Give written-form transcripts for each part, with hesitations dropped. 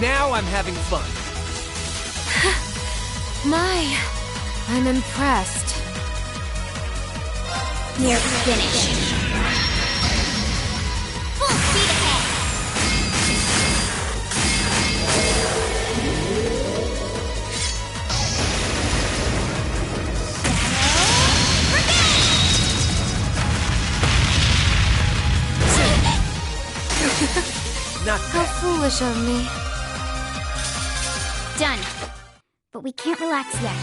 Now I'm having fun. I'm impressed. Near finish. Full speed ahead. Not How bad. foolish of me. Done. But we can't relax yet.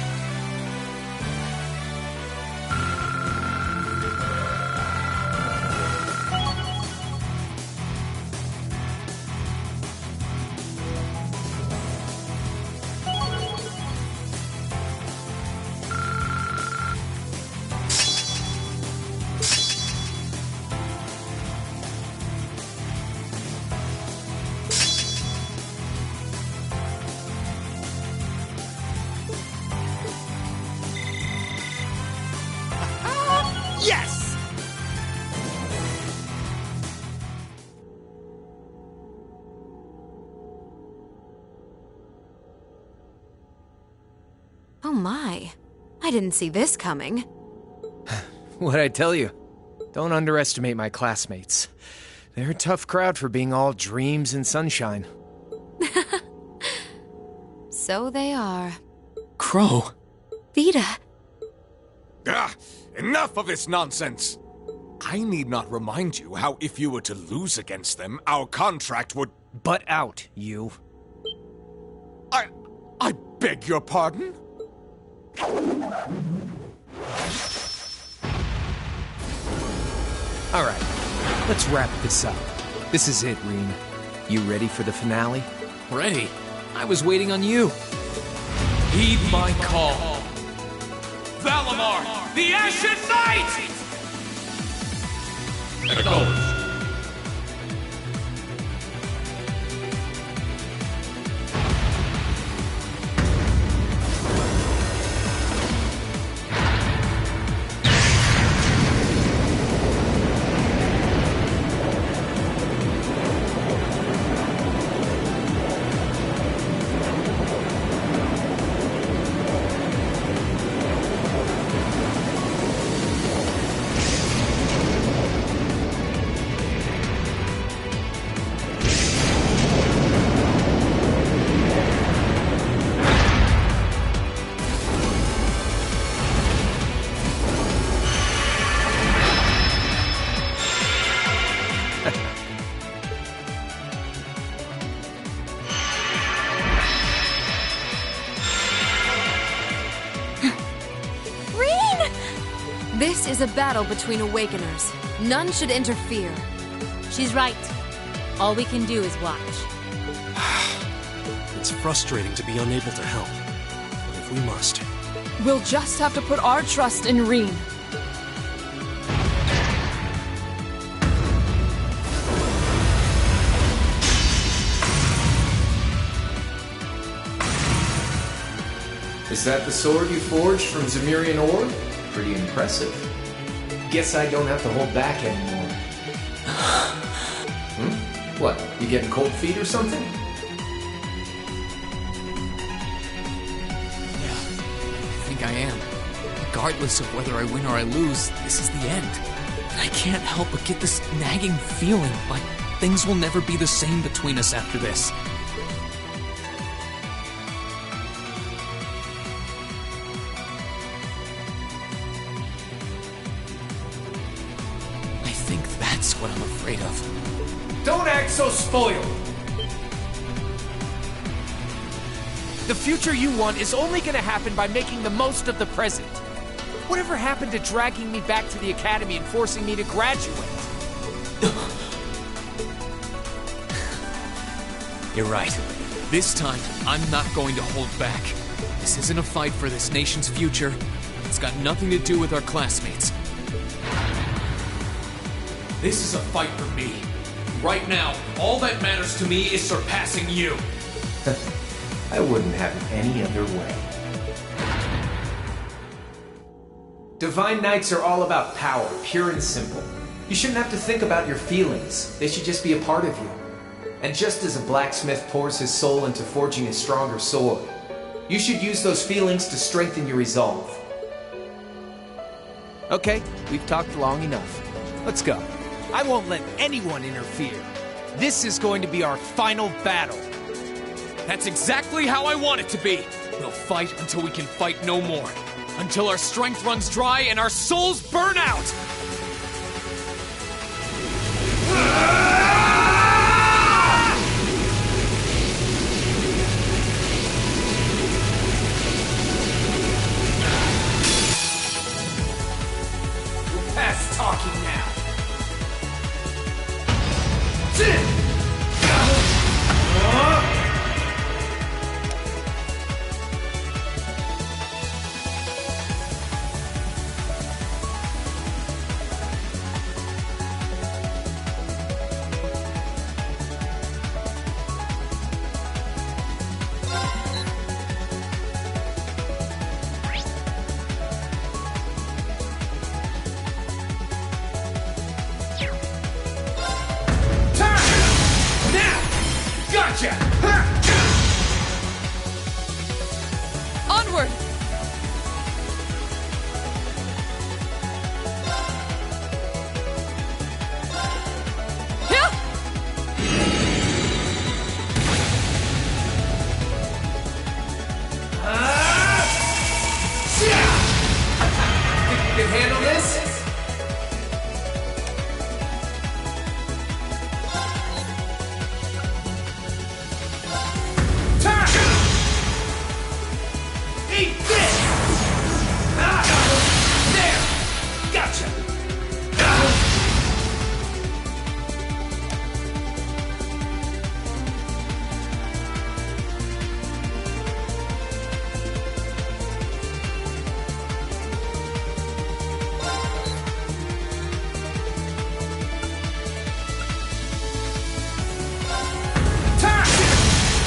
Yes! Oh my. I didn't see this coming. What'd I tell you? Don't underestimate my classmates. They're a tough crowd for being all dreams and sunshine. So they are. Crow. Vita. Enough of this nonsense! I need not remind you how if you were to lose against them, our contract would... Butt out, you. I beg your pardon? Alright, let's wrap this up. This is it, Reen. You ready for the finale? Ready. I was waiting on you. Heed my call. Valimar, the Ashen Knight! Acknowledged. This is a battle between Awakeners. None should interfere. She's right. All we can do is watch. It's frustrating to be unable to help. But if we must. We'll just have to put our trust in Reen. Is that the sword you forged from Zemirian ore? Pretty impressive. Guess I don't have to hold back anymore. What, you getting cold feet or something? Yeah, I think I am. Regardless of whether I win or I lose, this is the end. And I can't help but get this nagging feeling like things will never be the same between us after this. I think that's what I'm afraid of. Don't act so spoiled! The future you want is only gonna happen by making the most of the present. Whatever happened to dragging me back to the academy and forcing me to graduate? You're right. This time, I'm not going to hold back. This isn't a fight for this nation's future. It's got nothing to do with our classmates. This is a fight for me. Right now, all that matters to me is surpassing you. I wouldn't have it any other way. Divine Knights are all about power, pure and simple. You shouldn't have to think about your feelings. They should just be a part of you. And just as a blacksmith pours his soul into forging a stronger sword, you should use those feelings to strengthen your resolve. Okay, we've talked long enough. Let's go. I won't let anyone interfere. This is going to be our final battle. That's exactly how I want it to be. We'll fight until we can fight no more. Until our strength runs dry and our souls burn out! We're past talking now. Onward! Think you can handle this? Eat this! There! Gotcha!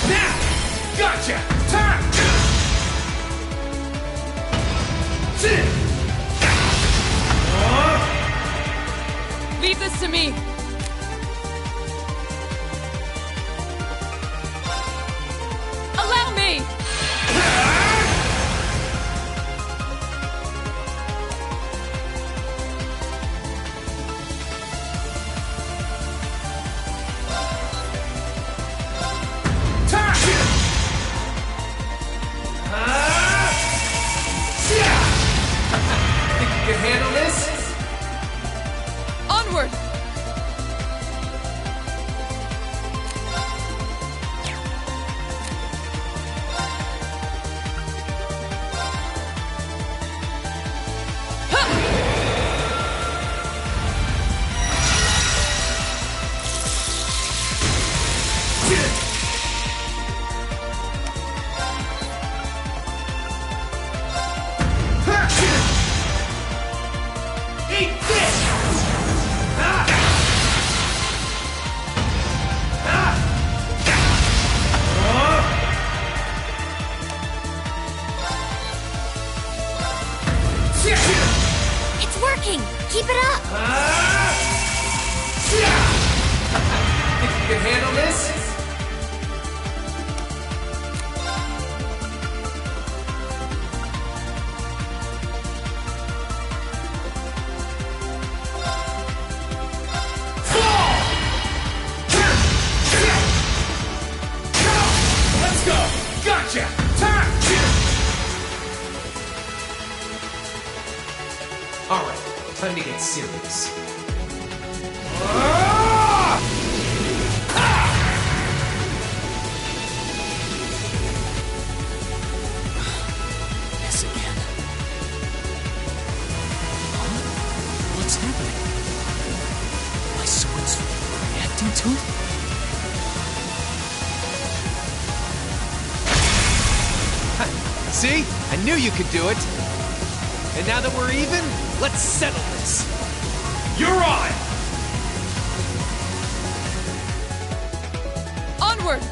Now! Gotcha! Leave this to me! Allow me! Think you can handle this? Onward! Eat this! It's working! Keep it up! Think you can handle this? Let's go! Gotcha! Alright, time to get serious. This again. Huh? What's happening? My sword's reacting to it? See? I knew you could do it. And now that we're even, let's settle this. You're on! Onward!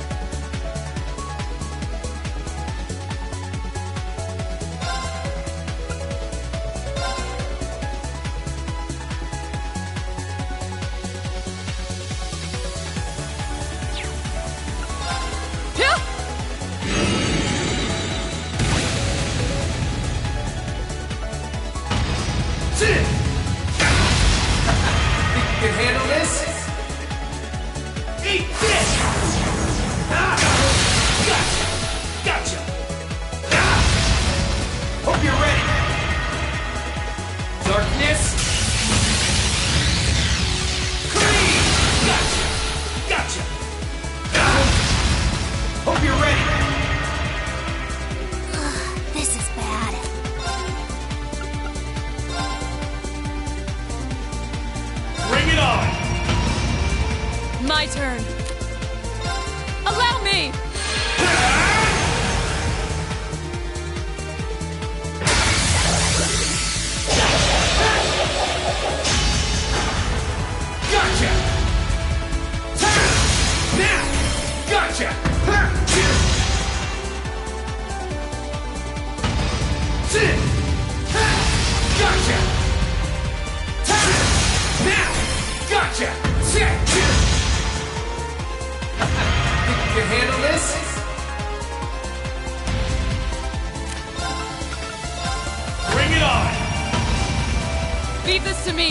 Leave this to me.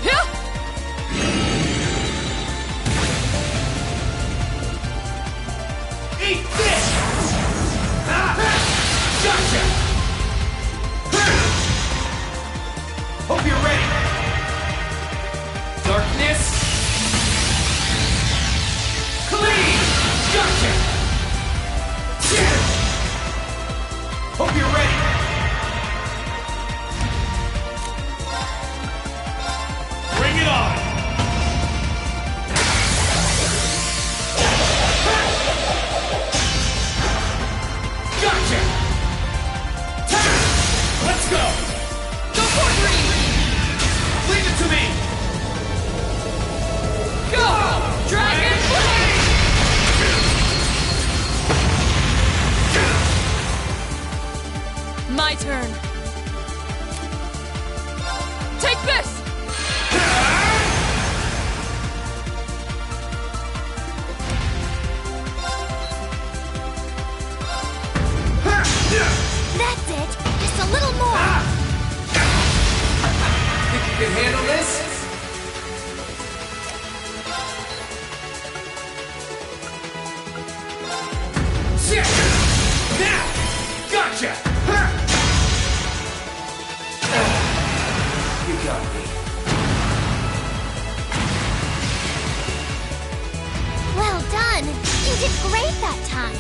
Yeah! Eat this! Gotcha! Hope you're ready. Darkness. Clean! Gotcha! Hope you're ready. Bring it on! Gotcha! Let's go! Go for it, Green! Leave it to me! Go! Dragon Blade! My turn. Take this! That's it. Just a little more. Think you can handle this? Now! Gotcha! You got me. Well done. You did great that time.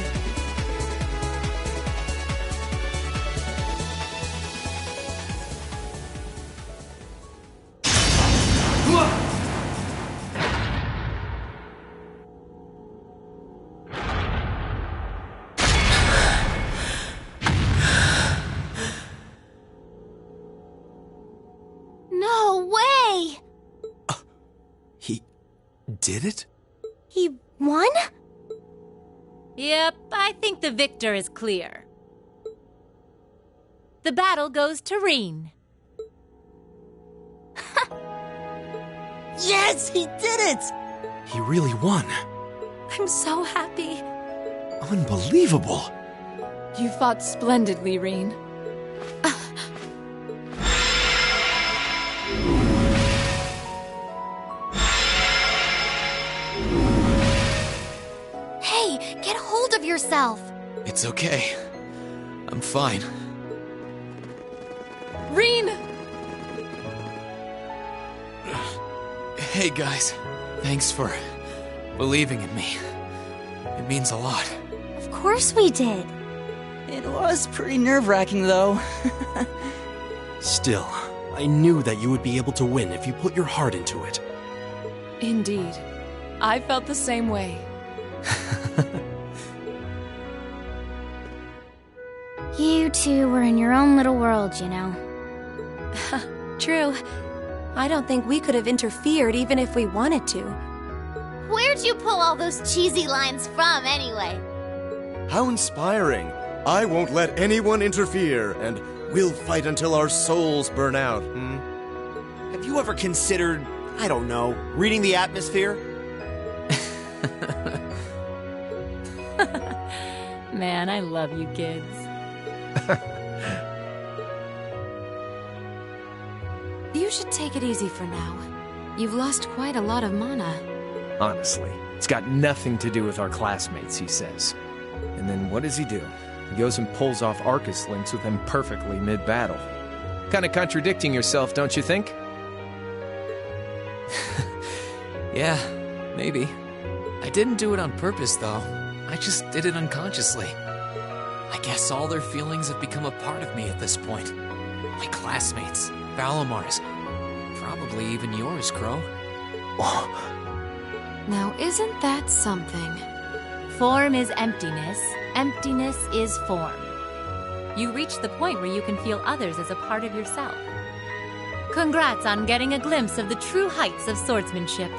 No way! He did it? He won? Yep, I think the victor is clear. The battle goes to Reen. Yes, he did it! He really won. I'm so happy. Unbelievable. You fought splendidly, Reen. Hey, get hold of yourself. It's okay. I'm fine. Reen! Hey guys, thanks for believing in me. It means a lot. Of course we did. It was pretty nerve-wracking, though. Still, I knew that you would be able to win if you put your heart into it. Indeed. I felt the same way. You two were in your own little world, you know. True. I don't think we could have interfered even if we wanted to. Where'd you pull all those cheesy lines from, anyway? How inspiring. I won't let anyone interfere, and we'll fight until our souls burn out, Have you ever considered, I don't know, reading the atmosphere? Man, I love you kids. You should take it easy for now. You've lost quite a lot of mana. Honestly, it's got nothing to do with our classmates, he says. And then what does he do? He goes and pulls off Arcus links with them perfectly mid-battle. Kind of contradicting yourself, don't you think? Yeah, maybe. I didn't do it on purpose, though. I just did it unconsciously. I guess all their feelings have become a part of me at this point. My classmates, Valamar's, probably even yours, Crow. Now, isn't that something? Form is emptiness. Emptiness is form. You reach the point where you can feel others as a part of yourself. Congrats on getting a glimpse of the true heights of swordsmanship.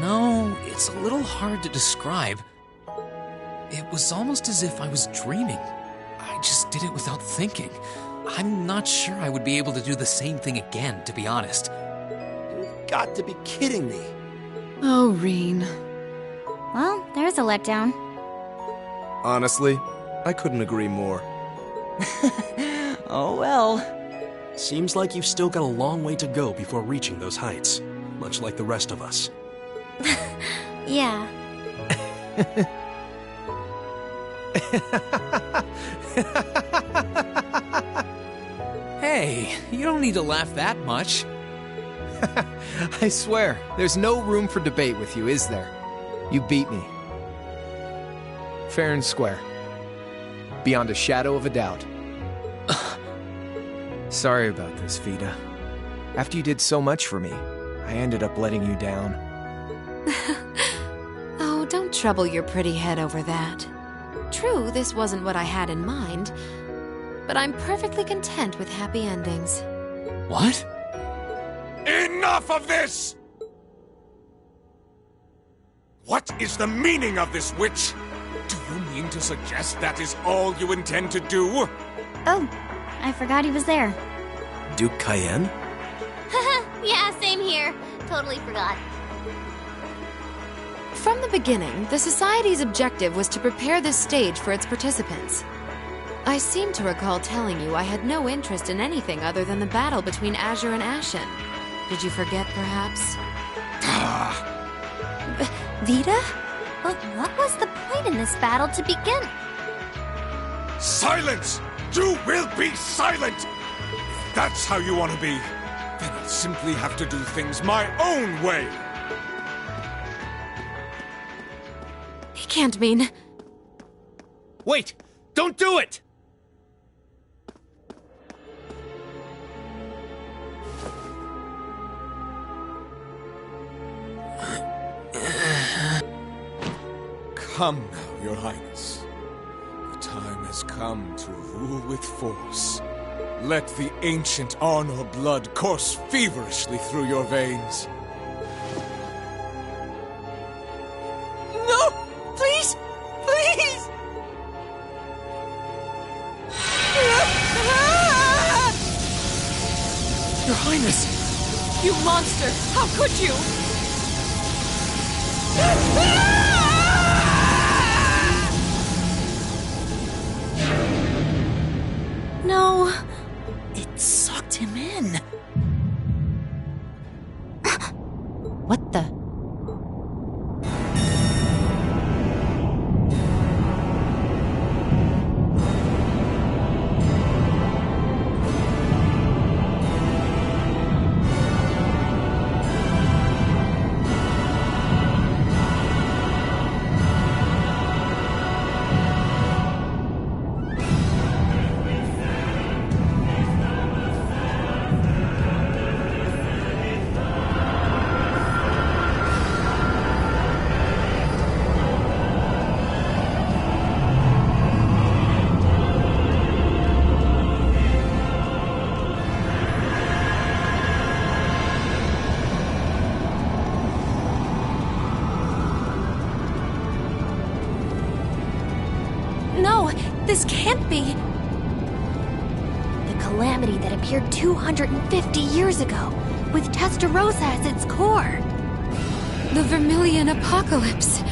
No, it's a little hard to describe. It was almost as if I was dreaming. I just did it without thinking. I'm not sure I would be able to do the same thing again, to be honest. You've got to be kidding me. Oh, Reen. Well, there's a letdown. Honestly, I couldn't agree more. Oh well. Seems like you've still got a long way to go before reaching those heights, much like the rest of us. Yeah. Hey, you don't need to laugh that much. I swear, there's no room for debate with you, is there? You beat me. Fair and square. Beyond a shadow of a doubt. Sorry about this, Vida. After you did so much for me, I ended up letting you down. Oh, don't trouble your pretty head over that. True, this wasn't what I had in mind, but I'm perfectly content with happy endings. What? Enough of this! What is the meaning of this, witch? Do you mean to suggest that is all you intend to do? Oh, I forgot he was there. Duke Cayenne? Yeah, same here. Totally forgot. From the beginning, the Society's objective was to prepare this stage for its participants. I seem to recall telling you I had no interest in anything other than the battle between Azure and Ashen. Did you forget, perhaps? Vida? But what was the point in this battle to begin? Silence! You will be silent! If that's how you want to be, then I'll simply have to do things my own way! He can't mean... Wait! Don't do it! Come now, Your Highness. The time has come to rule with force. Let the ancient Arnor blood course feverishly through your veins. No! Please! Please! Your Highness! You monster! How could you? No. It sucked him in. What the? No, this can't be. The calamity that appeared 250 years ago, with Testarossa as its core. The Vermilion Apocalypse.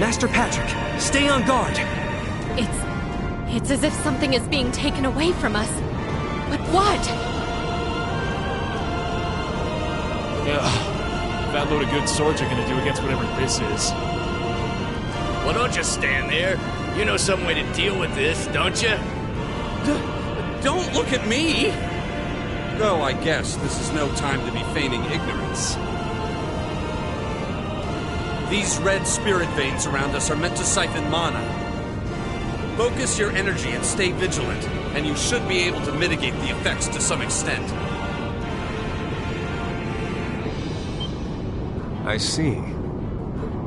Master Patrick, stay on guard! It's as if something is being taken away from us. But what? That load of good swords are gonna do against whatever this is. Well, don't just stand there. You know some way to deal with this, don't you? Don't look at me! Though I guess this is no time to be feigning ignorance. These red spirit veins around us are meant to siphon mana. Focus your energy and stay vigilant, and you should be able to mitigate the effects to some extent. I see.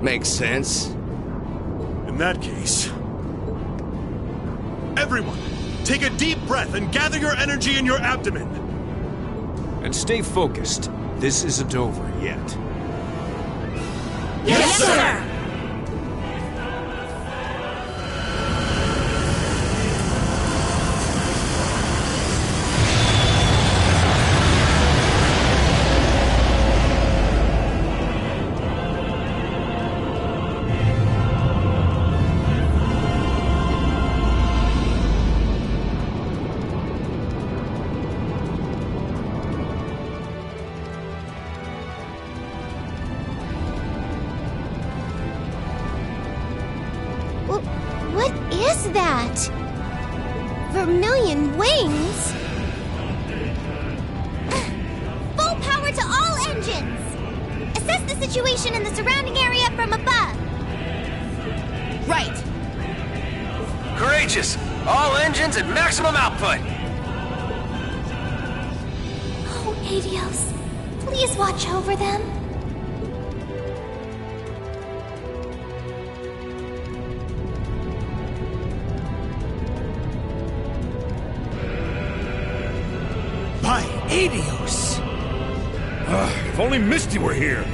Makes sense. In that case... Everyone, take a deep breath and gather your energy in your abdomen. And stay focused. This isn't over yet. Yes, sir! What is that? Vermilion wings? Full power to all engines! Assess the situation in the surrounding area from above. Right! Courageous! All engines at maximum output! Oh, Adios, please watch over them. By Adios! If only Misty were here.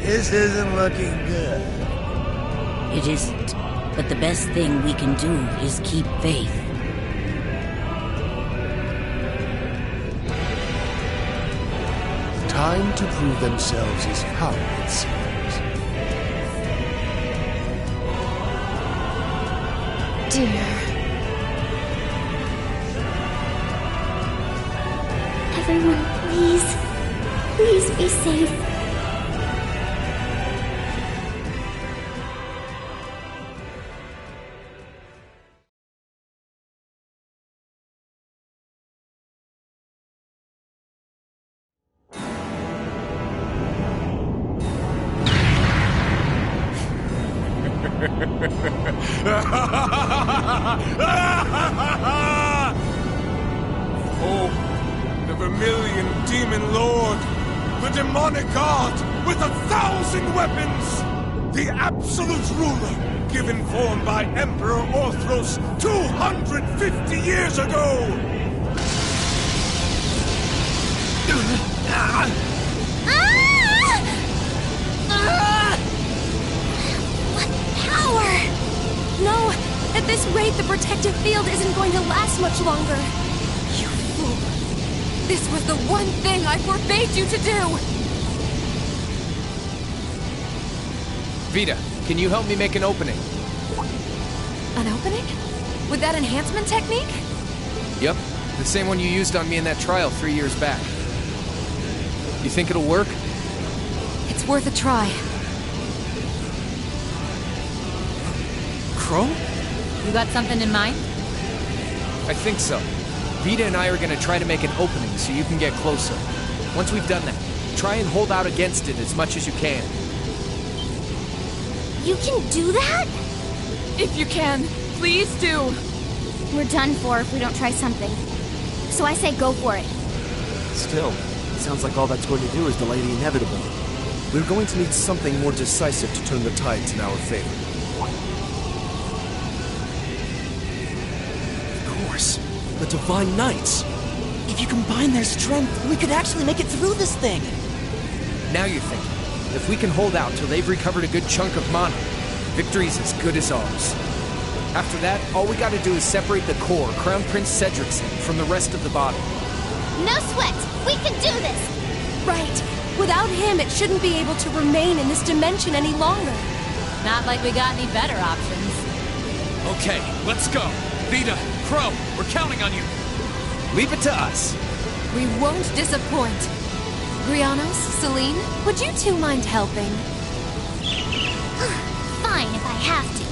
This isn't looking good. It isn't. But the best thing we can do is keep faith. Time to prove themselves is come, it seems. Dear. Everyone, please. Please be safe. Oh, the Vermilion Demon Lord, the demonic god with 1,000 weapons, the absolute ruler given form by Emperor Orthros 250 years ago! What power! No! At this rate, the protective field isn't going to last much longer. You fool! This was the one thing I forbade you to do! Vita, can you help me make an opening? An opening? With that enhancement technique? Yep, the same one you used on me in that trial 3 years back. You think it'll work? It's worth a try. Crow? You got something in mind? I think so. Vita and I are gonna try to make an opening so you can get closer. Once we've done that, try and hold out against it as much as you can. You can do that? If you can, please do. We're done for if we don't try something. So I say go for it. Still, it sounds like all that's going to do is delay the inevitable. We're going to need something more decisive to turn the tides in our favor. Of course, the Divine Knights. If you combine their strength, we could actually make it through this thing. Now you're thinking. If we can hold out till they've recovered a good chunk of mana, victory's as good as ours. After that, all we gotta do is separate the core, Crown Prince Cedric's in, from the rest of the body. No sweat! We can do this! Right! Without him, it shouldn't be able to remain in this dimension any longer. Not like we got any better options. Okay, let's go. Vita, Crow, we're counting on you. Leave it to us. We won't disappoint. Grianos, Celine, would you two mind helping? Fine if I have to.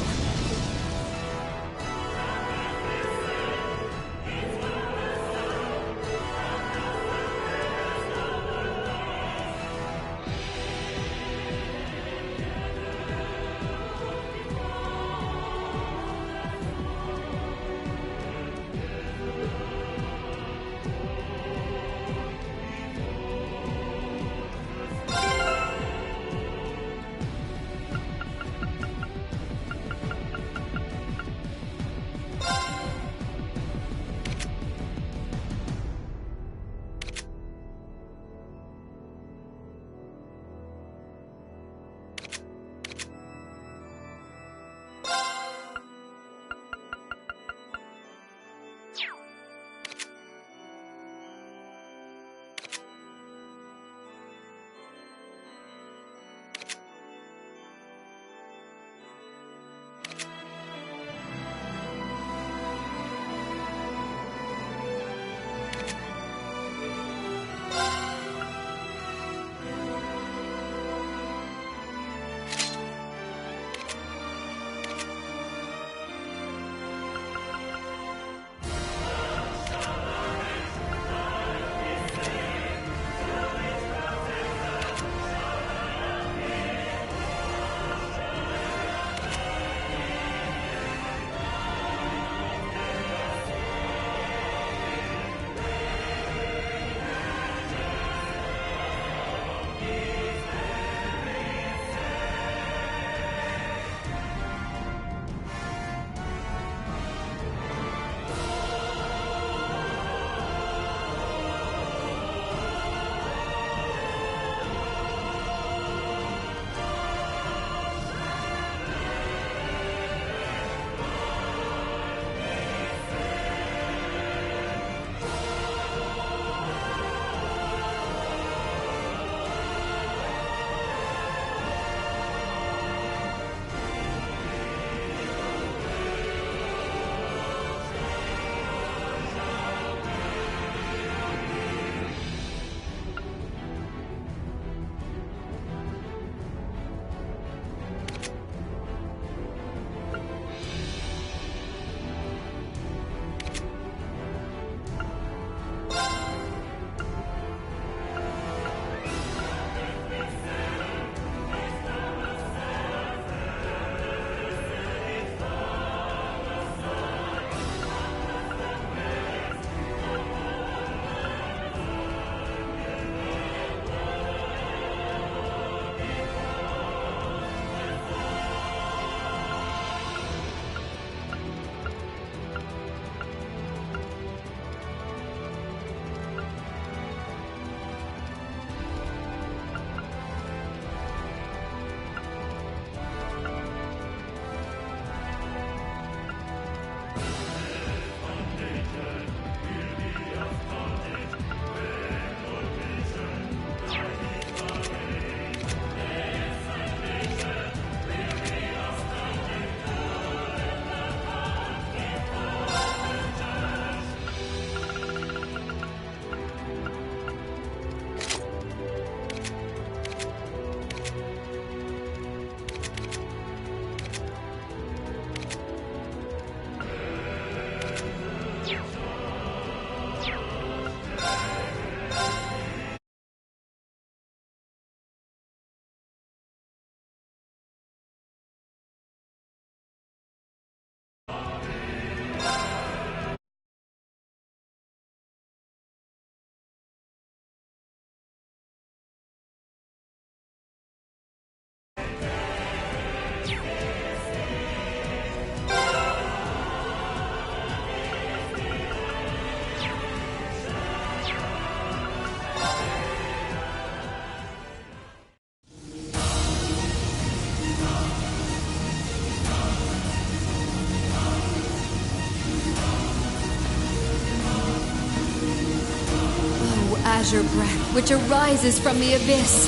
azure breath which arises from the abyss.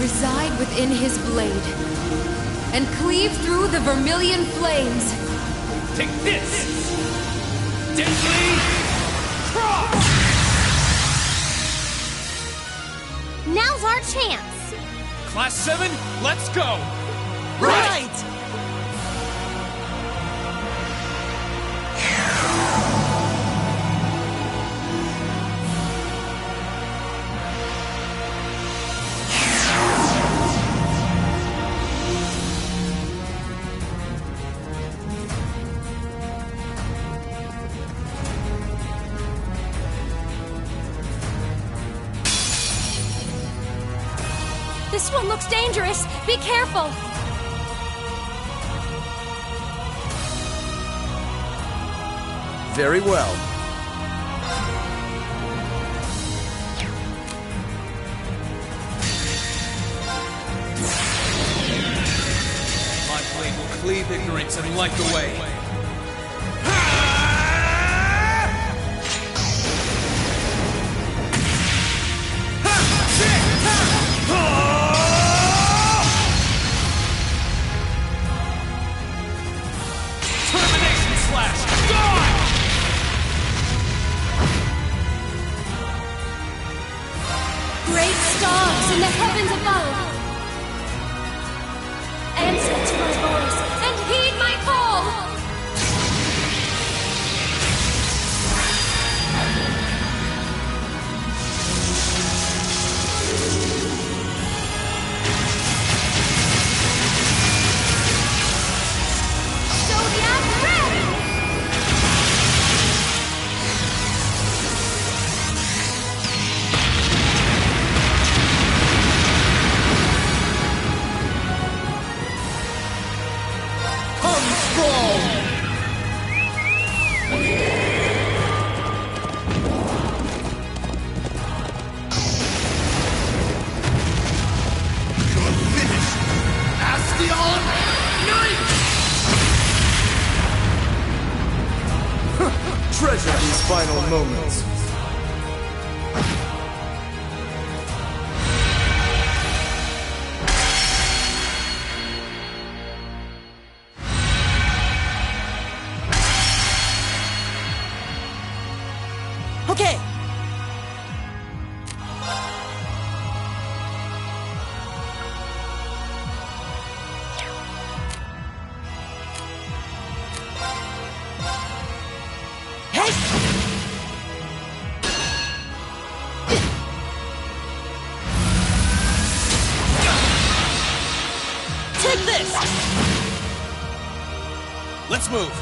Reside within his blade and cleave through the vermilion flames. Take this! Deadly Cross! Now's our chance! Class 7, let's go! Right! This one looks dangerous. Be careful. Very well. My blade will cleave ignorance and light the way. Termination Slash! Gone! Great stars in the heavens above. Answer to my voice and heed my call. Zodiac Red! Come Scroll! You're finished! Astion Knight! Treasure these final moments. Okay! Take this! Let's move.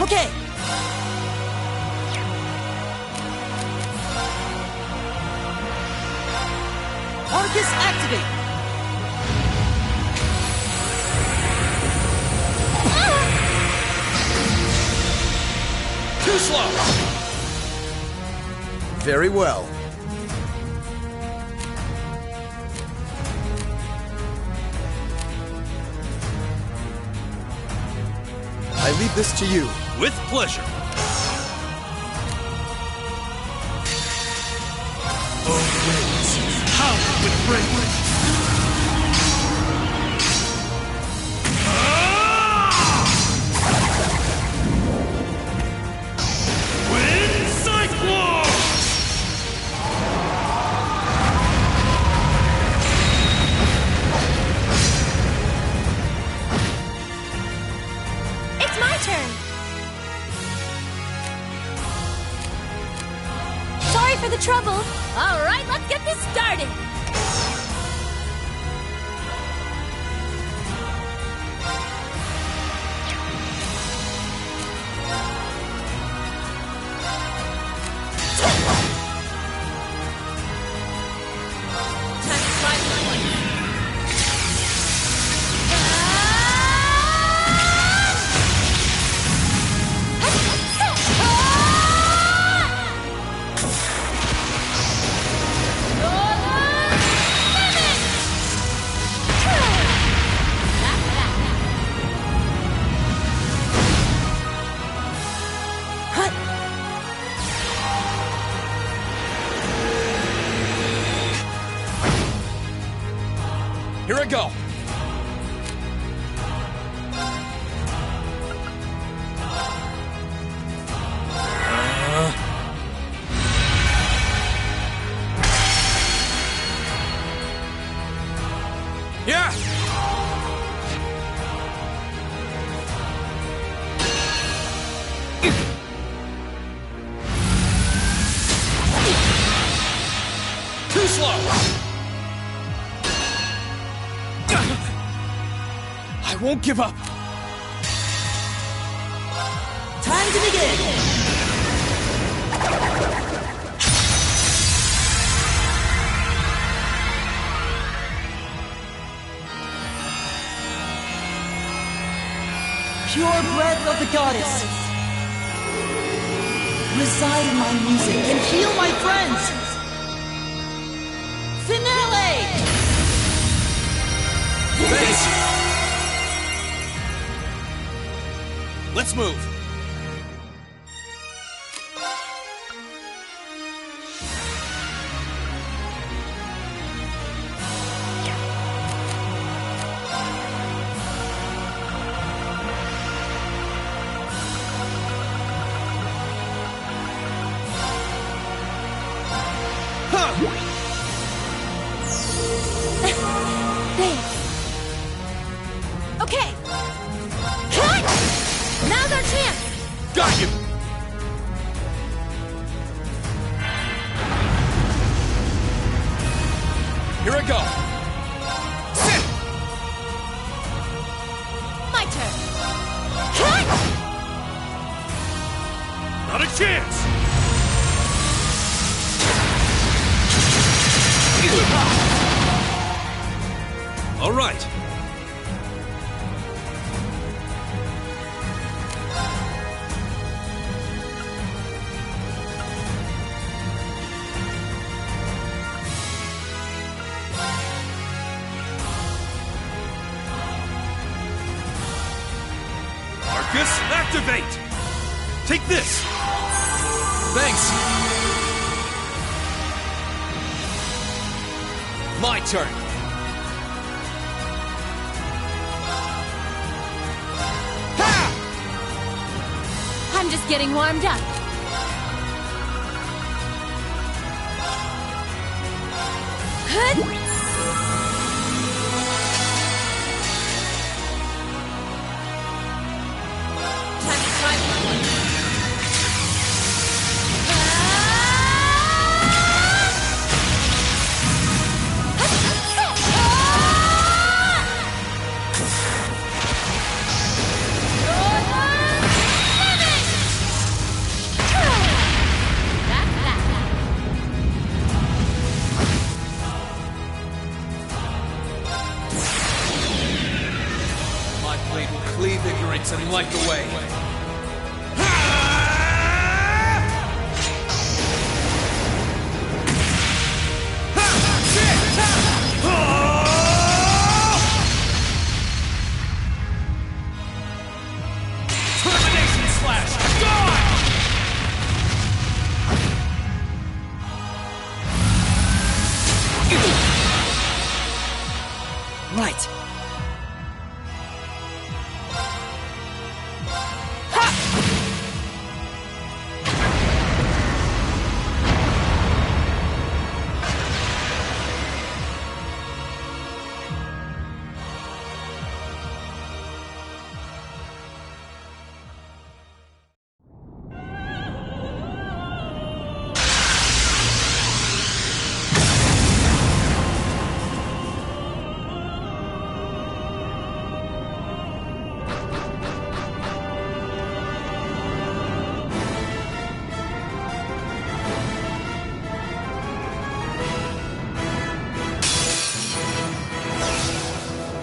Okay! Arcus activate! Too slow. Very well. I leave this to you. With pleasure. Oh, winds, howl with bravery! Wind Cyclone! It's my turn. Sorry for the trouble. All right, let's get this started. Time to try this one. Here I go. Yeah! Too slow! I won't give up. Time to begin! Pure breath of the goddess. Reside in my music and heal my friends. Finale! Thanks. Let's move. Thanks. Okay. Cut! Now's our chance. Got you. Here I go. Sit. My turn. Cut! Not a chance! All right. Arcus, activate! Take this! Thanks. My turn. I'm just getting warmed up. Time to try one. My blade will cleave ignorance and light the way. Termination slash! Gone! Right.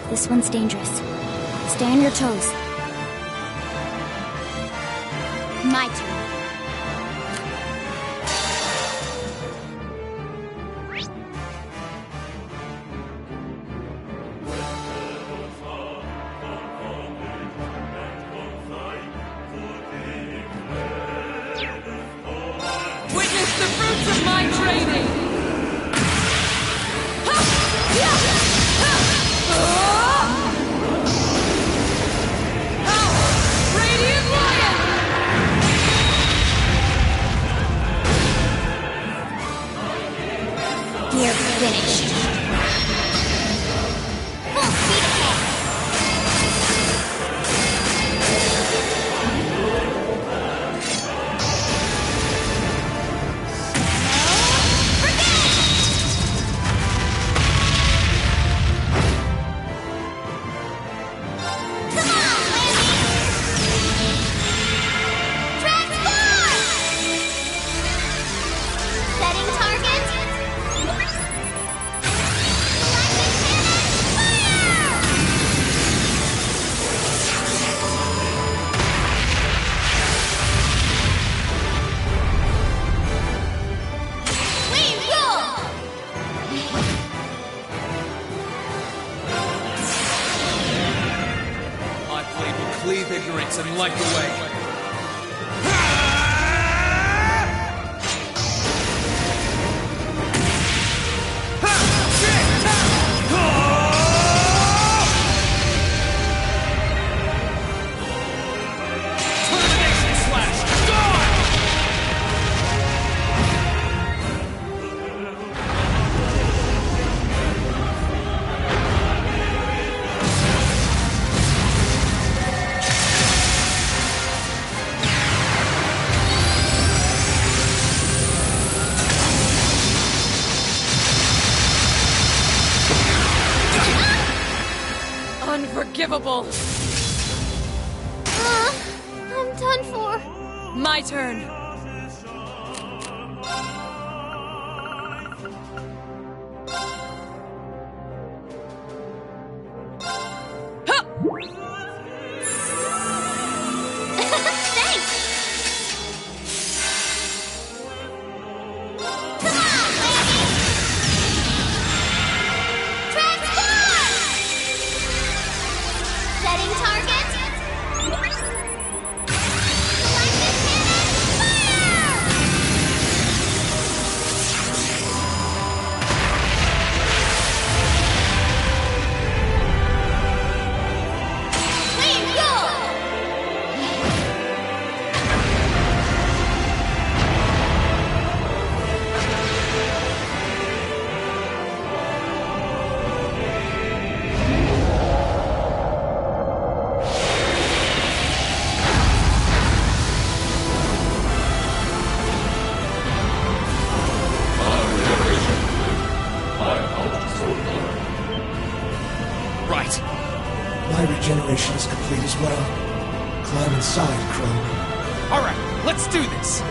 This one's dangerous. Stay on your toes. My turn. Witness the fruits of my training! We're finished. Full speed ahead. Cleave ignorance and light the way. Unforgivable! I'm done for. My turn. My regeneration is complete as well. Climb inside, Crow. All right, let's do this.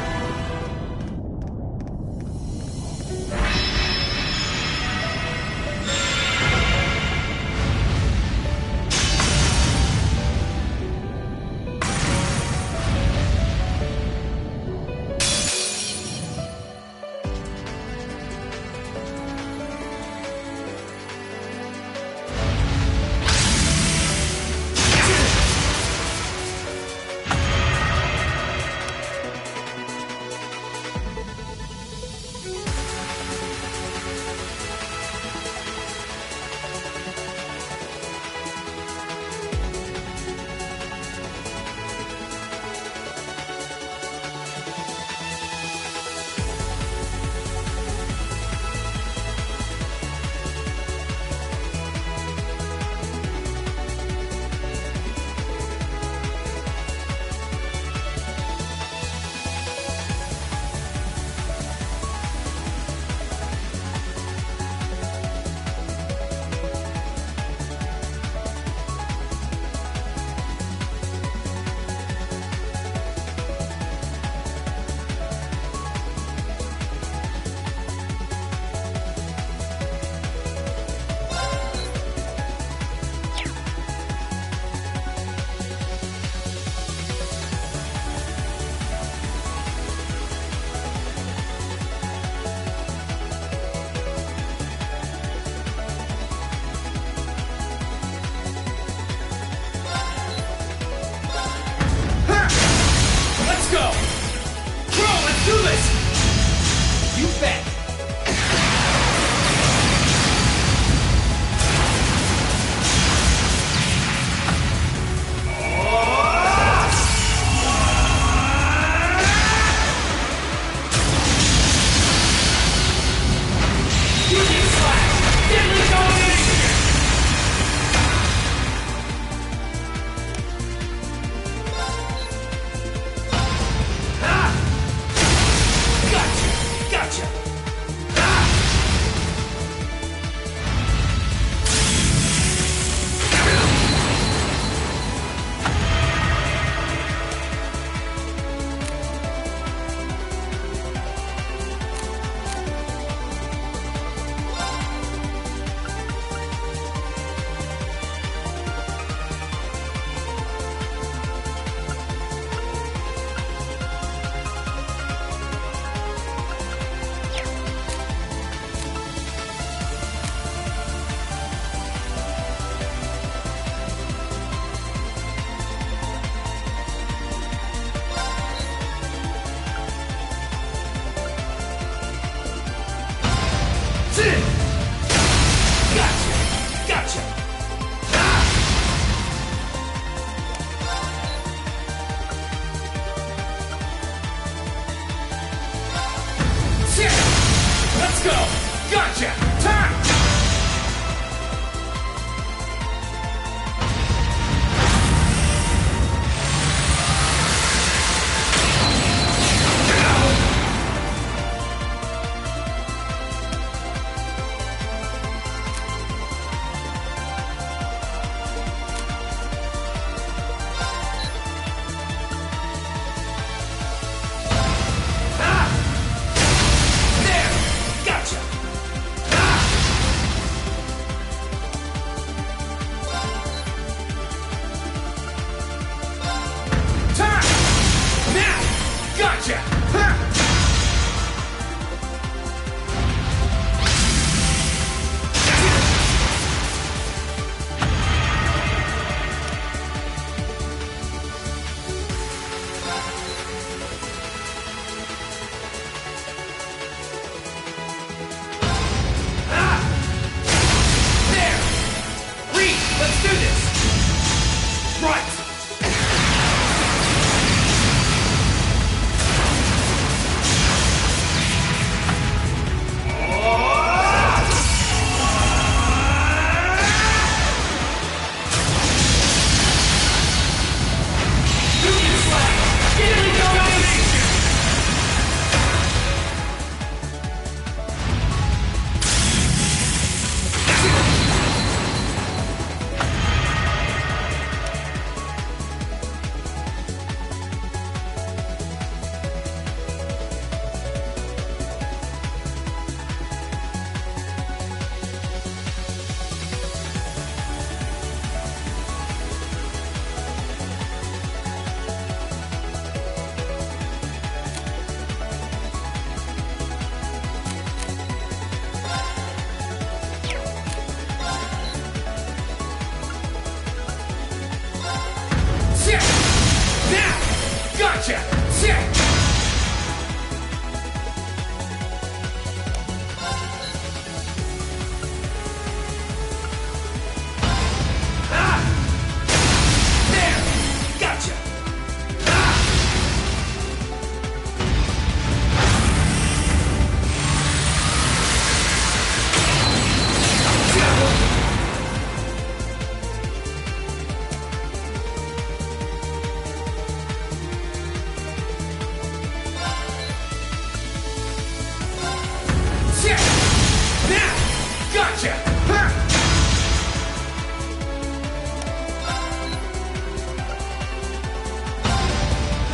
Gotcha!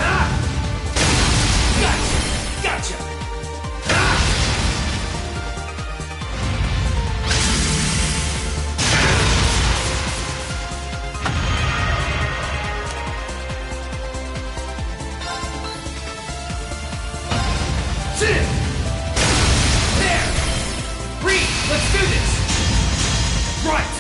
Ha! Gotcha! There! Reed, let's do this! Right!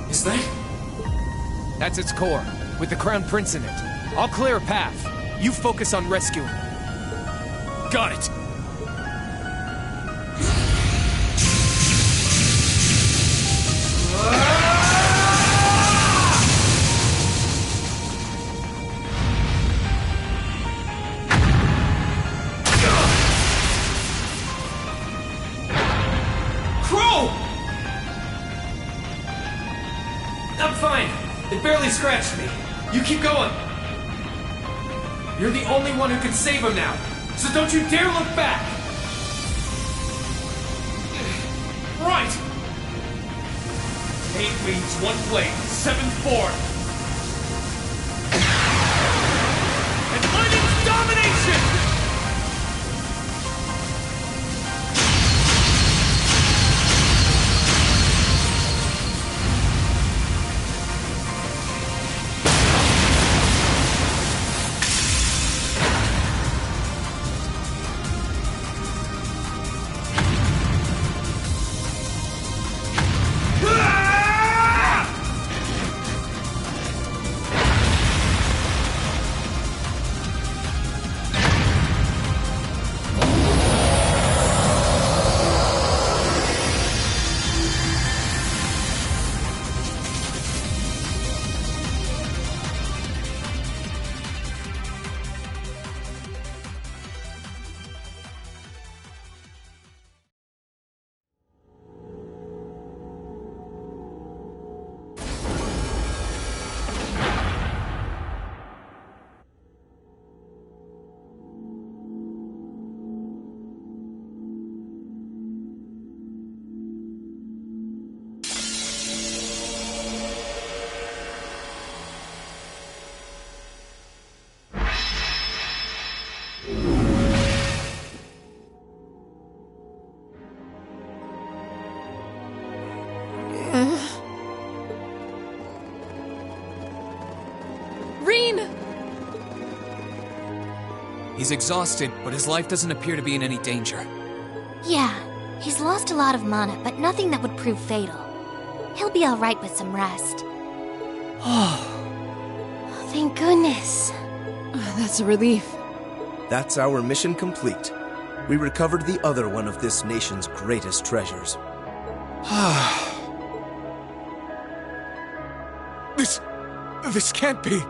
Is that? That's its core, with the Crown Prince in it. I'll clear a path. You focus on rescuing it. Got it. Crow! I'm fine. It barely scratched me. You keep going. You're the only one who can save him now, so don't you dare look back! Right! 8 wings, 1 plate, 7th form. And lightning's domination! He's exhausted, but his life doesn't appear to be in any danger. Yeah, he's lost a lot of mana, but nothing that would prove fatal. He'll be alright with some rest. Oh, thank goodness. That's a relief. That's our mission complete. We recovered the other one of this nation's greatest treasures. This can't be.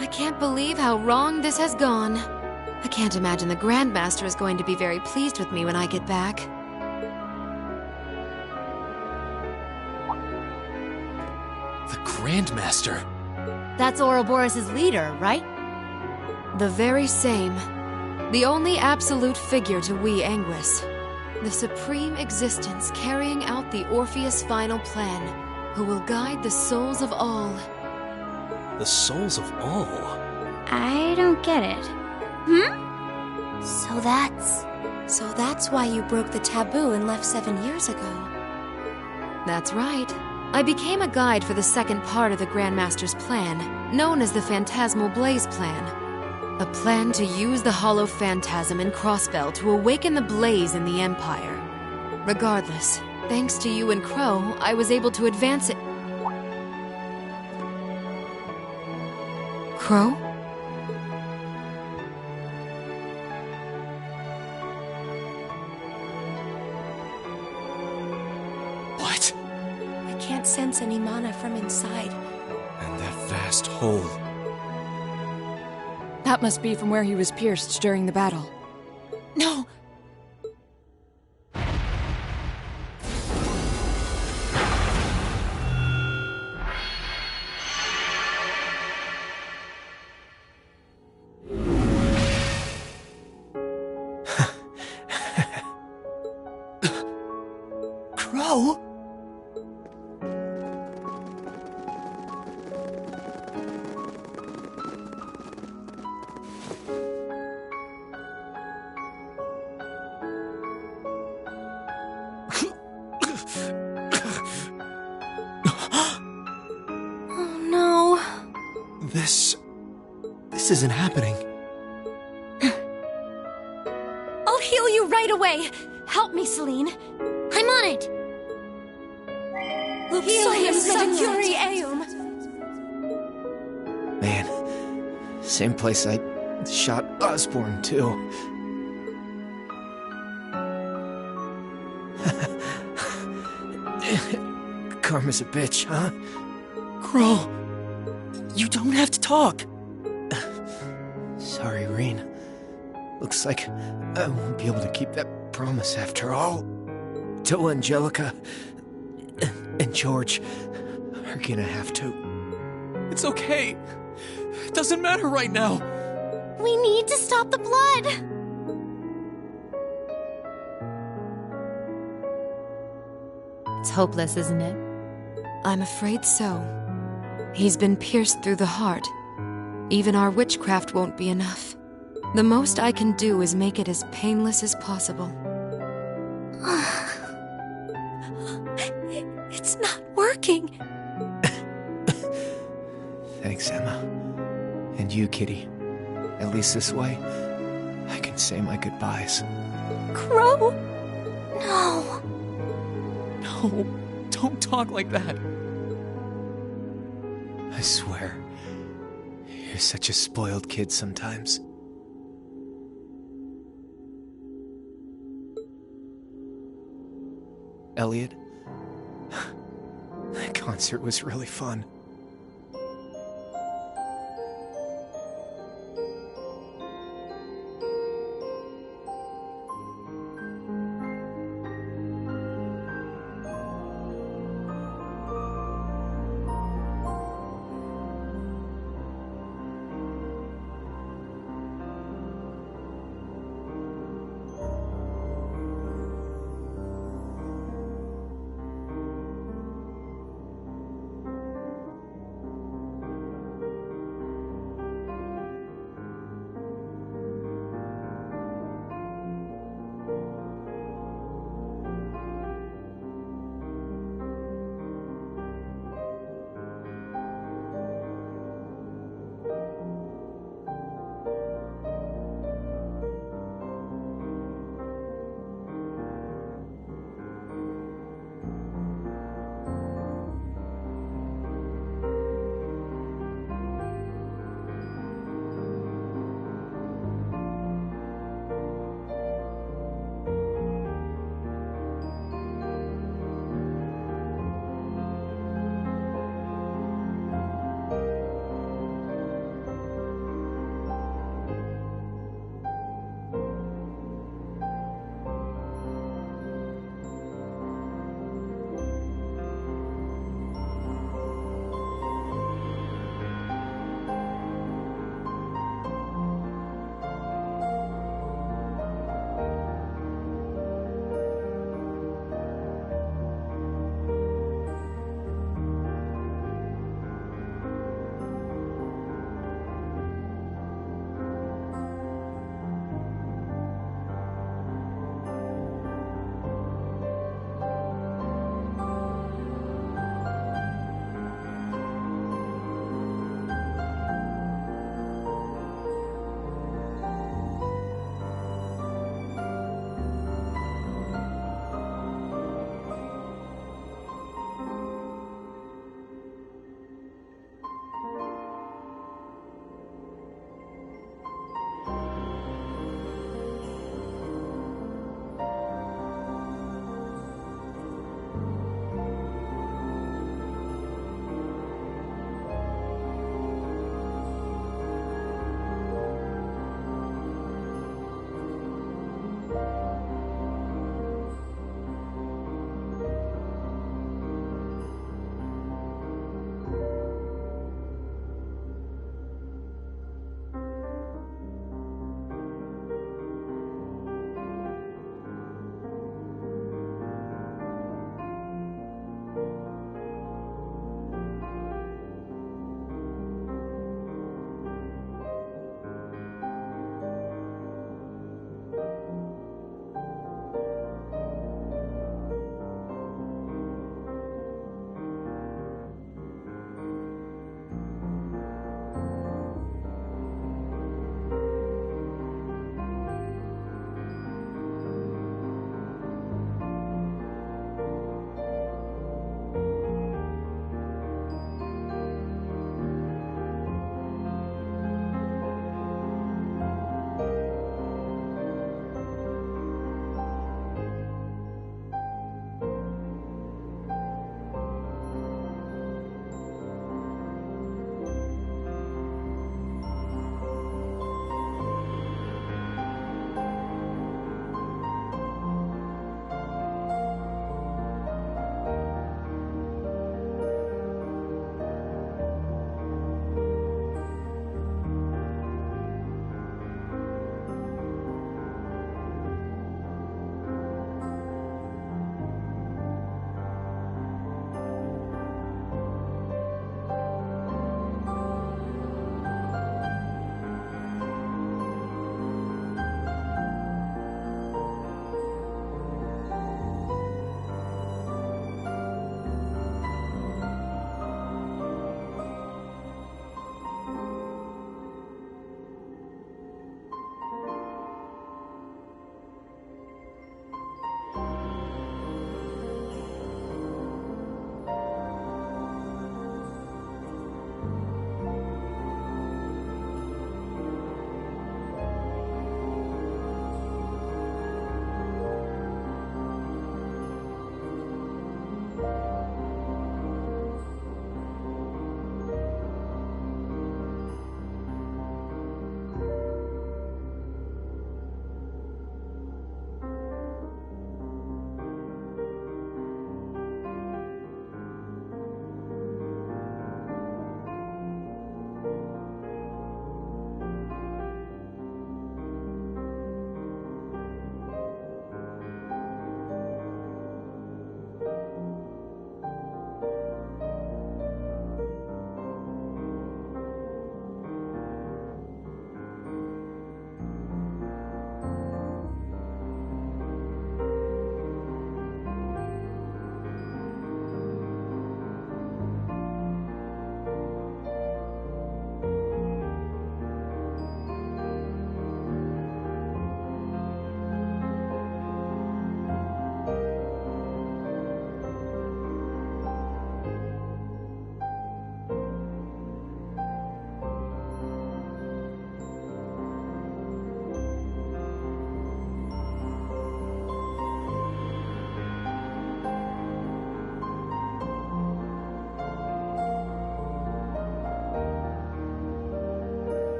I can't believe how wrong this has gone. I can't imagine the Grandmaster is going to be very pleased with me when I get back. The Grandmaster? That's Ouroboros' leader, right? The very same. The only absolute figure to we Anguis. The supreme existence carrying out the Orpheus final plan, who will guide the souls of all. The souls of all? I don't get it. So that's why you broke the taboo and left 7 years ago. That's right. I became a guide for the second part of the Grandmaster's plan, known as the Phantasmal Blaze Plan. A plan to use the Hollow Phantasm in Crossbell to awaken the blaze in the Empire. Regardless, thanks to you and Crow, I was able to advance it. Crow? What? I can't sense any mana from inside. And that vast hole. That must be from where he was pierced during the battle. No! Crow? Oh no. This isn't happening. I'll heal you right away. Help me, Celine. I'm on it. Heal him, Sanctuary Eum. Man, same place I shot Osborne, too. Karma's a bitch, huh? Crow, you don't have to talk. Sorry, Reen. Looks like I won't be able to keep that promise after all. Till Angelica and George are gonna have to. It's okay. It doesn't matter right now. We need to stop the blood. It's hopeless, isn't it? I'm afraid so. He's been pierced through the heart. Even our witchcraft won't be enough. The most I can do is make it as painless as possible. It's not working. Thanks, Emma. And you, Kitty. At least this way, I can say my goodbyes. Crow? No. No, don't talk like that. I swear, you're such a spoiled kid sometimes. Elliot, that concert was really fun.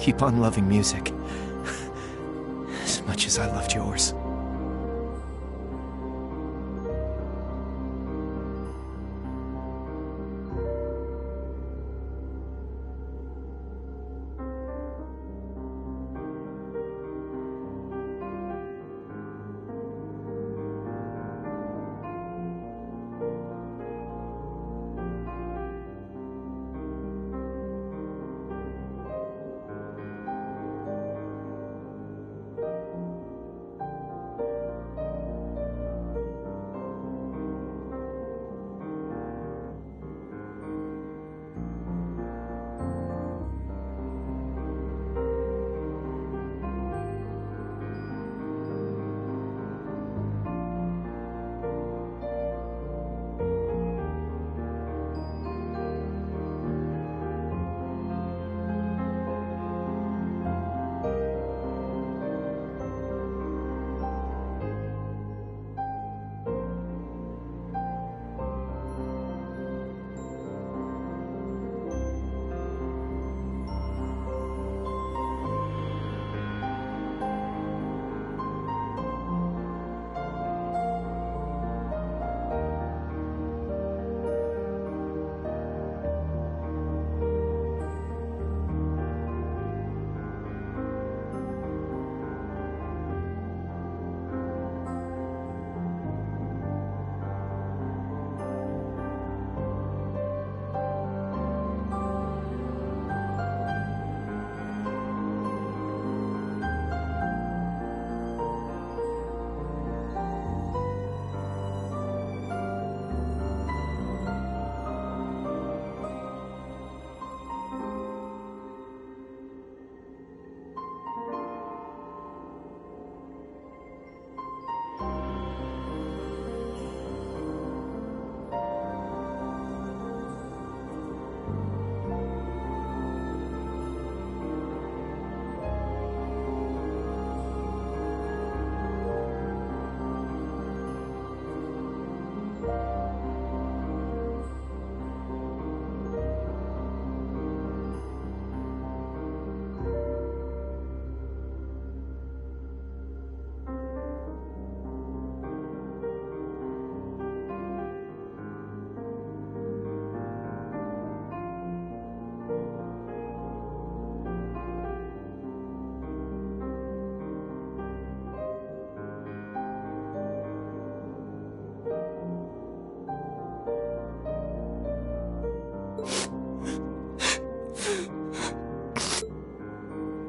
keep on loving music. As much as I loved yours.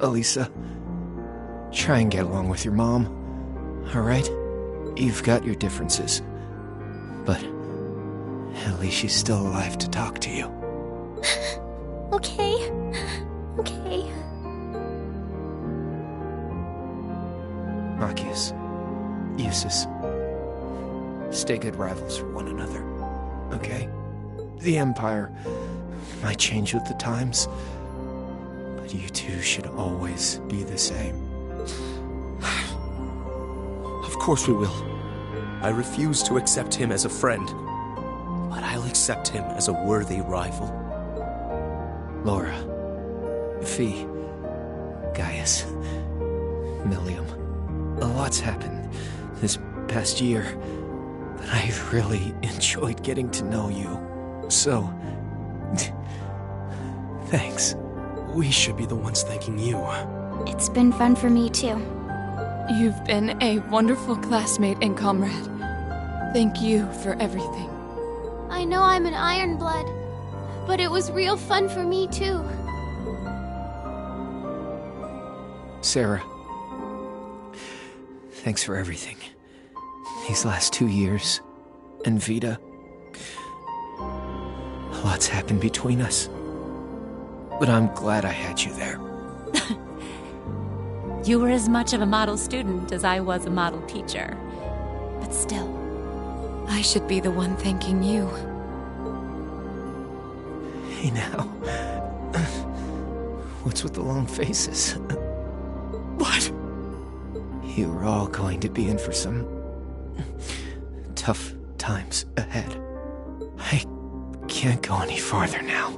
Elisa, try and get along with your mom, alright? You've got your differences, but at least she's still alive to talk to you. Okay. Okay. Machias, Eustace, stay good rivals for one another, okay? The Empire might change with the times, but you two should always be the same. Of course we will. I refuse to accept him as a friend, but I'll accept him as a worthy rival. Laura, Fee, Gaius, Millium, a lot's happened this past year, but I've really enjoyed getting to know you. So, thanks. We should be the ones thanking you. It's been fun for me, too. You've been a wonderful classmate and comrade. Thank you for everything. I know I'm an Ironblood, but it was real fun for me, too. Sarah, thanks for everything. These last 2 years. And Vita. A lot's happened between us. But I'm glad I had you there. You were as much of a model student as I was a model teacher. But still, I should be the one thanking you. Hey now. What's with the long faces? What? You were all going to be in for some tough times ahead. I can't go any farther now.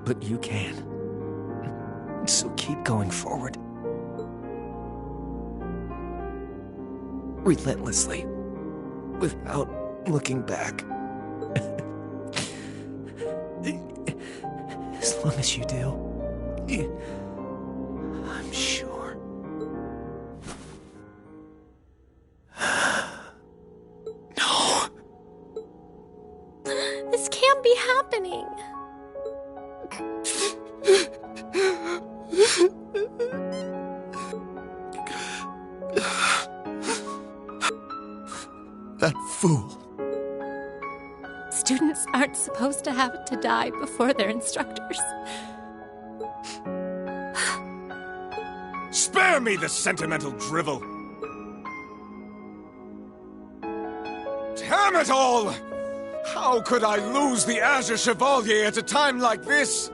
But you can. So keep going forward. Relentlessly. Without looking back. As long as you do, I'm sure. No. This can't be happening. That fool. Students aren't supposed to have to die before their instructors. Spare me the sentimental drivel! Damn it all! How could I lose the Azure Chevalier at a time like this?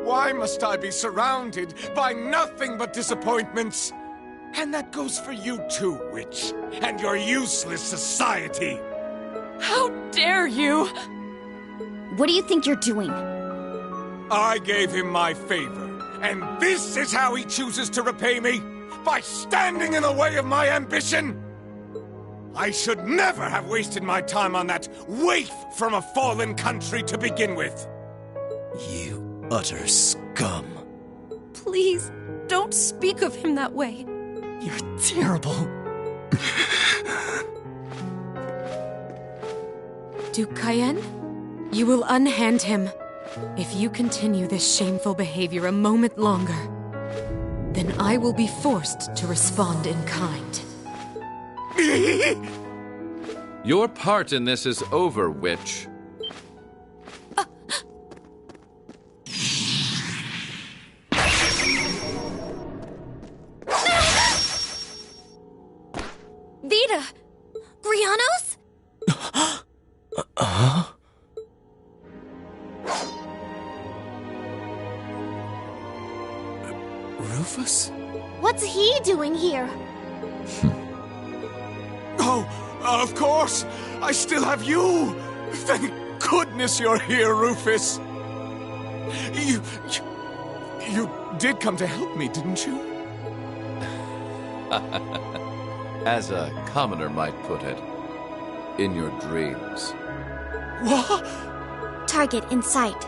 Why must I be surrounded by nothing but disappointments? And that goes for you too, Witch, and your useless society! How dare you! What do you think you're doing? I gave him my favor, and this is how he chooses to repay me? By standing in the way of my ambition? I should never have wasted my time on that waif from a fallen country to begin with. You utter scum. Please, don't speak of him that way. You're terrible. Duke Cayenne, you will unhand him. If you continue this shameful behavior a moment longer, then I will be forced to respond in kind. Your part in this is over, Witch. Vita! Grianos? Rufus? What's he doing here? Oh, of course! I still have you! Thank goodness you're here, Rufus! You did come to help me, didn't you? As a commoner might put it, in your dreams. What? Target in sight.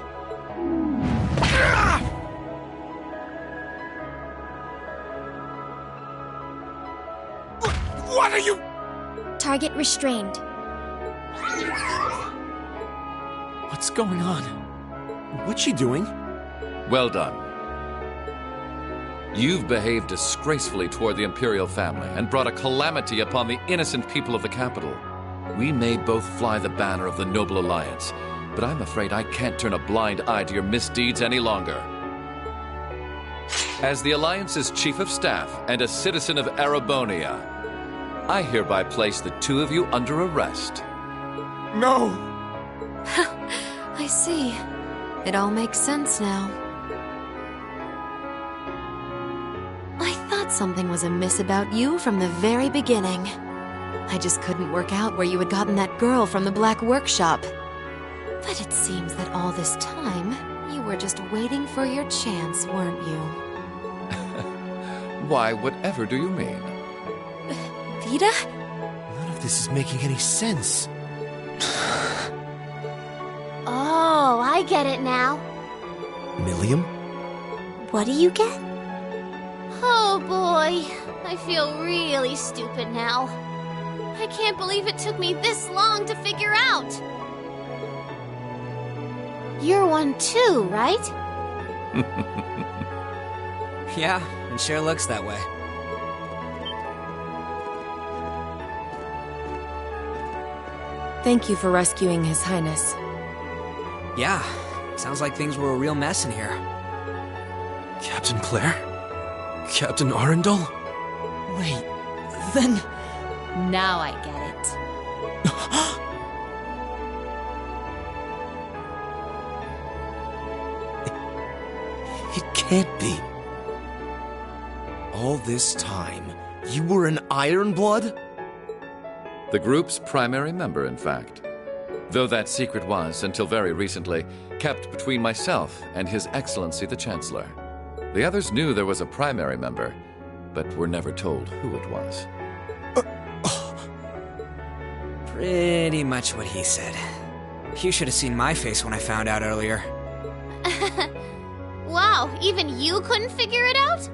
What are you? Target restrained. What's going on? What's she doing? Well done. You've behaved disgracefully toward the Imperial family and brought a calamity upon the innocent people of the capital. We may both fly the banner of the Noble Alliance, but I'm afraid I can't turn a blind eye to your misdeeds any longer. As the Alliance's Chief of Staff and a citizen of Arabonia, I hereby place the two of you under arrest. No! I see. It all makes sense now. I thought something was amiss about you from the very beginning. I just couldn't work out where you had gotten that girl from the Black Workshop. But it seems that all this time, you were just waiting for your chance, weren't you? Why, whatever do you mean? Vita? None of this is making any sense. Oh, I get it now. Milliam? What do you get? Oh boy, I feel really stupid now. I can't believe it took me this long to figure out. You're one too, right? Yeah, it sure looks that way. Thank you for rescuing His Highness. Yeah, sounds like things were a real mess in here. Captain Claire? Captain Arundel? Wait, then... Now I get it. It can't be. All this time, you were an Ironblood? The group's primary member, in fact. Though that secret was, until very recently, kept between myself and His Excellency the Chancellor. The others knew there was a primary member, but were never told who it was. Pretty much what he said. You should have seen my face when I found out earlier. Wow, even you couldn't figure it out?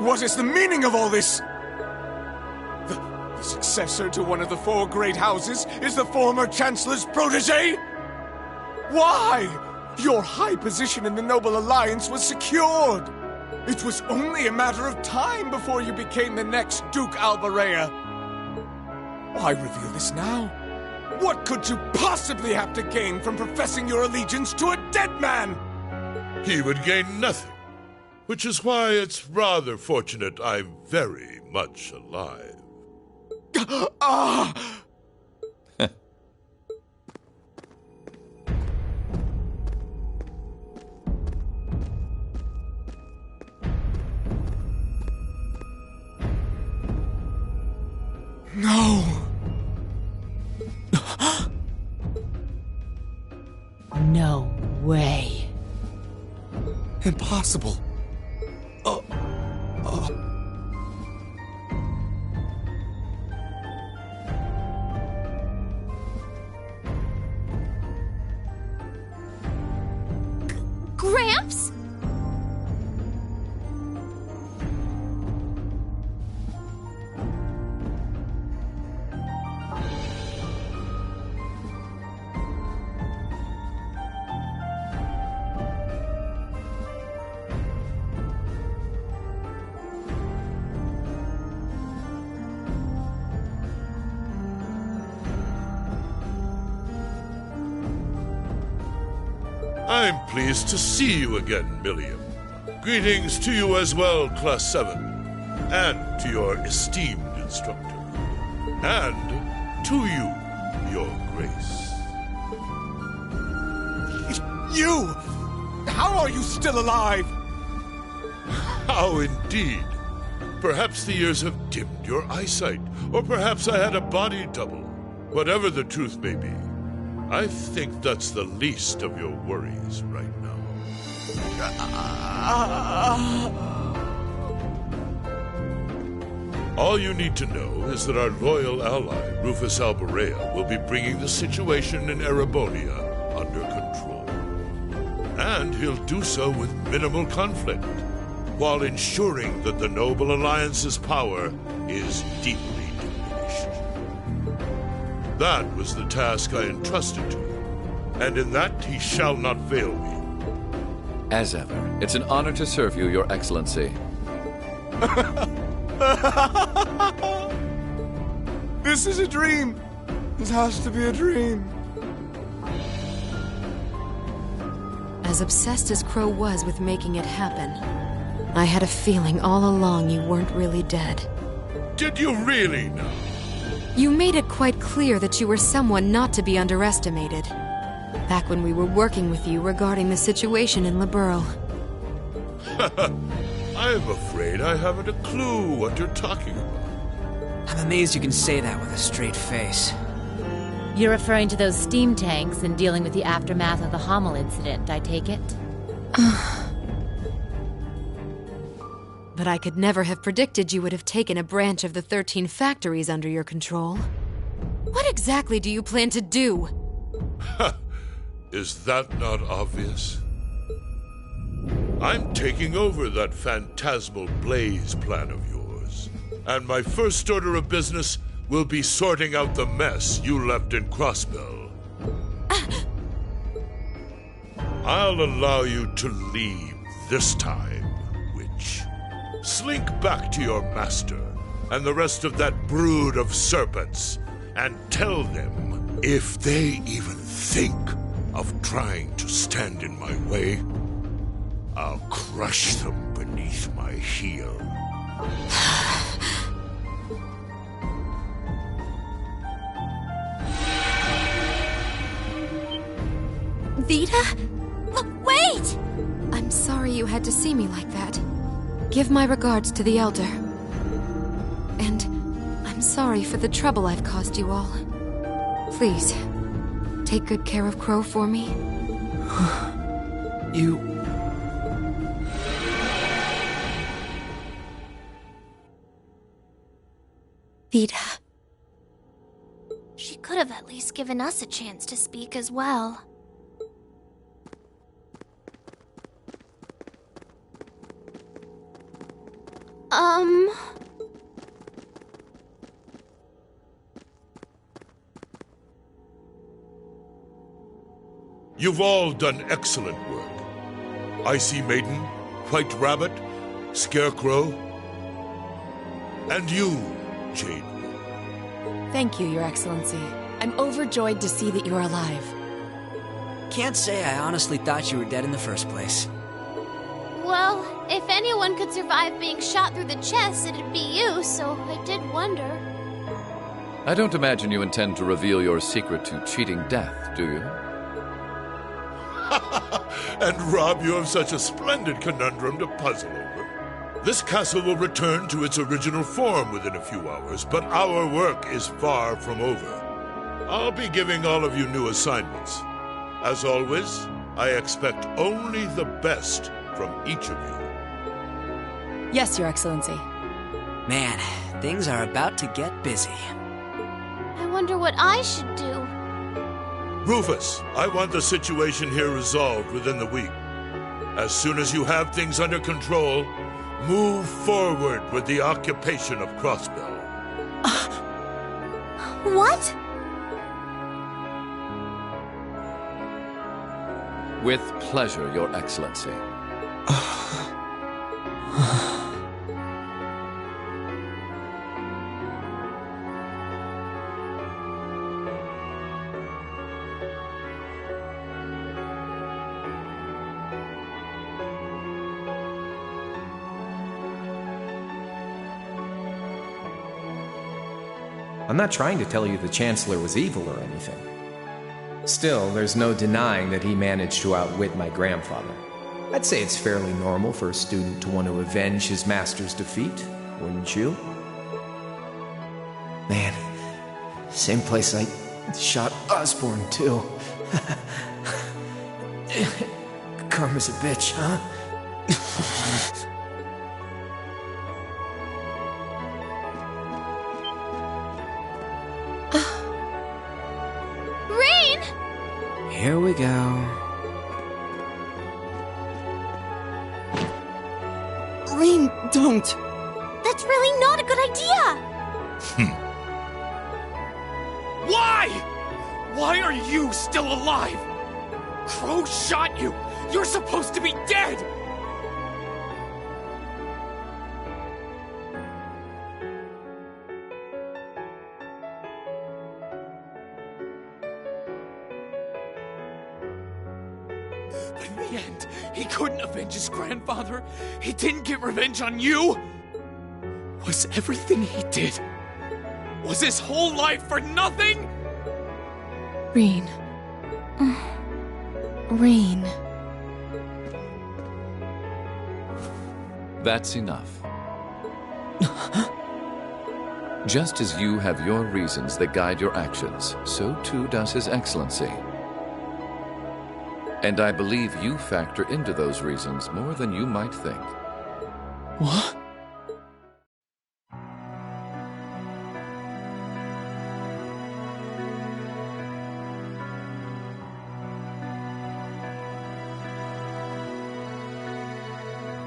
What is the meaning of all this? The successor to one of the 4 great houses is the former Chancellor's protege? Why? Your high position in the Noble Alliance was secured. It was only a matter of time before you became the next Duke Albarea. Why reveal this now? What could you possibly have to gain from professing your allegiance to a dead man? He would gain nothing, which is why it's rather fortunate I'm very much alive. No! No way. Impossible. Gramps? I'm pleased to see you again, Milliam. Greetings to you as well, Class 7, and to your esteemed instructor, and to you, Your Grace. You! How are you still alive? How indeed. Perhaps the years have dimmed your eyesight, or perhaps I had a body double. Whatever the truth may be, I think that's the least of your worries right now. All you need to know is that our loyal ally, Rufus Albarea, will be bringing the situation in Erebonia under control. And he'll do so with minimal conflict, while ensuring that the Noble Alliance's power is deeply diminished. That was the task I entrusted to him, and in that he shall not fail me. As ever, it's an honor to serve you, Your Excellency. This is a dream. This has to be a dream. As obsessed as Crow was with making it happen, I had a feeling all along you weren't really dead. Did you really now? You made it quite clear that you were someone not to be underestimated. Back when we were working with you regarding the situation in Liberl. I'm afraid I haven't a clue what you're talking about. I'm amazed you can say that with a straight face. You're referring to those steam tanks and dealing with the aftermath of the Hommel incident, I take it? But I could never have predicted you would have taken a branch of the 13 factories under your control. What exactly do you plan to do? Is that not obvious? I'm taking over that phantasmal Blaze plan of yours, and my first order of business will be sorting out the mess you left in Crossbell. I'll allow you to leave this time, Witch. Slink back to your master and the rest of that brood of serpents and tell them if they even think of trying to stand in my way, I'll crush them beneath my heel. Vita? Wait! I'm sorry you had to see me like that. Give my regards to the Elder. And I'm sorry for the trouble I've caused you all. Please, take good care of Crow for me. You... Vida. She could have at least given us a chance to speak as well. You've all done excellent work. Icy Maiden, White Rabbit, Scarecrow, and you, Jade. Thank you, Your Excellency. I'm overjoyed to see that you're alive. Can't say I honestly thought you were dead in the first place. Well, if anyone could survive being shot through the chest, it'd be you, so I did wonder. I don't imagine you intend to reveal your secret to cheating death, do you? And rob you of such a splendid conundrum to puzzle over. This castle will return to its original form within a few hours, but our work is far from over. I'll be giving all of you new assignments. As always, I expect only the best from each of you. Yes, Your Excellency. Man, things are about to get busy. I wonder what I should do. Rufus, I want the situation here resolved within the week. As soon as you have things under control, move forward with the occupation of Crossbell. What? With pleasure, Your Excellency. I'm not trying to tell you the Chancellor was evil or anything. Still, there's no denying that he managed to outwit my grandfather. I'd say it's fairly normal for a student to want to avenge his master's defeat, wouldn't you? Man, same place I shot Osborne, too. Karma's a bitch, huh? Here we go. Rain, don't! That's really not a good idea! Why? Why are you still alive? Crow shot you! You're supposed to be dead! In the end, he couldn't avenge his grandfather. He didn't get revenge on you. Was everything he did? Was his whole life for nothing? Rean. Rean. That's enough. Just as you have your reasons that guide your actions, so too does His Excellency. And I believe you factor into those reasons more than you might think. What?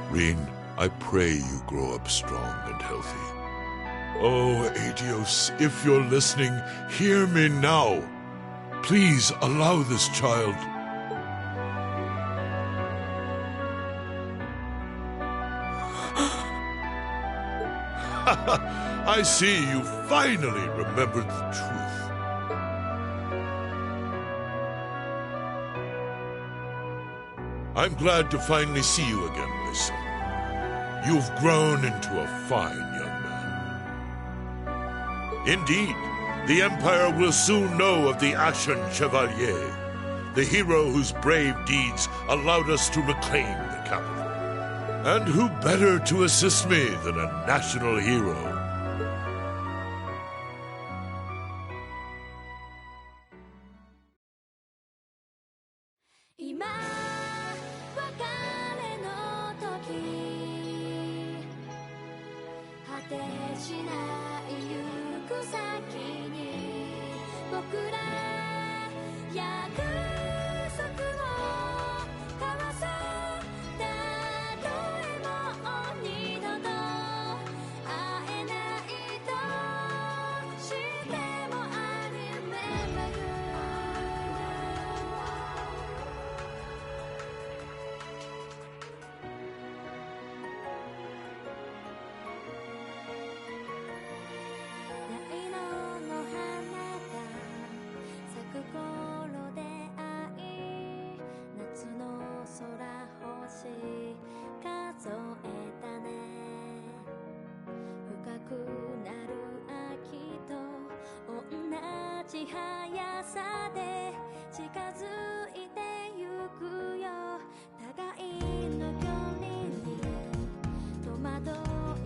Rean, I pray you grow up strong and healthy. Oh, Adios, if you're listening, hear me now. Please allow this child... I see you finally remembered the truth. I'm glad to finally see you again, my son. You've grown into a fine young man. Indeed, the Empire will soon know of the Ashen Chevalier, the hero whose brave deeds allowed us to reclaim the capital. And who better to assist me than a national hero? てしない行く先に僕ら約束を交わそう。たとえもう二度と会えないとしても I remember you。 大色の花が咲く頃で会い、夏の空星数えたね。深くなる秋と同じ速さで近づいてゆくよ。互いの距離に戸惑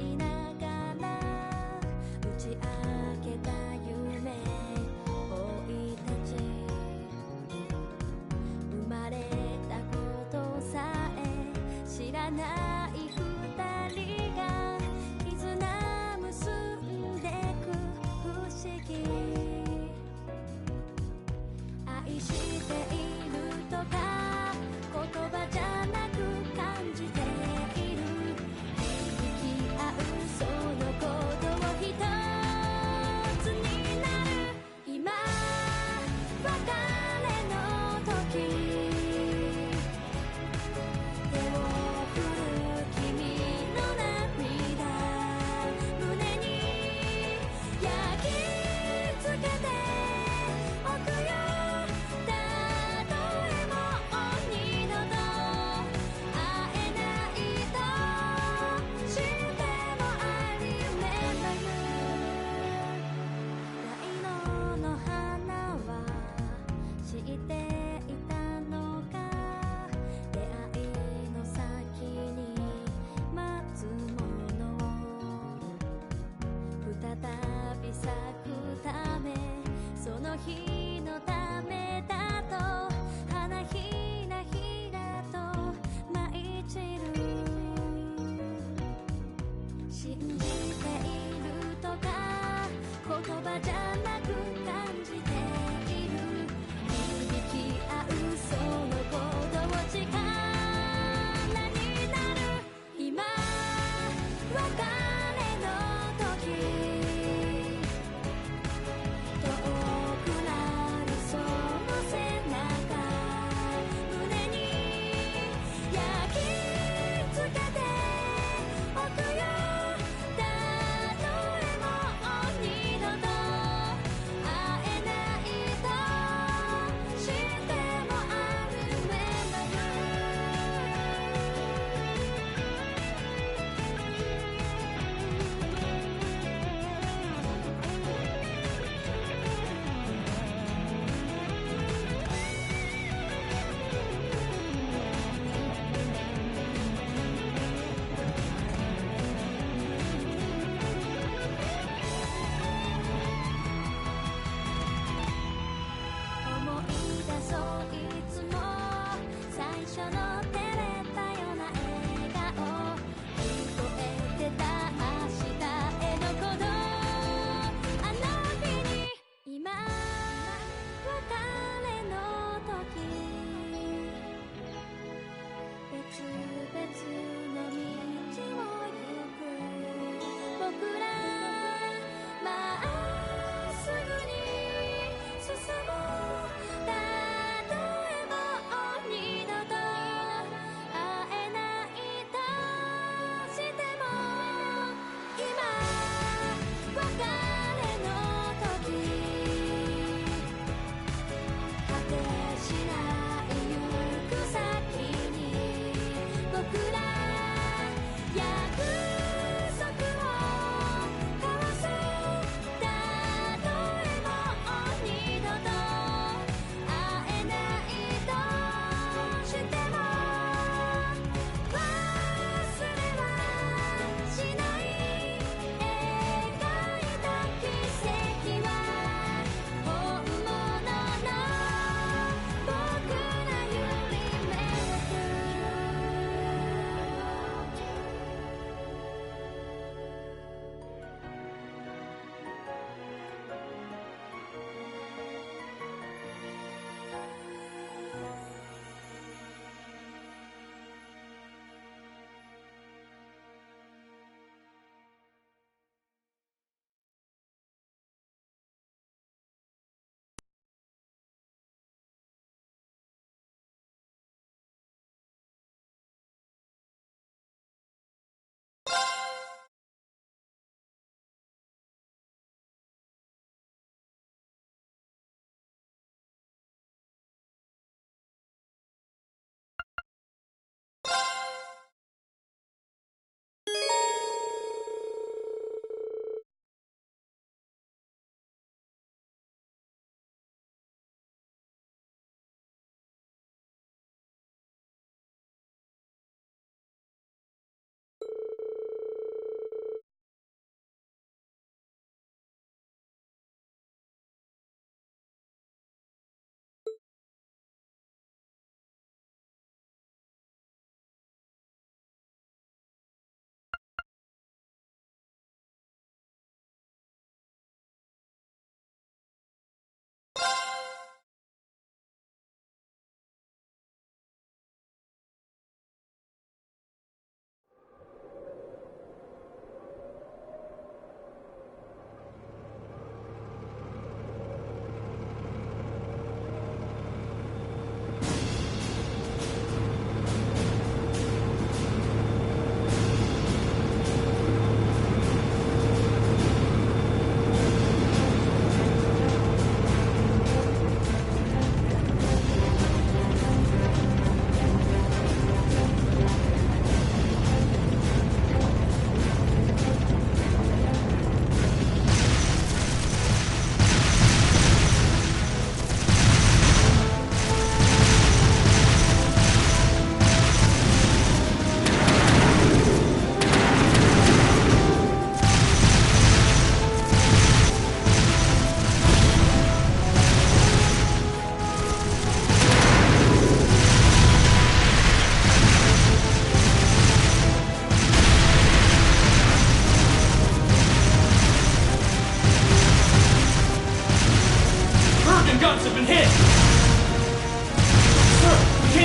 いながら打ち明けた夢追い立ち、生まれたことさえ知らない二人が絆結んでく不思議。愛しているとか言葉じゃなく感じている。響き合うその鼓動一つになる。今別れの時、手を振る君の涙、胸に焼き付けておくよ。たとえもう二度と会えないとしても I remember you。 大色の花は知っていたのか、出会いの先に待つものを再び咲くため、その日のためだと花ひらひらと舞い散る。信じているとか言葉じゃなく感じている。響き合うその鼓動力になる。今別れの時、遠くなるその背中、胸に焼き付けておくよ。たとえもう二度と会えないとしても I remember you。 思い出そういつも最初の照れたような笑顔、聞こえてた明日への鼓動、あの日に今別れの時、別々の道を行く僕ら、まっすぐに進もう。たとえもう二度と会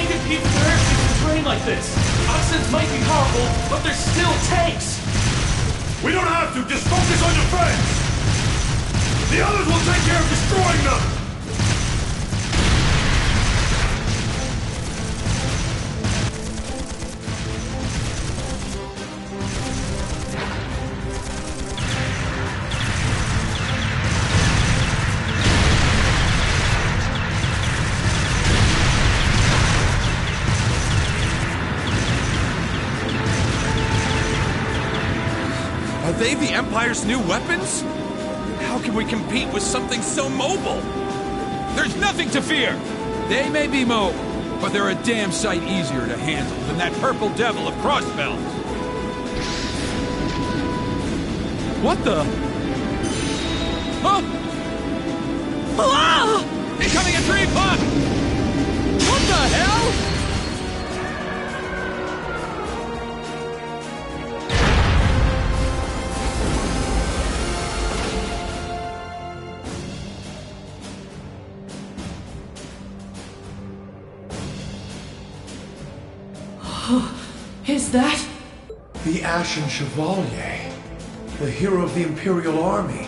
can't compete with their airships and terrain like this. Oxens might be powerful, but they're still tanks. We don't have to. Just focus on defense. The others will take care of destroying them. Are they the Empire's new weapons? How can we compete with something so mobile? There's nothing to fear! They may be mobile, but they're a damn sight easier to handle than that purple devil of Crossbells. What the? Huh? Ah! Incoming at 3 o'clock! What the hell? Is that? The Ashen Chevalier. The hero of the Imperial Army.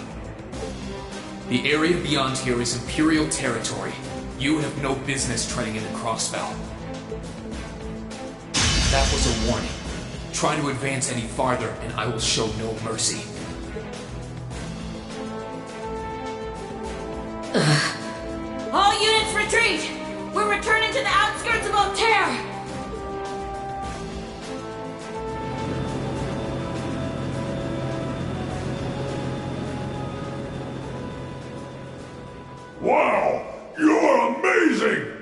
The area beyond here is Imperial territory. You have no business treading into Crossbell. That was a warning. Try to advance any farther, and I will show no mercy. All units retreat! We're returning to the outskirts of Altair! Wow! You're amazing!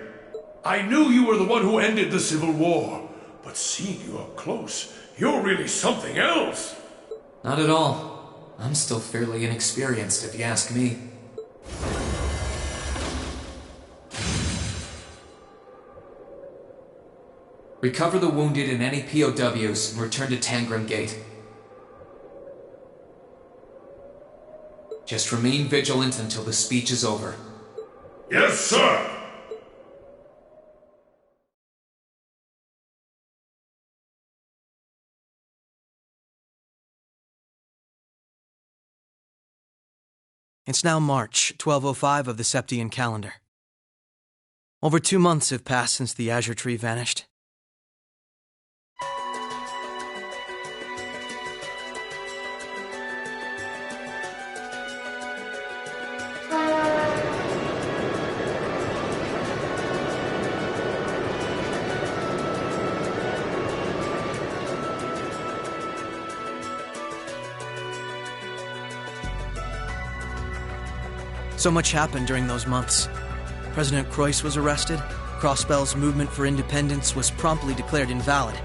I knew you were the one who ended the Civil War, but seeing you up close, you're really something else! Not at all. I'm still fairly inexperienced, if you ask me. Recover the wounded and any POWs and return to Tangram Gate. Just remain vigilant until the speech is over. Yes, sir! It's now March, 1205 of the Septian calendar. Over 2 months have passed since the Azure Tree vanished. So much happened during those months. President Croix was arrested, Crossbell's movement for independence was promptly declared invalid.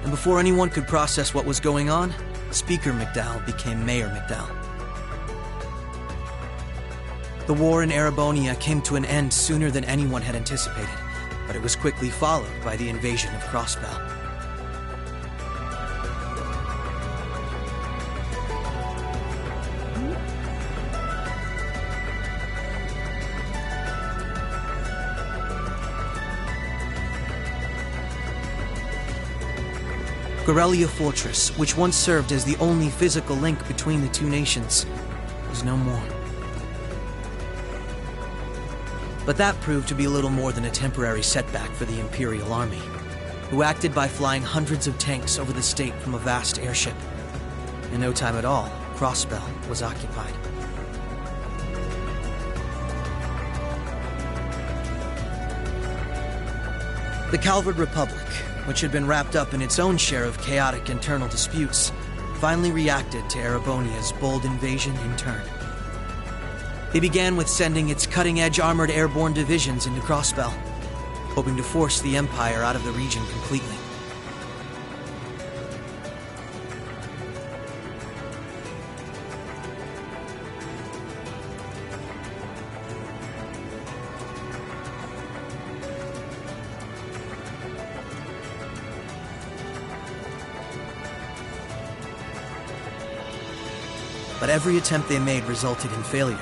And before anyone could process what was going on, Speaker McDowell became Mayor McDowell. The war in Erebonia came to an end sooner than anyone had anticipated, but it was quickly followed by the invasion of Crossbell. Corellia Fortress, which once served as the only physical link between the two nations, was no more. But that proved to be little more than a temporary setback for the Imperial Army, who acted by flying hundreds of tanks over the state from a vast airship. In no time at all, Crossbell was occupied. The Calvard Republic, which had been wrapped up in its own share of chaotic internal disputes, finally reacted to Erebonia's bold invasion in turn. They began with sending its cutting-edge armored airborne divisions into Crossbell, hoping to force the Empire out of the region completely. But every attempt they made resulted in failure,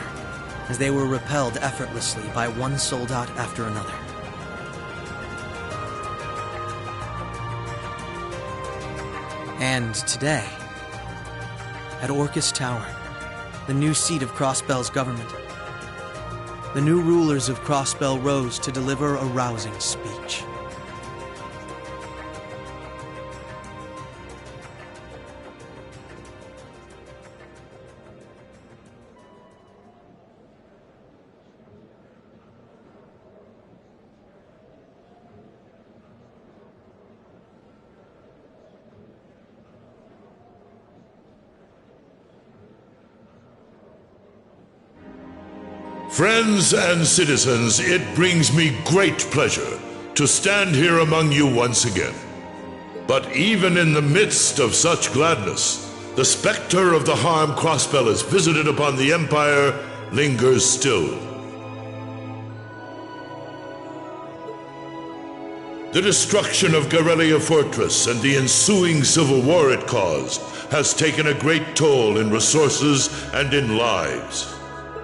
as they were repelled effortlessly by one soldat after another. And today, at Orcus Tower, the new seat of Crossbell's government, the new rulers of Crossbell rose to deliver a rousing speech. Friends and citizens, it brings me great pleasure to stand here among you once again. But even in the midst of such gladness, the specter of the harm Crossbell has visited upon the Empire lingers still. The destruction of Garrelia Fortress and the ensuing civil war it caused has taken a great toll in resources and in lives.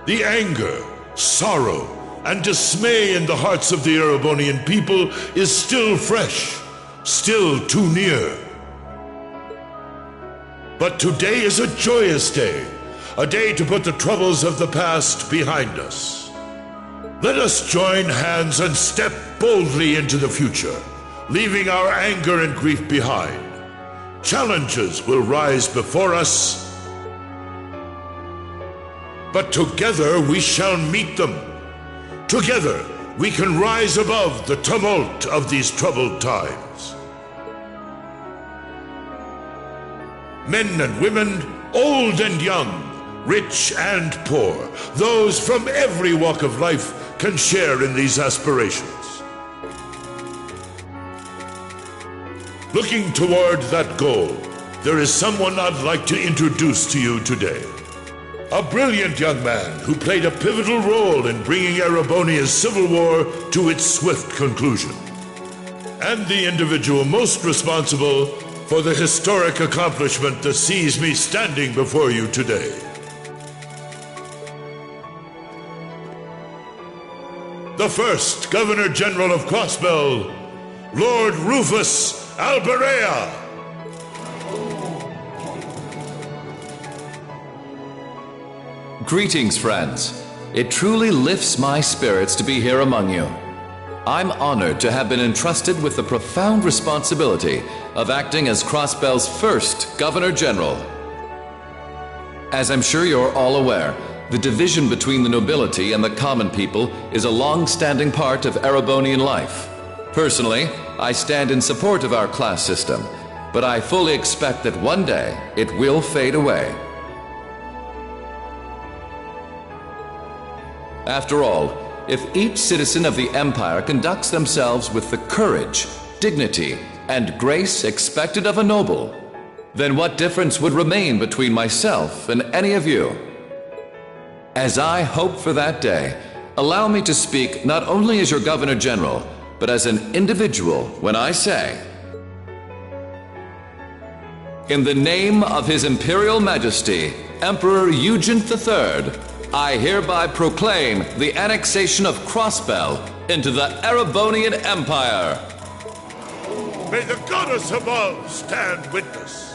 The anger, sorrow, and dismay in the hearts of the Erebonian people is still fresh, still too near. But today is a joyous day, a day to put the troubles of the past behind us. Let us join hands and step boldly into the future, leaving our anger and grief behind. Challenges will rise before us, but together we shall meet them. Together we can rise above the tumult of these troubled times. Men and women, old and young, rich and poor, those from every walk of life can share in these aspirations. Looking toward that goal, there is someone I'd like to introduce to you today. A brilliant young man who played a pivotal role in bringing Erebonia's civil war to its swift conclusion. And the individual most responsible for the historic accomplishment that sees me standing before you today. The first Governor General of Crossbell, Lord Rufus Alberea. Greetings, friends. It truly lifts my spirits to be here among you. I'm honored to have been entrusted with the profound responsibility of acting as Crossbell's first Governor General. As I'm sure you're all aware, the division between the nobility and the common people is a long-standing part of Erebonian life. Personally, I stand in support of our class system, but I fully expect that one day it will fade away. After all, if each citizen of the Empire conducts themselves with the courage, dignity, and grace expected of a noble, then what difference would remain between myself and any of you? As I hope for that day, allow me to speak not only as your Governor General, but as an individual when I say, in the name of His Imperial Majesty, Emperor Eugene III, I hereby proclaim the annexation of Crossbell into the Erebonian Empire. May the goddess above stand witness,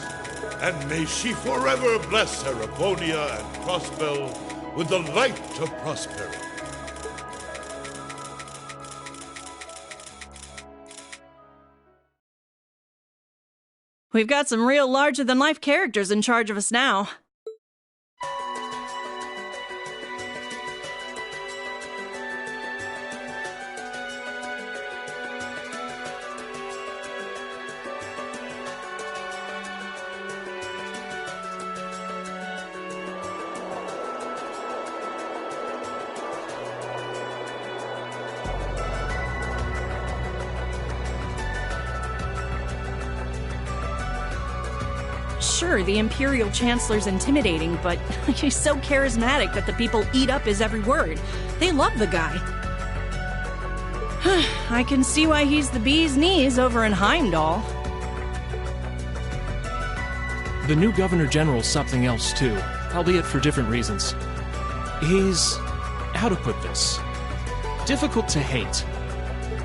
and may she forever bless Erebonia and Crossbell with the light of prosperity. We've got some real larger-than-life characters in charge of us now. Sure, the Imperial Chancellor's intimidating, but he's so charismatic that the people eat up his every word. They love the guy. I can see why he's the bee's knees over in Heimdall. The new Governor General's something else too, albeit for different reasons. He's... how to put this? Difficult to hate.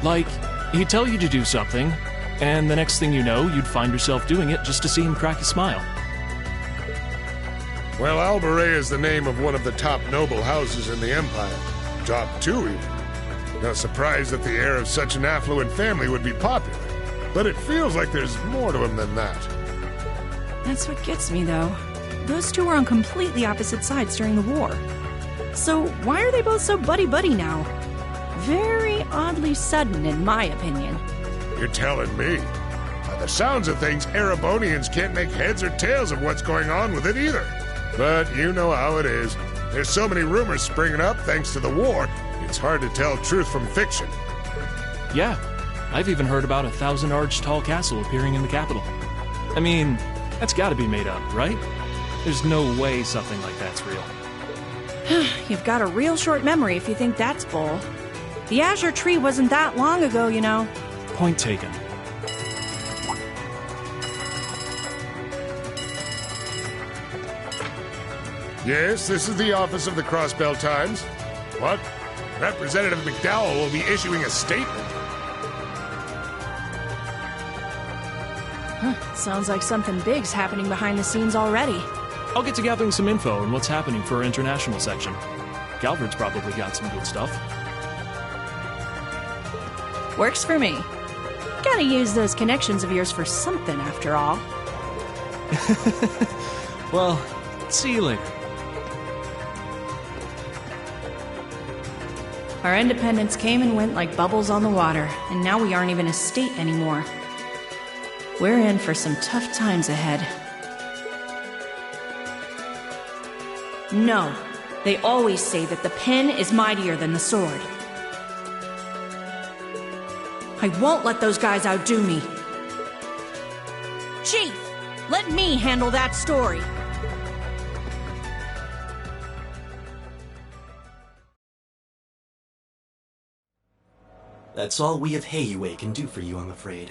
Like, he'd tell you to do something, And the next thing you know, you'd find yourself doing it just to see him crack a smile. Well, Alberea is the name of one of the top noble houses in the Empire. Top 2, even. No surprise that the heir of such an affluent family would be popular. But it feels like there's more to him than that. That's what gets me, though. Those two were on completely opposite sides during the war. So why are they both so buddy-buddy now? Very oddly sudden, in my opinion. You're telling me. By the sounds of things, Erebonians can't make heads or tails of what's going on with it either. But you know how it is. There's so many rumors springing up thanks to the war, it's hard to tell truth from fiction. Yeah, I've even heard about a 1,000-arch tall castle appearing in the capital. I mean, that's gotta be made up, right? There's no way something like that's real. You've got a real short memory if you think that's bull. The Azure Tree wasn't that long ago, you know. Point taken. Yes, this is the office of the Crossbell Times. What? Representative McDowell will be issuing a statement. Sounds like something big's happening behind the scenes already. I'll get to gathering some info on what's happening for our international section. Calvard's probably got some good stuff. Works for me. Gotta use those connections of yours for something, after all. Well, see you later. Our independence came and went like bubbles on the water, and now we aren't even a state anymore. We're in for some tough times ahead. No, they always say that the pen is mightier than the sword. I won't let those guys outdo me. Chief, let me handle that story. That's all we of Heiyue can do for you, I'm afraid.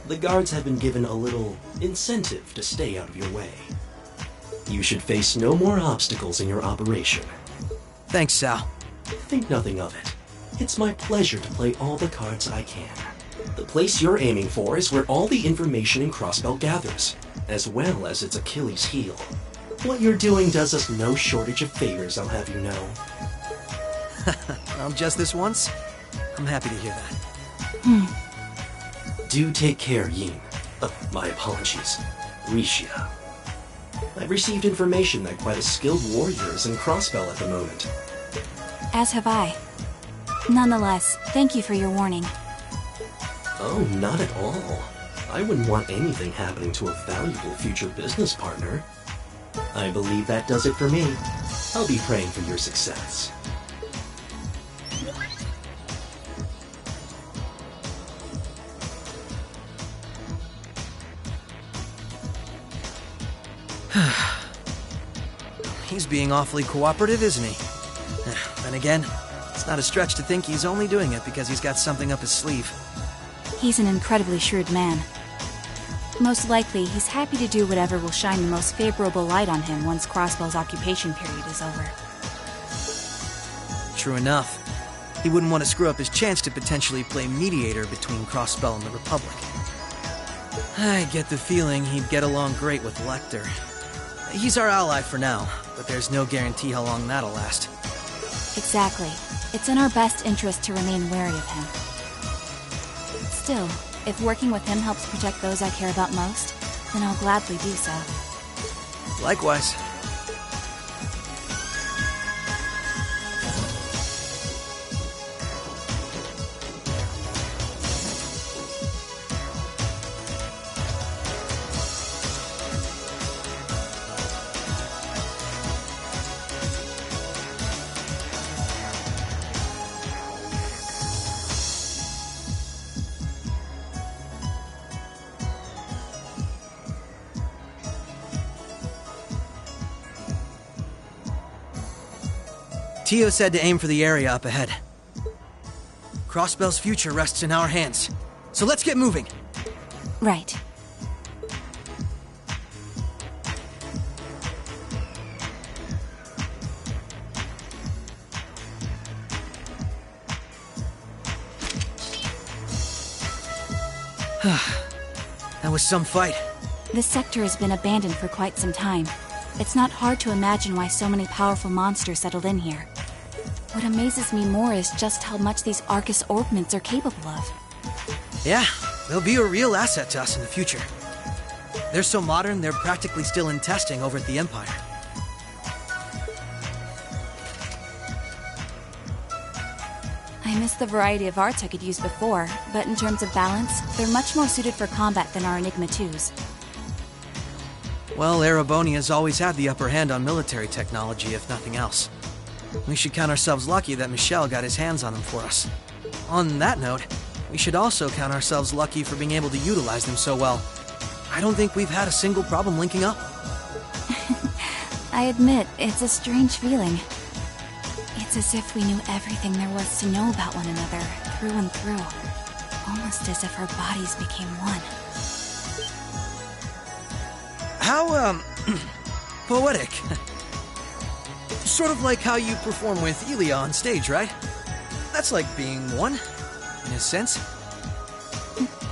The guards have been given a little incentive to stay out of your way. You should face no more obstacles in your operation. Thanks, Sal. Think nothing of it. It's my pleasure to play all the cards I can. The place you're aiming for is where all the information in Crossbell gathers, as well as its Achilles heel. What you're doing does us no shortage of favors, I'll have you know. Well, just this once? I'm happy to hear that. Do take care, Yin. My apologies. Risha. I've received information that quite a skilled warrior is in Crossbell at the moment. As have I. Nonetheless, thank you for your warning. Oh, not at all. I wouldn't want anything happening to a valuable future business partner. I believe that does it for me. I'll be praying for your success. He's being awfully cooperative, isn't he? Then again, it's not a stretch to think he's only doing it because he's got something up his sleeve. He's an incredibly shrewd man. Most likely, he's happy to do whatever will shine the most favorable light on him once Crossbell's occupation period is over. True enough. He wouldn't want to screw up his chance to potentially play mediator between Crossbell and the Republic. I get the feeling he'd get along great with Lecter. He's our ally for now, but there's no guarantee how long that'll last. Exactly. It's in our best interest to remain wary of him. Still, if working with him helps protect those I care about most, then I'll gladly do so. Likewise. Tio said to aim for the area up ahead. Crossbell's future rests in our hands, so let's get moving. Right. That was some fight. This sector has been abandoned for quite some time. It's not hard to imagine why so many powerful monsters settled in here. What amazes me more is just how much these Arcus orbments are capable of. Yeah, they'll be a real asset to us in the future. They're so modern, they're practically still in testing over at the Empire. I miss the variety of arts I could use before, but in terms of balance, they're much more suited for combat than our Enigma 2s. Well, Erebonia's always had the upper hand on military technology, if nothing else. We should count ourselves lucky that Michel got his hands on them for us. On that note, we should also count ourselves lucky for being able to utilize them so well. I don't think we've had a single problem linking up. I admit, it's a strange feeling. It's as if we knew everything there was to know about one another, through and through. Almost as if our bodies became one. How, poetic. Sort of like how you perform with Elia on stage, right? That's like being one, in a sense.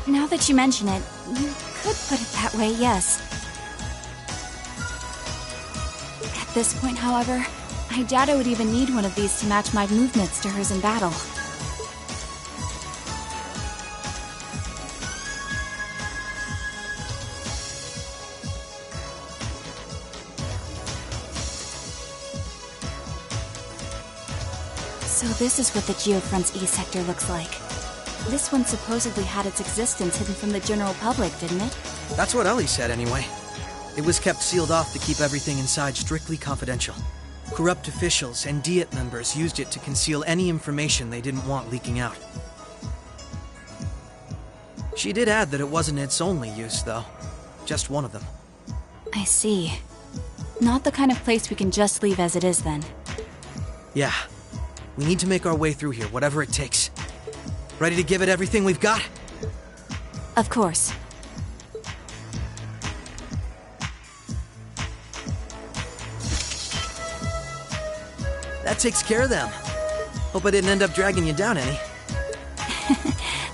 Now that you mention it, you could put it that way, yes. At this point, however, I doubt I would even need one of these to match my movements to hers in battle. So this is what the Geofront's E sector looks like. This one supposedly had its existence hidden from the general public, didn't it? That's what Ellie said, anyway. It was kept sealed off to keep everything inside strictly confidential. Corrupt officials and Diet members used it to conceal any information they didn't want leaking out. She did add that it wasn't its only use, though. Just one of them. I see. Not the kind of place we can just leave as it is, then. Yeah. We need to make our way through here, whatever it takes. Ready to give it everything we've got? Of course. That takes care of them. Hope I didn't end up dragging you down any.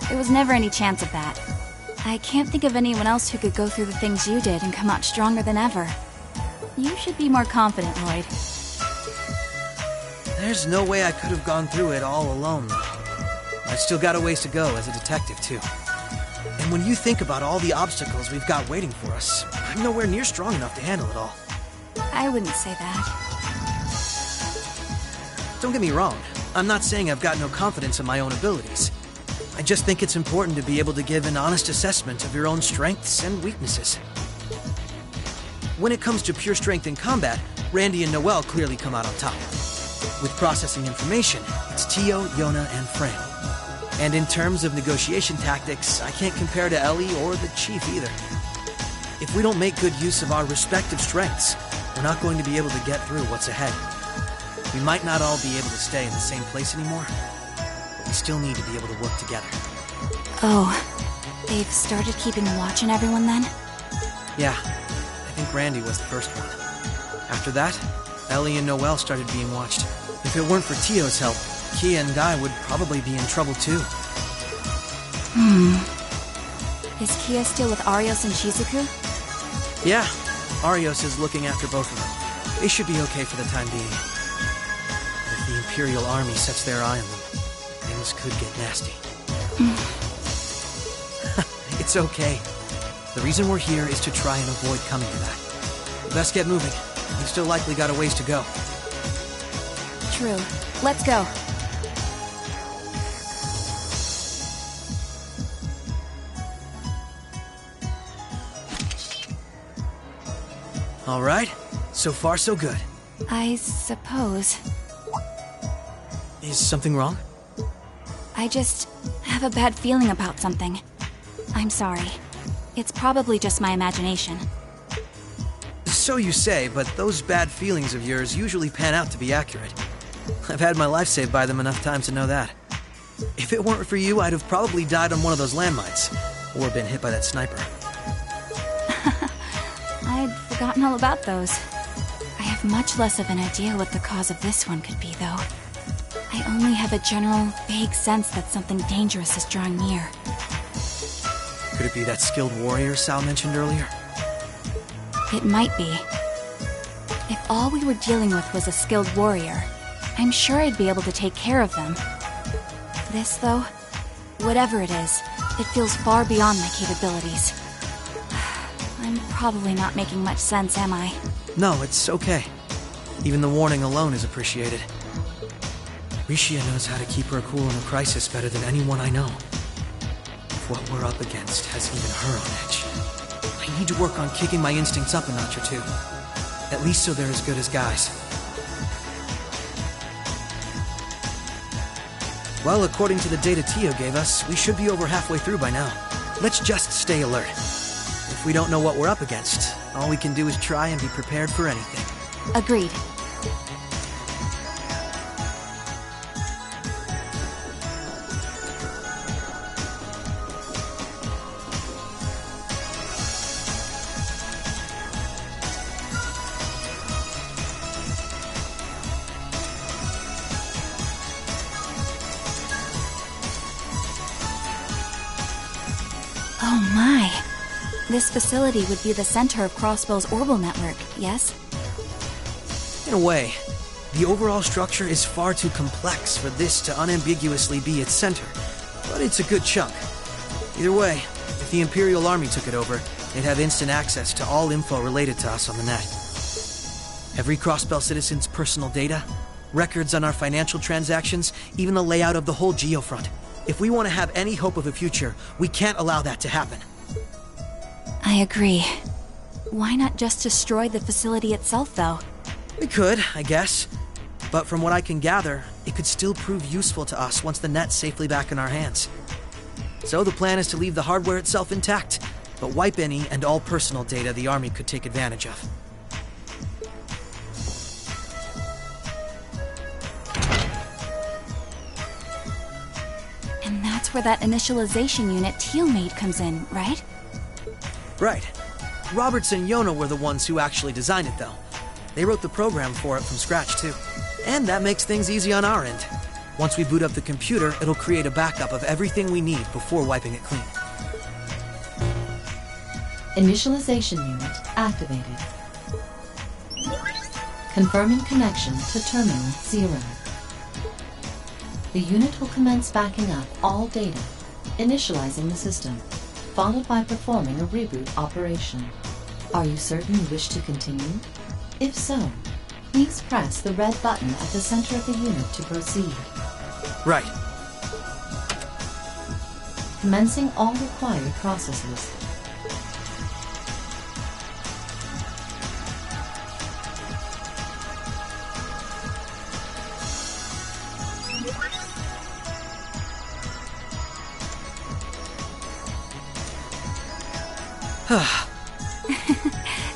There was never any chance of that. I can't think of anyone else who could go through the things you did and come out stronger than ever. You should be more confident, Lloyd. There's no way I could have gone through it all alone, though. I've still got a ways to go as a detective, too. And when you think about all the obstacles we've got waiting for us, I'm nowhere near strong enough to handle it all. I wouldn't say that. Don't get me wrong. I'm not saying I've got no confidence in my own abilities. I just think it's important to be able to give an honest assessment of your own strengths and weaknesses. When it comes to pure strength in combat, Randy and Noelle clearly come out on top. With processing information, it's Tio, Yona, and Fran. And in terms of negotiation tactics, I can't compare to Ellie or the Chief either. If we don't make good use of our respective strengths, we're not going to be able to get through what's ahead. We might not all be able to stay in the same place anymore, but we still need to be able to work together. Oh, they've started keeping watch on everyone then? Yeah, I think Randy was the first one. After that, Ellie and Noelle started being watched. If it weren't for Tio's help, Kia and Guy would probably be in trouble too. Is Kia still with Arios and Shizuku? Yeah, Arios is looking after both of them. They should be okay for the time being. But if the Imperial Army sets their eye on them, things could get nasty. It's okay. The reason we're here is to try and avoid coming to that. Best get moving. We've still likely got a ways to go. True. Let's go. All right. So far, so good. I suppose. Is something wrong? I just have a bad feeling about something. I'm sorry. It's probably just my imagination. So you say, but those bad feelings of yours usually pan out to be accurate. I've had my life saved by them enough times to know that. If it weren't for you, I'd have probably died on one of those landmines, or been hit by that sniper. I'd forgotten all about those. I have much less of an idea what the cause of this one could be, though. I only have a general, vague sense that something dangerous is drawing near. Could it be that skilled warrior Sal mentioned earlier? It might be. If all we were dealing with was a skilled warrior, I'm sure I'd be able to take care of them. This, though, whatever it is, it feels far beyond my capabilities. I'm probably not making much sense, am I? No, it's okay. Even the warning alone is appreciated. Rishia knows how to keep her cool in a crisis better than anyone I know. If what we're up against has even her on edge, I need to work on kicking my instincts up a notch or two. At least so they're as good as guys. Well, according to the data Tio gave us, we should be over halfway through by now. Let's just stay alert. If we don't know what we're up against, all we can do is try and be prepared for anything. Agreed. Oh my. This facility would be the center of Crossbow's orbital network, yes? In a way, the overall structure is far too complex for this to unambiguously be its center, but it's a good chunk. Either way, if the Imperial Army took it over, they'd have instant access to all info related to us on the net. Every Crossbell citizen's personal data, records on our financial transactions, even the layout of the whole geofront. If we want to have any hope of a future, we can't allow that to happen. I agree. Why not just destroy the facility itself, though? We could, I guess. But from what I can gather, it could still prove useful to us once the net's safely back in our hands. So the plan is to leave the hardware itself intact, but wipe any and all personal data the Army could take advantage of. And that's where that initialization unit Teal made comes in, right? Right. Roberts and Yona were the ones who actually designed it, though. They wrote the program for it from scratch, too. And that makes things easy on our end. Once we boot up the computer, it'll create a backup of everything we need before wiping it clean. Initialization unit activated. Confirming connection to Terminal 0. The unit will commence backing up all data, initializing the system, followed by performing a reboot operation. Are you certain you wish to continue? If so, please press the red button at the center of the unit to proceed. Right. Commencing all required processes.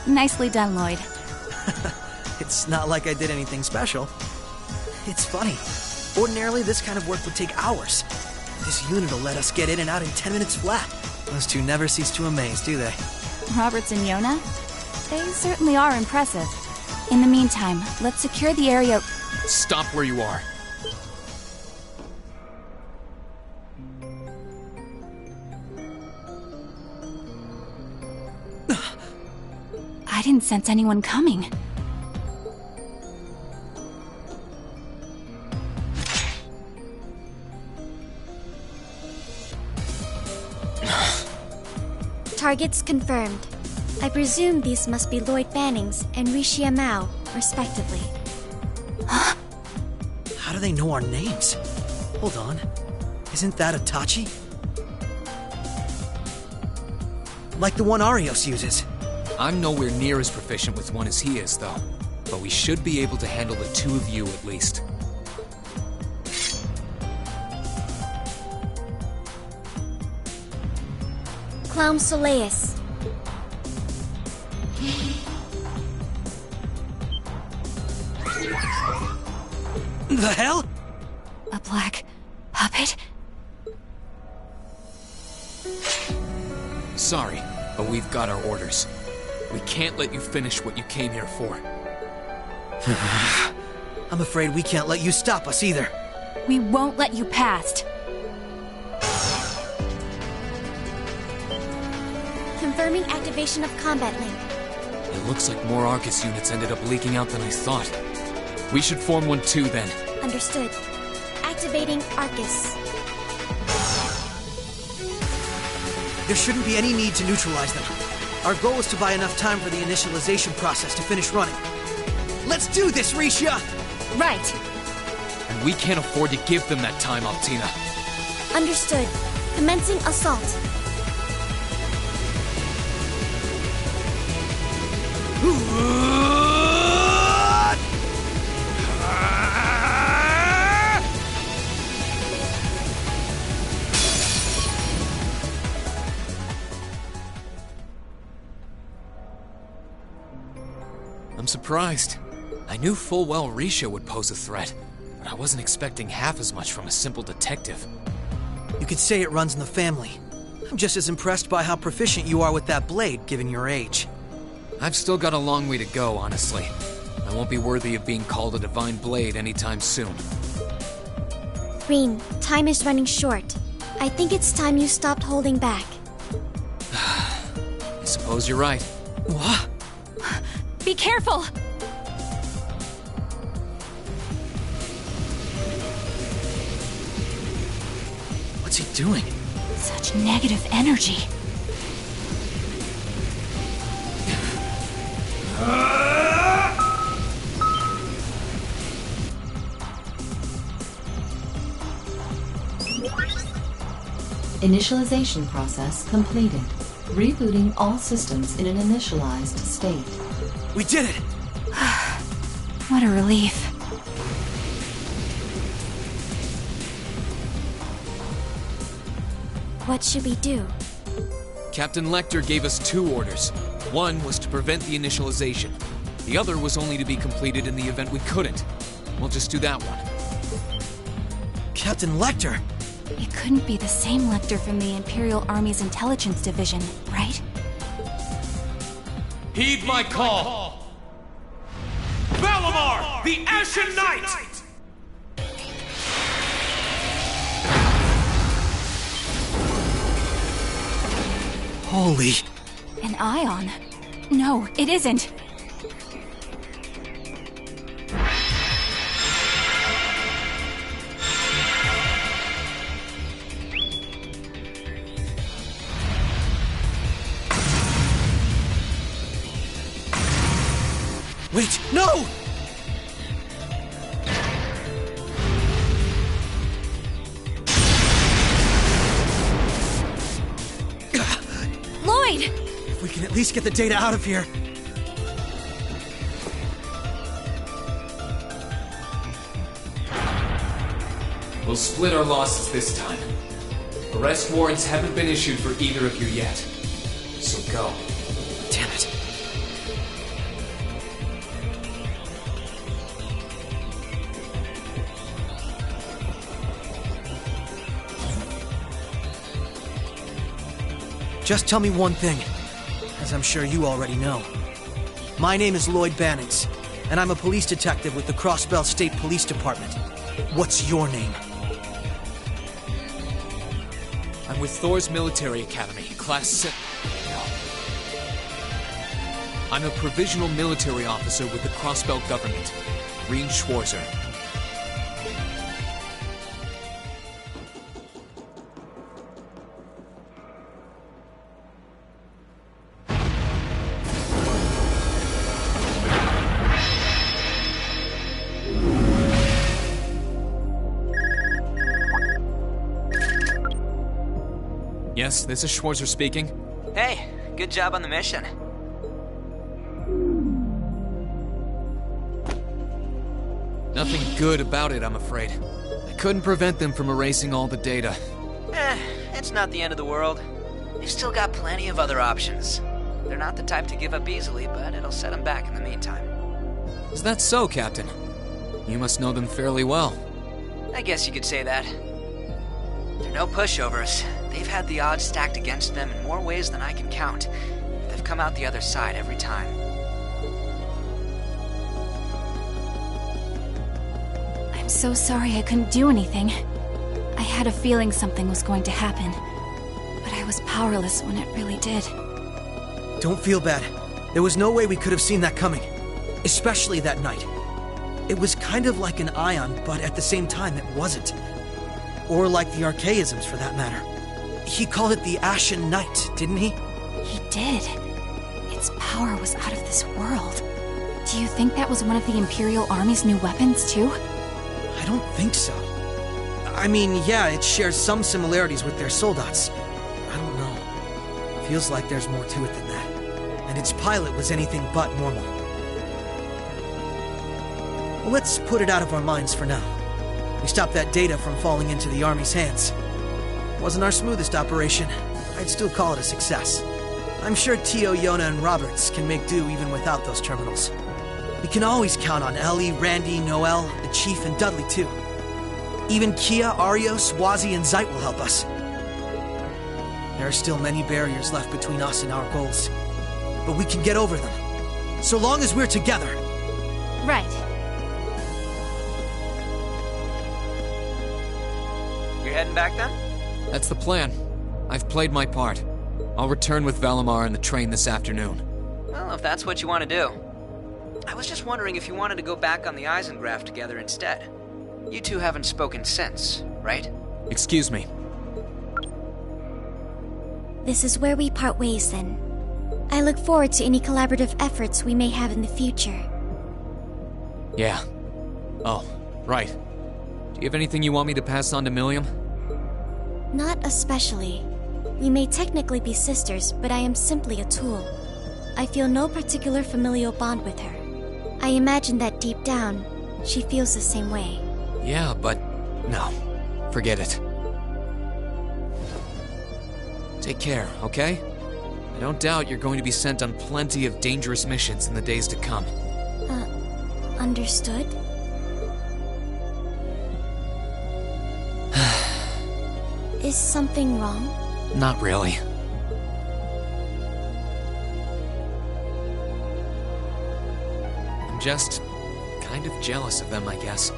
Nicely done, Lloyd. It's not like I did anything special. It's funny. Ordinarily, this kind of work would take hours. This unit will let us get in and out in 10 minutes flat. Those two never cease to amaze, do they? Roberts and Yona? They certainly are impressive. In the meantime, let's secure the area. Stop where you are. I didn't sense anyone coming. Targets confirmed. I presume these must be Lloyd Bannings and Rishia Mao, respectively. How do they know our names? Hold on. Isn't that a Tachi? Like the one Arios uses. I'm nowhere near as proficient with one as he is, though. But we should be able to handle the two of you at least. Clown Soleus. The hell? A black puppet? Sorry, but we've got our orders. We can't let you finish what you came here for. I'm afraid we can't let you stop us either. We won't let you past. Confirming activation of combat link. It looks like more Arcus units ended up leaking out than I thought. We should form one too, then. Understood. Activating Arcus. There shouldn't be any need to neutralize them. Our goal is to buy enough time for the initialization process to finish running. Let's do this, Risha! Right. And we can't afford to give them that time, Altina. Understood. Commencing assault. I'm surprised. I knew full well Risha would pose a threat, but I wasn't expecting half as much from a simple detective. You could say it runs in the family. I'm just as impressed by how proficient you are with that blade, given your age. I've still got a long way to go, honestly. I won't be worthy of being called a divine blade anytime soon. Green, time is running short. I think it's time you stopped holding back. I suppose you're right. What? Be careful! What's he doing? Such negative energy. Initialization process completed. Rebooting all systems in an initialized state. We did it! What a relief. What should we do? Captain Lecter gave us 2 orders. One was to prevent the initialization. The other was only to be completed in the event we couldn't. We'll just do that one. Captain Lecter! It couldn't be the same Lecter from the Imperial Army's Intelligence Division, right? Heed my call! Valimar, the Ashen Knight! Holy... An ion? No, it isn't. Wait, no! Lloyd! If we can at least get the data out of here. We'll split our losses this time. Arrest warrants haven't been issued for either of you yet. So go. Damn it. Just tell me one thing, as I'm sure you already know. My name is Lloyd Bannings, and I'm a police detective with the Crossbelt State Police Department. What's your name? I'm with Thor's Military Academy, Class 7. No. I'm a provisional military officer with the Crossbelt government, Green Schwarzer. Yes, this is Schwarzer speaking. Hey, good job on the mission. Nothing good about it, I'm afraid. I couldn't prevent them from erasing all the data. It's not the end of the world. They've still got plenty of other options. They're not the type to give up easily, but it'll set them back in the meantime. Is that so, Captain? You must know them fairly well. I guess you could say that. They're no pushovers. They've had the odds stacked against them in more ways than I can count. They've come out the other side every time. I'm so sorry I couldn't do anything. I had a feeling something was going to happen, but I was powerless when it really did. Don't feel bad. There was no way we could have seen that coming. Especially that night. It was kind of like an ion, but at the same time it wasn't. Or like the archaisms, for that matter. He called it the Ashen Night, didn't he? He did. Its power was out of this world. Do you think that was one of the Imperial Army's new weapons, too? I don't think so. I mean, yeah, it shares some similarities with their soldats. I don't know. Feels like there's more to it than that. And its pilot was anything but normal. Well, let's put it out of our minds for now. We stopped that data from falling into the Army's hands. Wasn't our smoothest operation. I'd still call it a success. I'm sure Tio, Yona, and Roberts can make do even without those terminals. We can always count on Ellie, Randy, Noel, the Chief, and Dudley, too. Even Kia, Arios, Wazi, and Zeit will help us. There are still many barriers left between us and our goals. But we can get over them. So long as we're together. Right. You're heading back then? That's the plan. I've played my part. I'll return with Valimar and the train this afternoon. Well, if that's what you want to do. I was just wondering if you wanted to go back on the Eisengraph together instead. You two haven't spoken since, right? Excuse me. This is where we part ways then. I look forward to any collaborative efforts we may have in the future. Yeah. Oh, right. Do you have anything you want me to pass on to Milliam? Not especially. We may technically be sisters, but I am simply a tool. I feel no particular familial bond with her. I imagine that deep down, she feels the same way. Yeah, but no. Forget it. Take care, okay? I don't doubt you're going to be sent on plenty of dangerous missions in the days to come. Understood? Is something wrong? Not really. I'm just kind of jealous of them, I guess.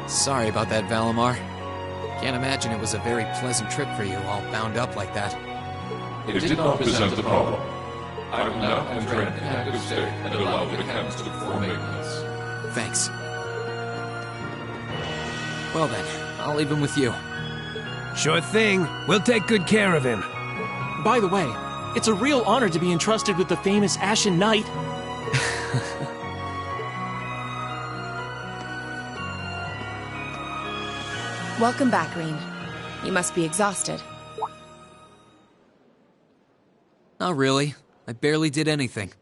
Sorry about that, Valimar. Can't imagine it was a very pleasant trip for you, all bound up like that. It did not present a problem. I will now enter an inactive state and allow the mechanics to perform maintenance. Thanks. Well then, I'll leave him with you. Sure thing. We'll take good care of him. By the way, It's a real honor to be entrusted with the famous Ashen Knight. Welcome back, Green. You must be exhausted. Not really. I barely did anything.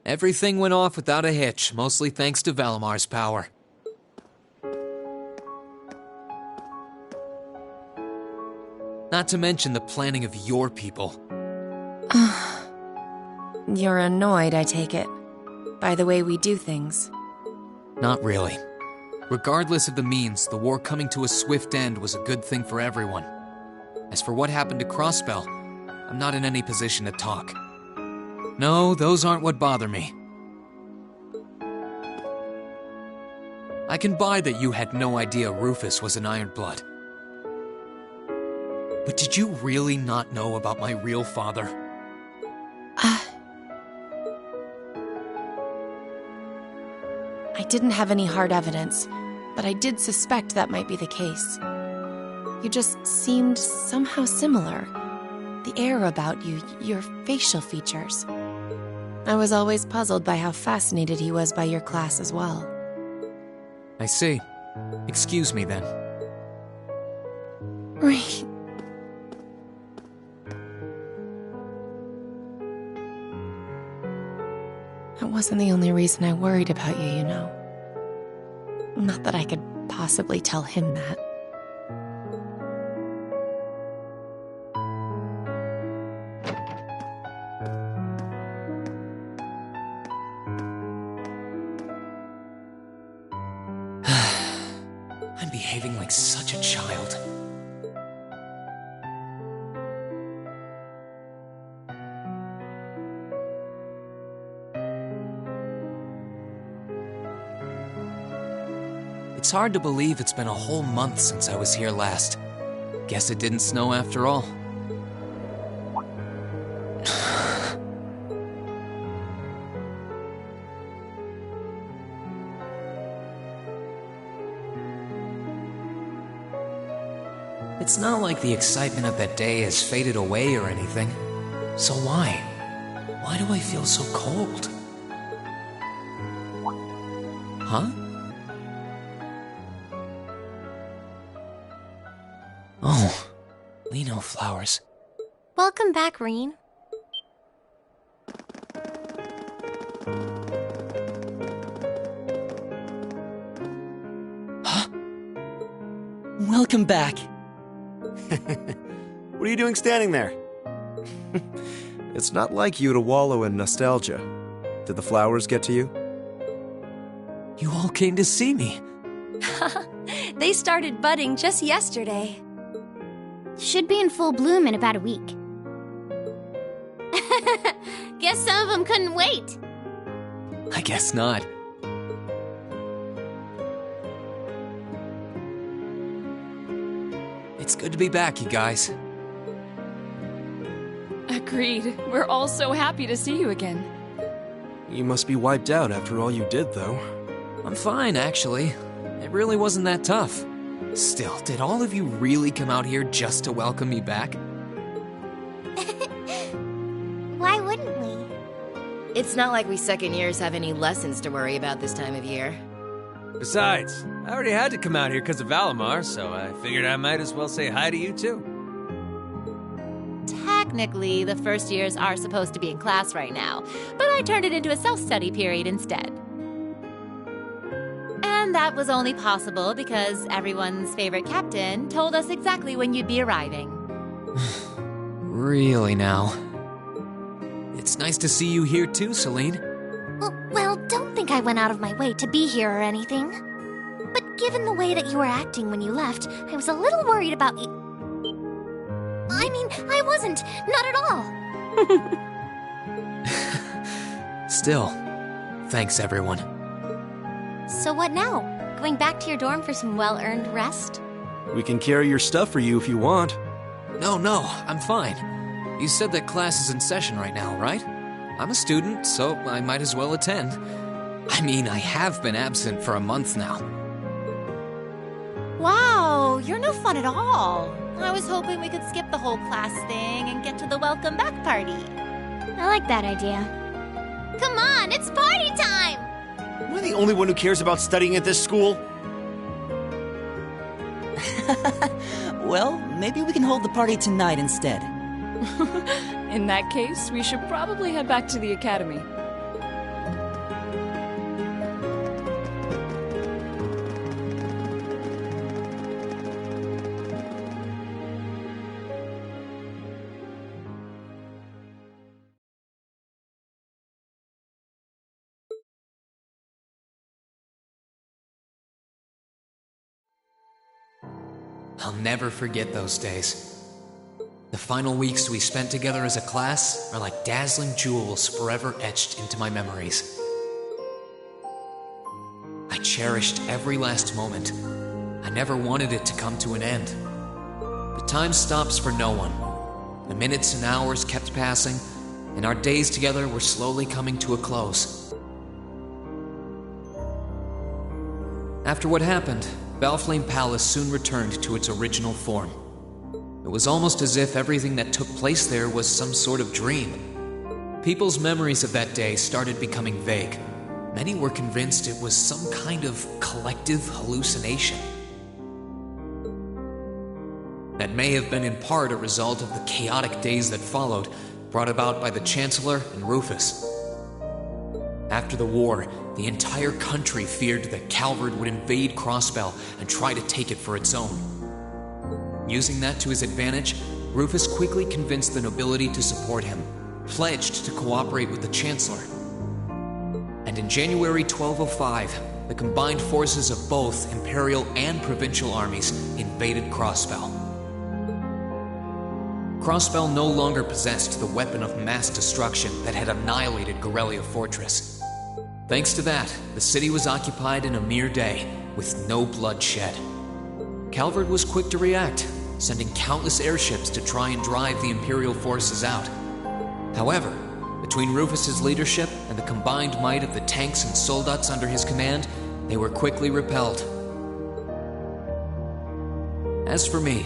Everything went off without a hitch, mostly thanks to Valamar's power. Not to mention the planning of your people. You're annoyed, I take it, by the way we do things. Not really. Regardless of the means, the war coming to a swift end was a good thing for everyone. As for what happened to Crossbell, I'm not in any position to talk. No, those aren't what bother me. I can buy that you had no idea Rufus was an Ironblood. But did you really not know about my real father? I didn't have any hard evidence, but I did suspect that might be the case. You just seemed somehow similar. The air about you, your facial features. I was always puzzled by how fascinated he was by your class as well. I see. Excuse me then. Right. That wasn't the only reason I worried about you, you know. Not that I could possibly tell him that. I'm behaving like such a child. It's hard to believe it's been a whole month since I was here last. Guess it didn't snow after all. It's not like the excitement of that day has faded away or anything. So why? Why do I feel so cold? Huh? Oh, Lino flowers. Welcome back, Reen. Welcome back. What are you doing standing there? It's not like you to wallow in nostalgia. Did the flowers get to you? You all came to see me. They started budding just yesterday. Should be in full bloom in about a week. Guess some of them couldn't wait. I guess not. It's good to be back, you guys. Agreed. We're all so happy to see you again. You must be wiped out after all you did, though. I'm fine, actually. It really wasn't that tough. Still, did all of you really come out here just to welcome me back? Why wouldn't we? It's not like we second years have any lessons to worry about this time of year. Besides, I already had to come out here because of Valimar, so I figured I might as well say hi to you too. Technically, the first years are supposed to be in class right now, but I turned it into a self-study period instead. And that was only possible because everyone's favorite captain told us exactly when you'd be arriving. Really now? It's nice to see you here too, Celine. Well, don't think I went out of my way to be here or anything. But given the way that you were acting when you left, I was a little worried about you. I mean, I wasn't. Not at all. Still, thanks everyone. So what now? Going back to your dorm for some well-earned rest? We can carry your stuff for you if you want. No, I'm fine. You said that class is in session right now, right? I'm a student, so I might as well attend. I mean, I have been absent for a month now. Wow, you're no fun at all. I was hoping we could skip the whole class thing and get to the welcome back party. I like that idea. Come on, it's party time! Am I the only one who cares about studying at this school? Well, maybe we can hold the party tonight instead. In that case, we should probably head back to the academy. I'll never forget those days. The final weeks we spent together as a class are like dazzling jewels forever etched into my memories. I cherished every last moment. I never wanted it to come to an end. But time stops for no one. The minutes and hours kept passing, and our days together were slowly coming to a close. After what happened, Valflame Palace soon returned to its original form. It was almost as if everything that took place there was some sort of dream. People's memories of that day started becoming vague. Many were convinced it was some kind of collective hallucination. That may have been in part a result of the chaotic days that followed, brought about by the Chancellor and Rufus. After the war, the entire country feared that Calvard would invade Crossbell and try to take it for its own. Using that to his advantage, Rufus quickly convinced the nobility to support him, pledged to cooperate with the Chancellor. And in January 1205, the combined forces of both Imperial and Provincial armies invaded Crossbell. Crossbell no longer possessed the weapon of mass destruction that had annihilated Gorelia Fortress. Thanks to that, the city was occupied in a mere day, with no blood shed. Calvard was quick to react, sending countless airships to try and drive the Imperial forces out. However, between Rufus's leadership and the combined might of the tanks and soldats under his command, they were quickly repelled. As for me,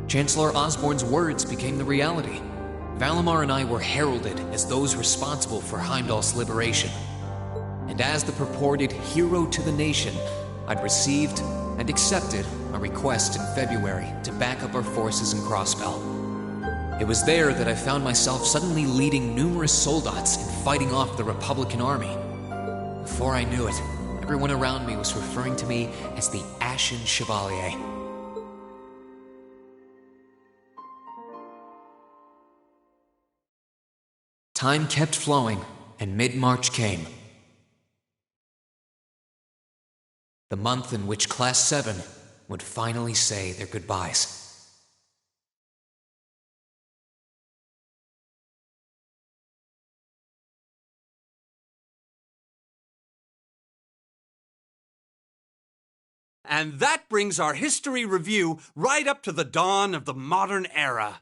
Chancellor Osborne's words became the reality. Valimar and I were heralded as those responsible for Heimdall's liberation. And as the purported hero to the nation, I'd received and accepted a request in February to back up our forces in Crossbell. It was there that I found myself suddenly leading numerous soldats and fighting off the Republican army. Before I knew it, everyone around me was referring to me as the Ashen Chevalier. Time kept flowing, and mid-March came. The month in which Class 7 would finally say their goodbyes. And that brings our history review right up to the dawn of the modern era.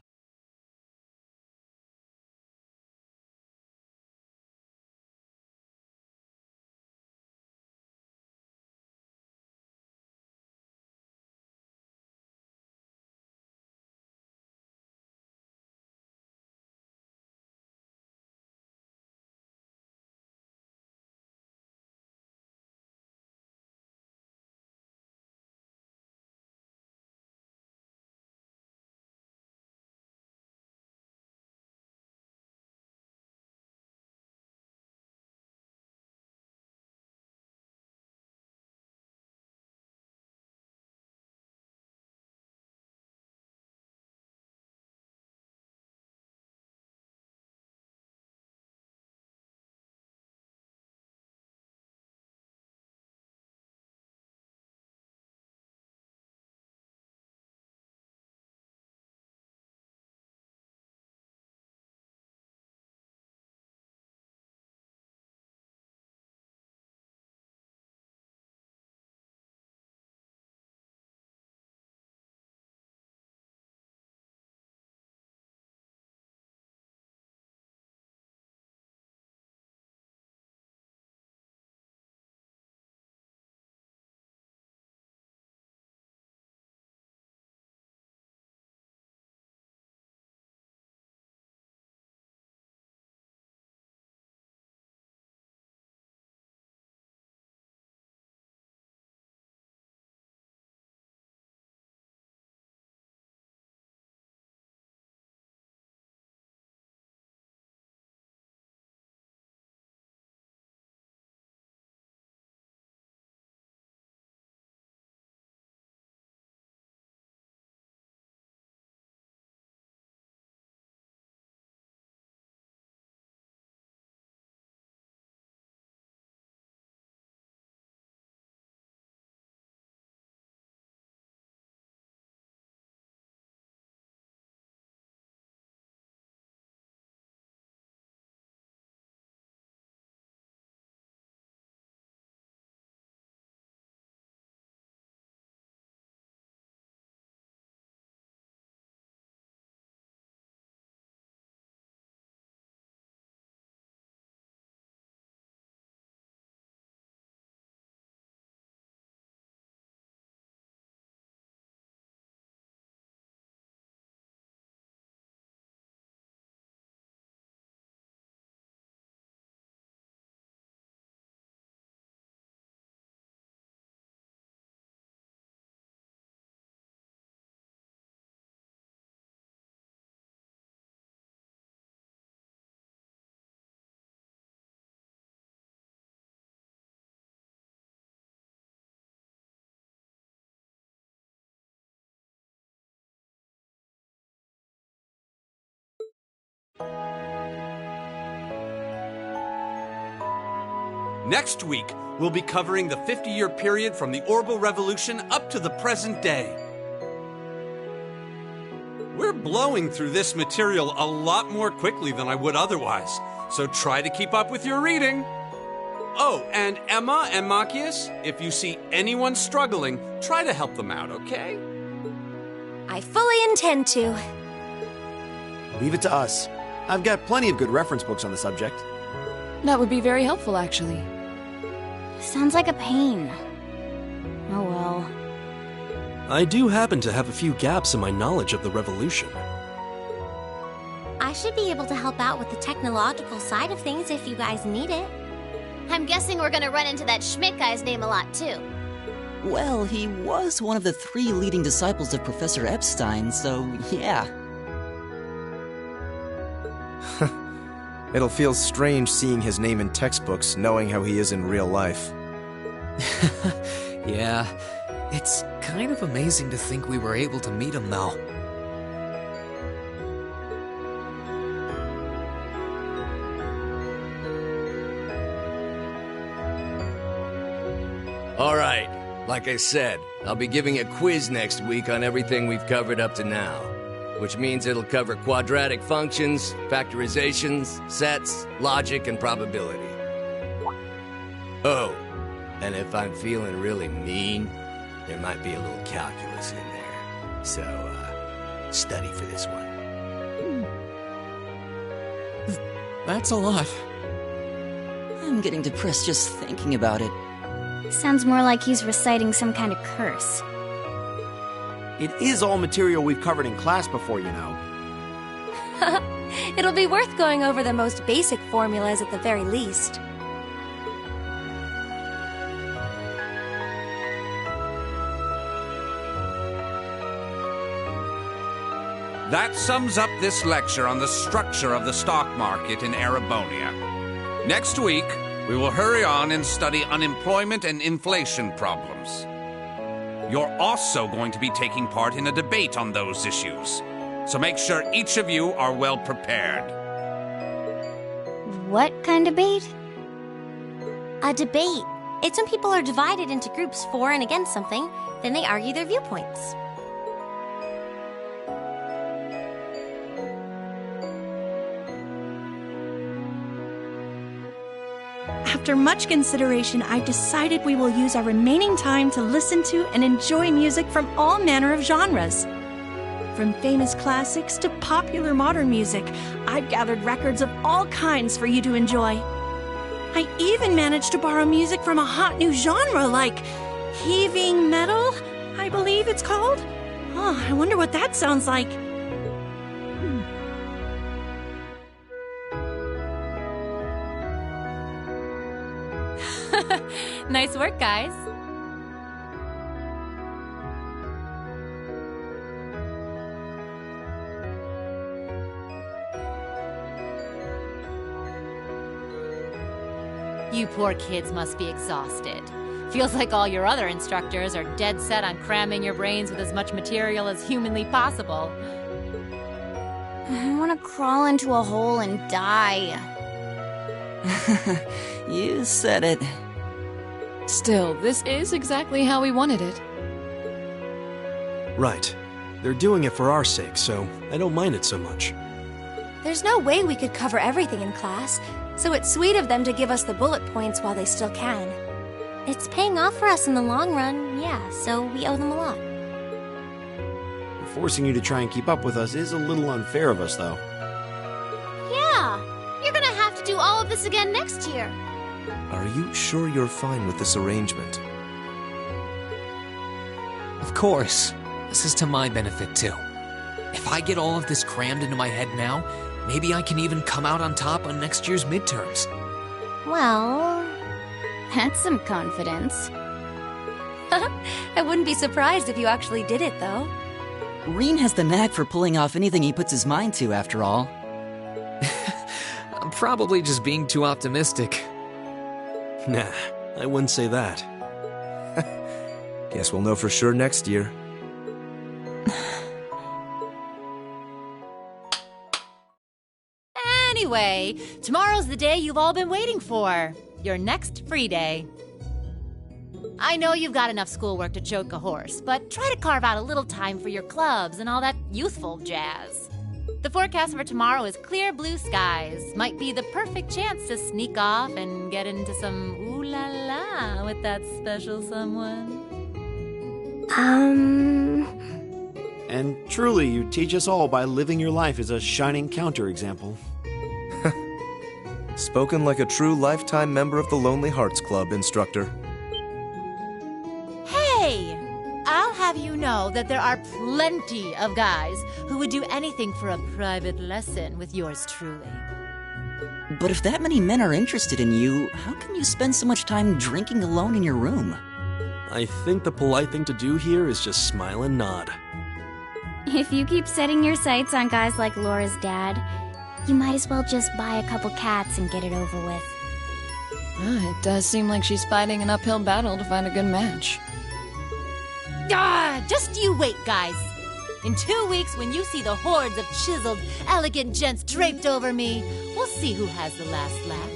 Next week, we'll be covering the 50-year period from the Orbital Revolution up to the present day. We're blowing through this material a lot more quickly than I would otherwise, so try to keep up with your reading. Oh, and Emma and Machias, if you see anyone struggling, try to help them out, okay? I fully intend to. Leave it to us. I've got plenty of good reference books on the subject. That would be very helpful, actually. Sounds like a pain. Oh well. I do happen to have a few gaps in my knowledge of the Revolution. I should be able to help out with the technological side of things if you guys need it. I'm guessing we're gonna run into that Schmidt guy's name a lot, too. Well, he was one of the 3 leading disciples of Professor Epstein, so yeah. It'll feel strange seeing his name in textbooks, knowing how he is in real life. Yeah, it's kind of amazing to think we were able to meet him, though. Alright, like I said, I'll be giving a quiz next week on everything we've covered up to now. Which means it'll cover quadratic functions, factorizations, sets, logic, and probability. Oh, and if I'm feeling really mean, there might be a little calculus in there. So, study for this one. That's a lot. I'm getting depressed just thinking about it. Sounds more like he's reciting some kind of curse. It is all material we've covered in class before, you know. It'll be worth going over the most basic formulas at the very least. That sums up this lecture on the structure of the stock market in Erebonia. Next week, we will hurry on and study unemployment and inflation problems. You're also going to be taking part in a debate on those issues, so make sure each of you are well prepared. What kind of debate? A debate. It's when people are divided into groups for and against something, then they argue their viewpoints. After much consideration, I decided we will use our remaining time to listen to and enjoy music from all manner of genres. From famous classics to popular modern music, I've gathered records of all kinds for you to enjoy. I even managed to borrow music from a hot new genre like heaving metal, I believe it's called. Oh, I wonder what that sounds like. Nice work, guys. You poor kids must be exhausted. Feels like all your other instructors are dead set on cramming your brains with as much material as humanly possible. I want to crawl into a hole and die. You said it. Still, this is exactly how we wanted it. Right. They're doing it for our sake, so I don't mind it so much. There's no way we could cover everything in class, so it's sweet of them to give us the bullet points while they still can. It's paying off for us in the long run, yeah, so we owe them a lot. Forcing you to try and keep up with us is a little unfair of us, though. Yeah, you're gonna have to do all of this again next year. Are you sure you're fine with this arrangement? Of course. This is to my benefit, too. If I get all of this crammed into my head now, maybe I can even come out on top on next year's midterms. Well... That's some confidence. I wouldn't be surprised if you actually did it, though. Reen has the knack for pulling off anything he puts his mind to, after all. I'm probably just being too optimistic. Nah, I wouldn't say that. Guess we'll know for sure next year. Anyway, tomorrow's the day you've all been waiting for. your next free day. I know you've got enough schoolwork to choke a horse, but try to carve out a little time for your clubs and all that youthful jazz. The forecast for tomorrow is clear blue skies. Might be the perfect chance to sneak off and get into some ooh la la with that special someone. And truly, you teach us all by living your life as a shining counterexample. Spoken like a true lifetime member of the Lonely Hearts Club, instructor. Hey! I'll have you know that there are plenty of guys who would do anything for a private lesson with yours truly. But if that many men are interested in you, how come you spend so much time drinking alone in your room? I think the polite thing to do here is just smile and nod. If you keep setting your sights on guys like Laura's dad, you might as well just buy a couple cats and get it over with. It does seem like she's fighting an uphill battle to find a good match. Just you wait, guys. In 2 weeks, when you see the hordes of chiseled, elegant gents draped over me, we'll see who has the last laugh.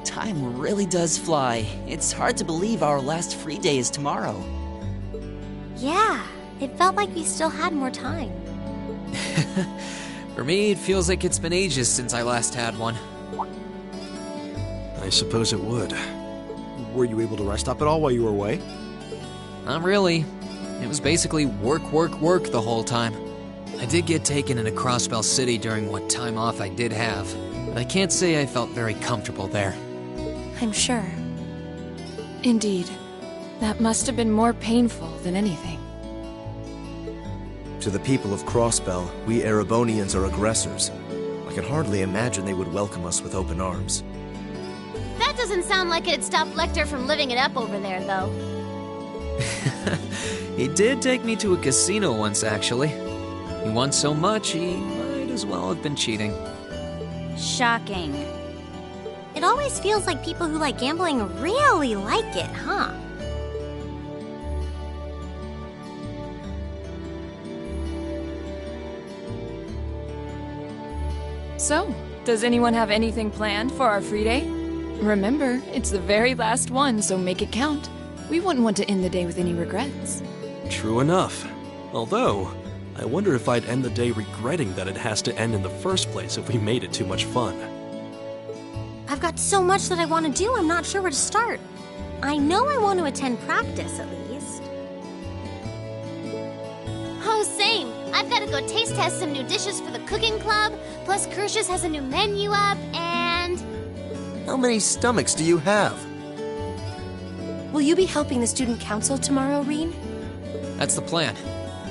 Time really does fly. It's hard to believe our last free day is tomorrow. Yeah, it felt like we still had more time. For me, it feels like it's been ages since I last had one. I suppose it would. Were you able to rest up at all while you were away? Not really. It was basically work, work, work the whole time. I did get taken into Crossbell City during what time off I did have, but I can't say I felt very comfortable there. I'm sure. Indeed. That must have been more painful than anything. To the people of Crossbell, we Erebonians are aggressors. I can hardly imagine they would welcome us with open arms. That doesn't sound like it'd stop Lecter from living it up over there, though. He did take me to a casino once, actually. He won so much, he might as well have been cheating. Shocking. It always feels like people who like gambling really like it, huh? So, does anyone have anything planned for our free day? Remember, it's the very last one, so make it count. We wouldn't want to end the day with any regrets. True enough. Although, I wonder if I'd end the day regretting that it has to end in the first place if we made it too much fun. I've got so much that I want to do, I'm not sure where to start. I know I want to attend practice, at least. Oh, same. I've got to go taste test some new dishes for the cooking club, plus Kirsch's has a new menu up, and... How many stomachs do you have? Will you be helping the student council tomorrow, Reen? That's the plan.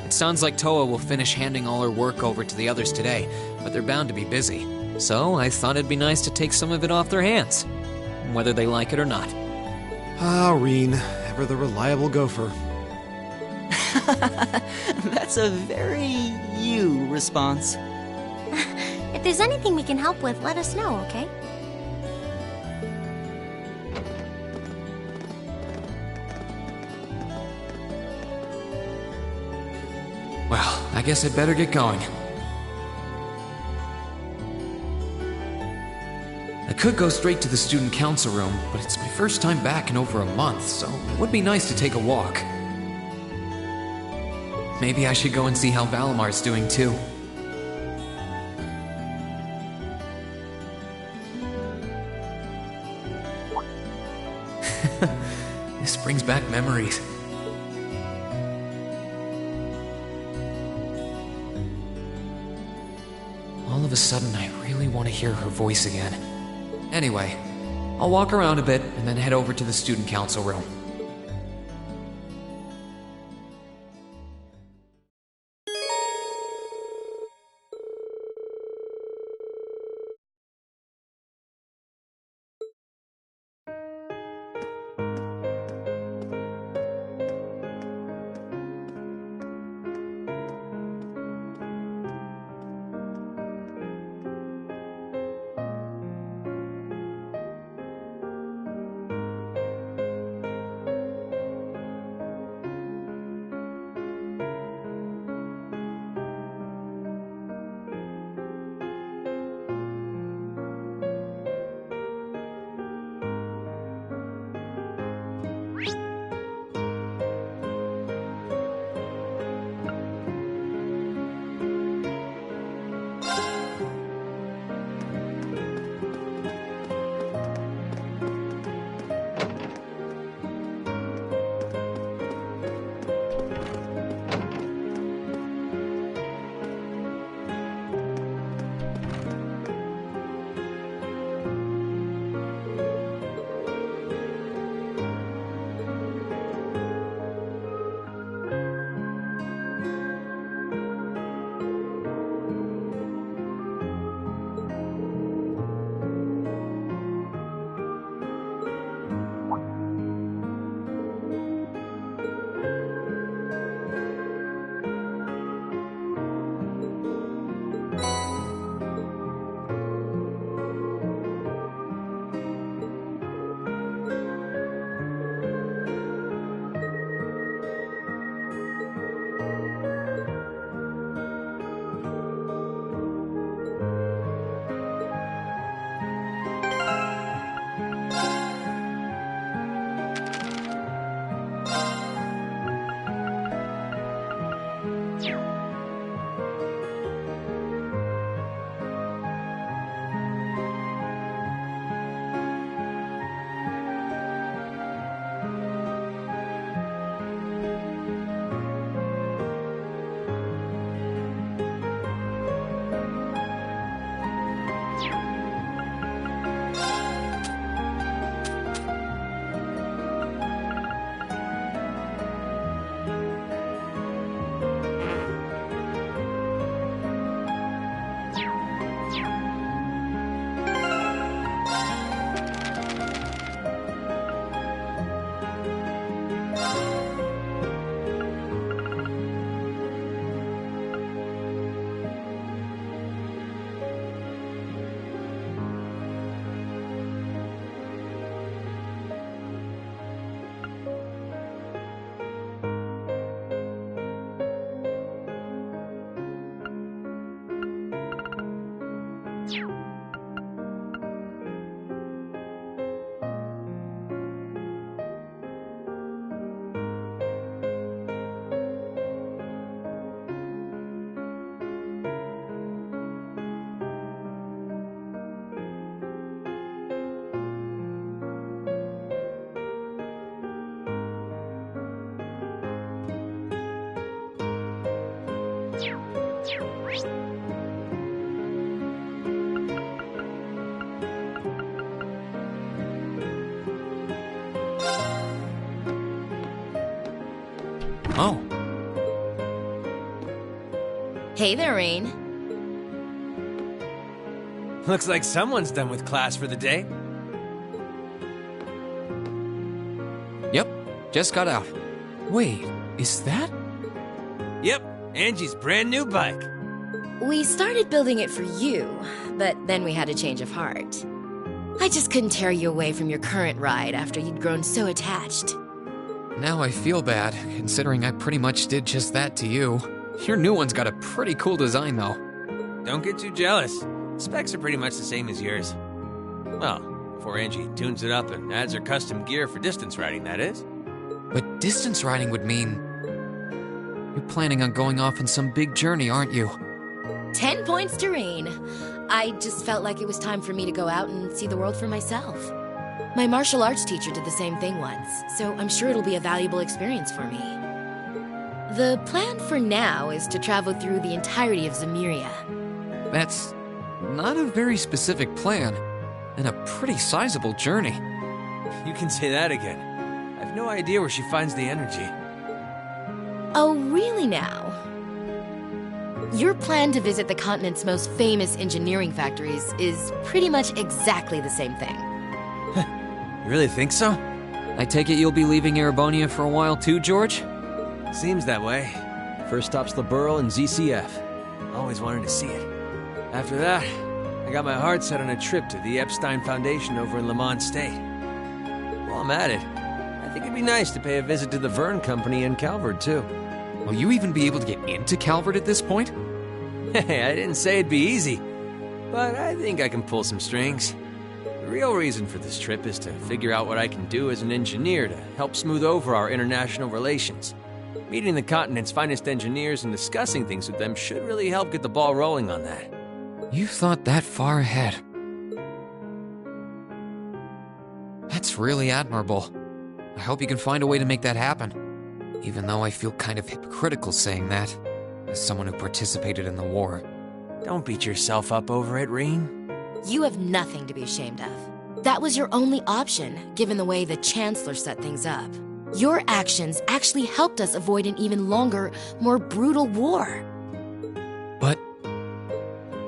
It sounds like Toa will finish handing all her work over to the others today, but they're bound to be busy. So I thought it'd be nice to take some of it off their hands, whether they like it or not. Ah, Reen, ever the reliable gopher. That's a very you response. If there's anything we can help with, let us know, okay? Well, I guess I'd better get going. I could go straight to the student council room, but it's my first time back in over a month, so it would be nice to take a walk. Maybe I should go and see how Valamar's doing too. This brings back memories. All of a sudden, I really want to hear her voice again. Anyway, I'll walk around a bit and then head over to the student council room. Oh. Hey there, Rain. Looks like someone's done with class for the day. Yep, just got out. Wait, is that? Yep, Angie's brand new bike. We started building it for you, but then we had a change of heart. I just couldn't tear you away from your current ride after you'd grown so attached. Now I feel bad, considering I pretty much did just that to you. Your new one's got a pretty cool design, though. Don't get too jealous. Specs are pretty much the same as yours. Well, before Angie tunes it up and adds her custom gear for distance riding, that is. But distance riding would mean... You're planning on going off on some big journey, aren't you? 10 points to Rain. I just felt like it was time for me to go out and see the world for myself. My martial arts teacher did the same thing once, so I'm sure it'll be a valuable experience for me. The plan for now is to travel through the entirety of Zemuria. That's not a very specific plan, and a pretty sizable journey. You can say that again. I've no idea where she finds the energy. Oh, really now? Your plan to visit the continent's most famous engineering factories is pretty much exactly the same thing. You really think so? I take it you'll be leaving Erebonia for a while too, George? Seems that way. First stop's the Burl and ZCF. Always wanted to see it. After that, I got my heart set on a trip to the Epstein Foundation over in Lamont State. While I'm at it, I think it'd be nice to pay a visit to the Verne Company in Calvert, too. Will you even be able to get into Calvert at this point? Hey, I didn't say it'd be easy, but I think I can pull some strings. The real reason for this trip is to figure out what I can do as an engineer to help smooth over our international relations. Meeting the continent's finest engineers and discussing things with them should really help get the ball rolling on that. You've thought that far ahead. That's really admirable. I hope you can find a way to make that happen. Even though I feel kind of hypocritical saying that, as someone who participated in the war. Don't beat yourself up over it, Reen. You have nothing to be ashamed of. That was your only option, given the way the Chancellor set things up. Your actions actually helped us avoid an even longer, more brutal war. But...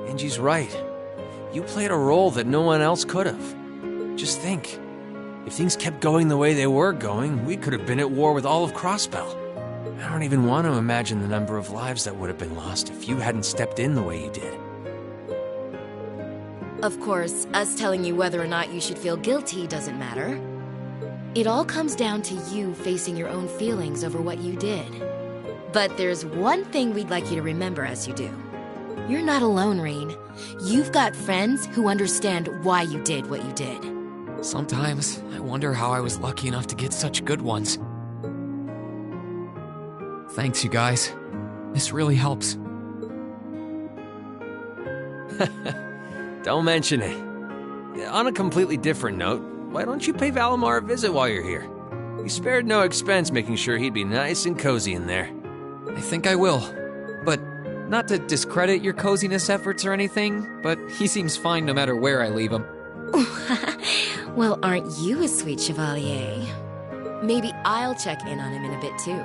Angie's right. You played a role that no one else could have. Just think. If things kept going the way they were going, we could have been at war with all of Crossbell. I don't even want to imagine the number of lives that would have been lost if you hadn't stepped in the way you did. Of course, us telling you whether or not you should feel guilty doesn't matter. It all comes down to you facing your own feelings over what you did. But there's one thing we'd like you to remember as you do. You're not alone, Rain. You've got friends who understand why you did what you did. Sometimes I wonder how I was lucky enough to get such good ones. Thanks, you guys. This really helps. Don't mention it. On a completely different note, why don't you pay Valimar a visit while you're here? We spared no expense making sure he'd be nice and cozy in there. I think I will. But not to discredit your coziness efforts or anything, but he seems fine no matter where I leave him. Well, aren't you a sweet chevalier? Maybe I'll check in on him in a bit too.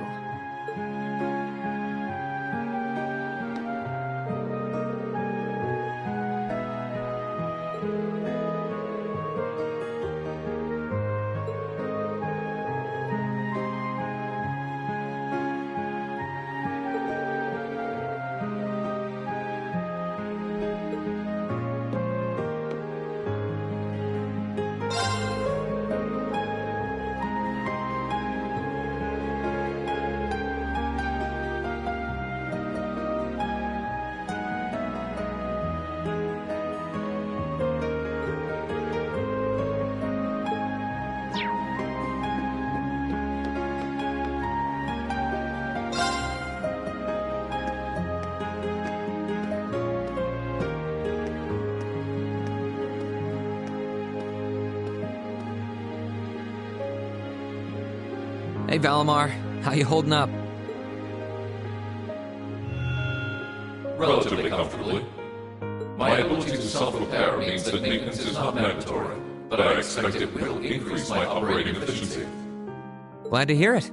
Hey, Valimar. How you holding up? relatively comfortably. My ability to self-repair means that maintenance is not mandatory, but I expect it will increase my operating efficiency. Glad to hear it.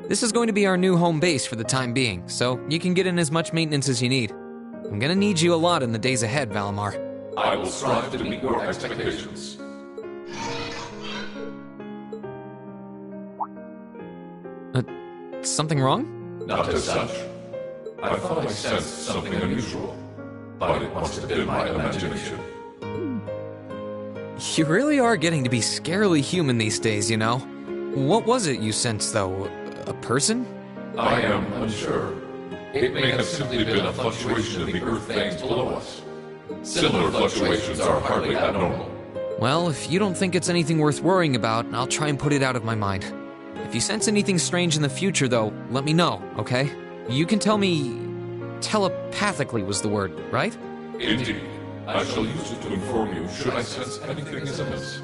This is going to be our new home base for the time being, so you can get in as much maintenance as you need. I'm gonna need you a lot in the days ahead, Valimar. I will strive to meet your expectations. Something wrong? Not as such. I thought I sensed something unusual, but it must have been my imagination. You really are getting to be scarily human these days, you know. What was it you sensed, though? A person? I am unsure. It may have simply been a fluctuation in the earth veins below us. Similar fluctuations are hardly abnormal. Well, if you don't think it's anything worth worrying about, I'll try and put it out of my mind. If you sense anything strange in the future, though, let me know, okay? You can tell me... telepathically was the word, right? Indeed. I shall use it to inform you should I sense anything is amiss.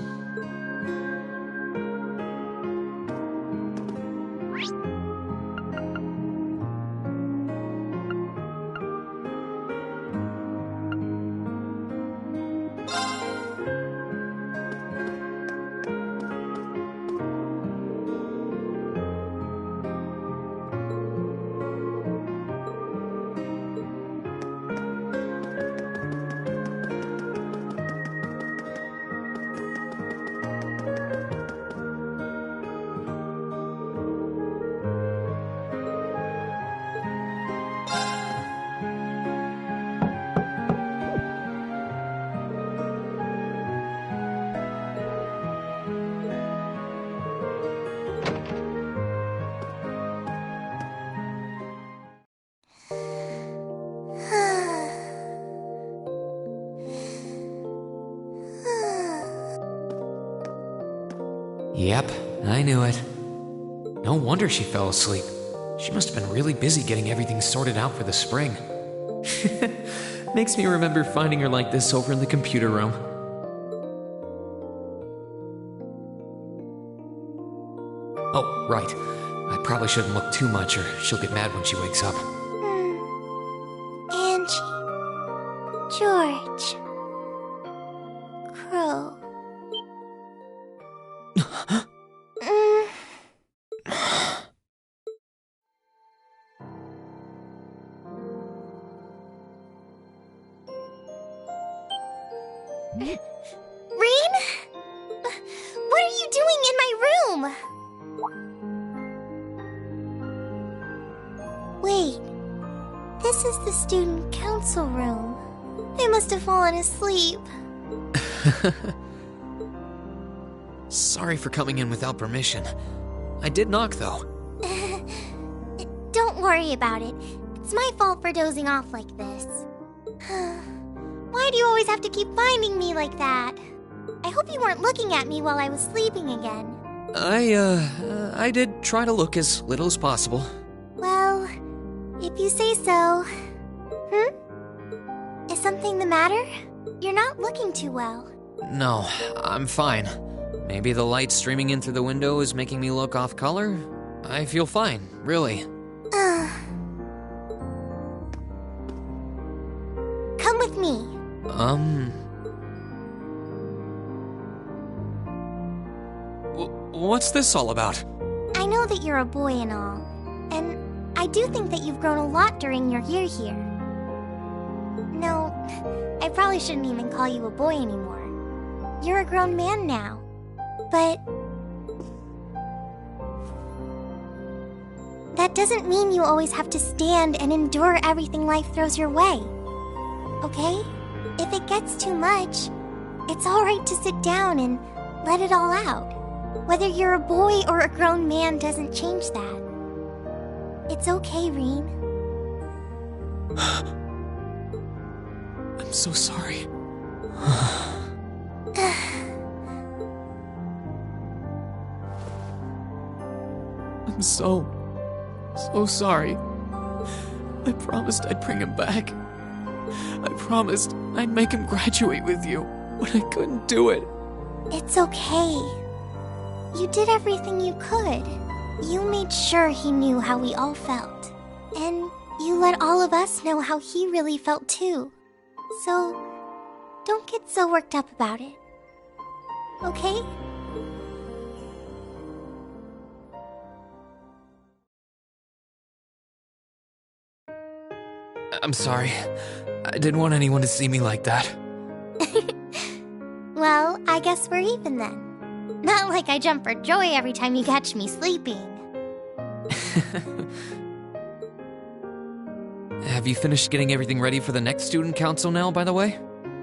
Yep, I knew it. No wonder she fell asleep. She must have been really busy getting everything sorted out for the spring. Makes me remember finding her like this over in the computer room. Oh, right. I probably shouldn't look too much or she'll get mad when she wakes up. Angie. George. Crow. Rean? What are you doing in my room? Wait. This is the student council room. I must have fallen asleep. Sorry for coming in without permission. I did knock, though. Don't worry about it. It's my fault for dozing off like this. Why do you always have to keep finding me like that? I hope you weren't looking at me while I was sleeping again. I did try to look as little as possible. Well, if you say so. Is something the matter? You're not looking too well. No, I'm fine. Maybe the light streaming in through the window is making me look off color? I feel fine, really. Come with me. What's this all about? I know that you're a boy and all, and I do think that you've grown a lot during your year here. No, I probably shouldn't even call you a boy anymore. You're a grown man now, but that doesn't mean you always have to stand and endure everything life throws your way. Okay? If it gets too much, it's alright to sit down and let it all out. Whether you're a boy or a grown man doesn't change that. It's okay, Rean. I'm so sorry. I'm so sorry. I promised I'd bring him back. I promised I'd make him graduate with you, but I couldn't do it. It's okay. You did everything you could. You made sure he knew how we all felt. And you let all of us know how he really felt too. So, don't get so worked up about it. Okay? I'm sorry. I didn't want anyone to see me like that. Well, I guess we're even then. Not like I jump for joy every time you catch me sleeping. Have you finished getting everything ready for the next student council now, by the way?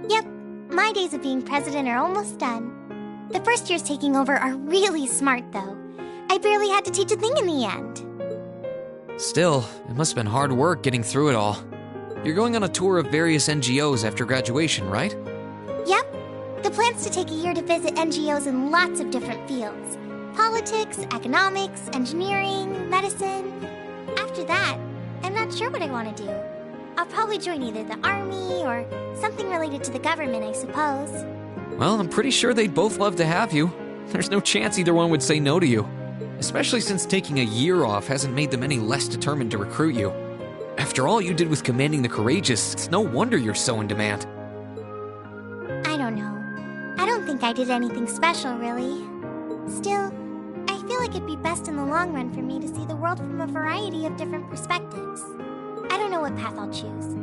Yep, my days of being president are almost done. The first years taking over are really smart, though. I barely had to teach a thing in the end. Still, it must have been hard work getting through it all. You're going on a tour of various NGOs after graduation, right? Yep. The plan's to take a year to visit NGOs in lots of different fields. Politics, economics, engineering, medicine. After that, I'm not sure what I want to do. I'll probably join either the army or something related to the government, I suppose. Well, I'm pretty sure they'd both love to have you. There's no chance either one would say no to you. Especially since taking a year off hasn't made them any less determined to recruit you. After all you did with commanding the courageous, it's no wonder you're so in demand. I don't know. I don't think I did anything special, really. Still, I feel like it'd be best in the long run for me to see the world from a variety of different perspectives. I don't know what path I'll choose,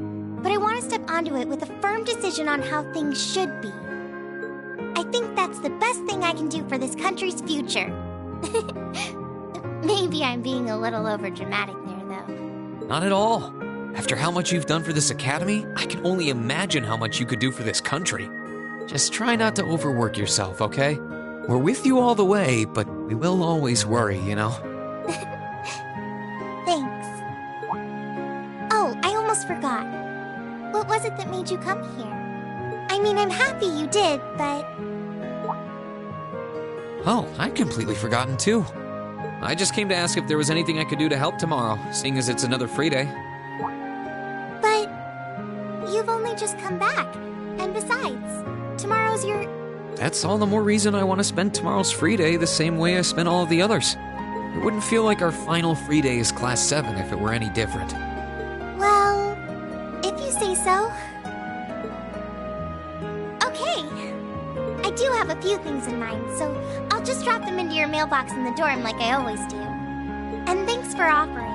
but I want to step onto it with a firm decision on how things should be. I think that's the best thing I can do for this country's future. Maybe I'm being a little overdramatic there, though. Not at all. After how much you've done for this academy, I can only imagine how much you could do for this country. Just try not to overwork yourself, okay? We're with you all the way, but we will always worry, you know? Thanks. Oh, I almost forgot. What was it that made you come here? I mean, I'm happy you did, but... Oh, I'd completely forgotten too. I just came to ask if there was anything I could do to help tomorrow, seeing as it's another free day. But... you've only just come back. And besides, tomorrow's your... That's all the more reason I want to spend tomorrow's free day the same way I spent all of the others. It wouldn't feel like our final free day is Class 7 if it were any different. Well, if you say so. Okay. I do have a few things in mind, so I'll just drop them into your mailbox in the dorm like I always do. And thanks for offering.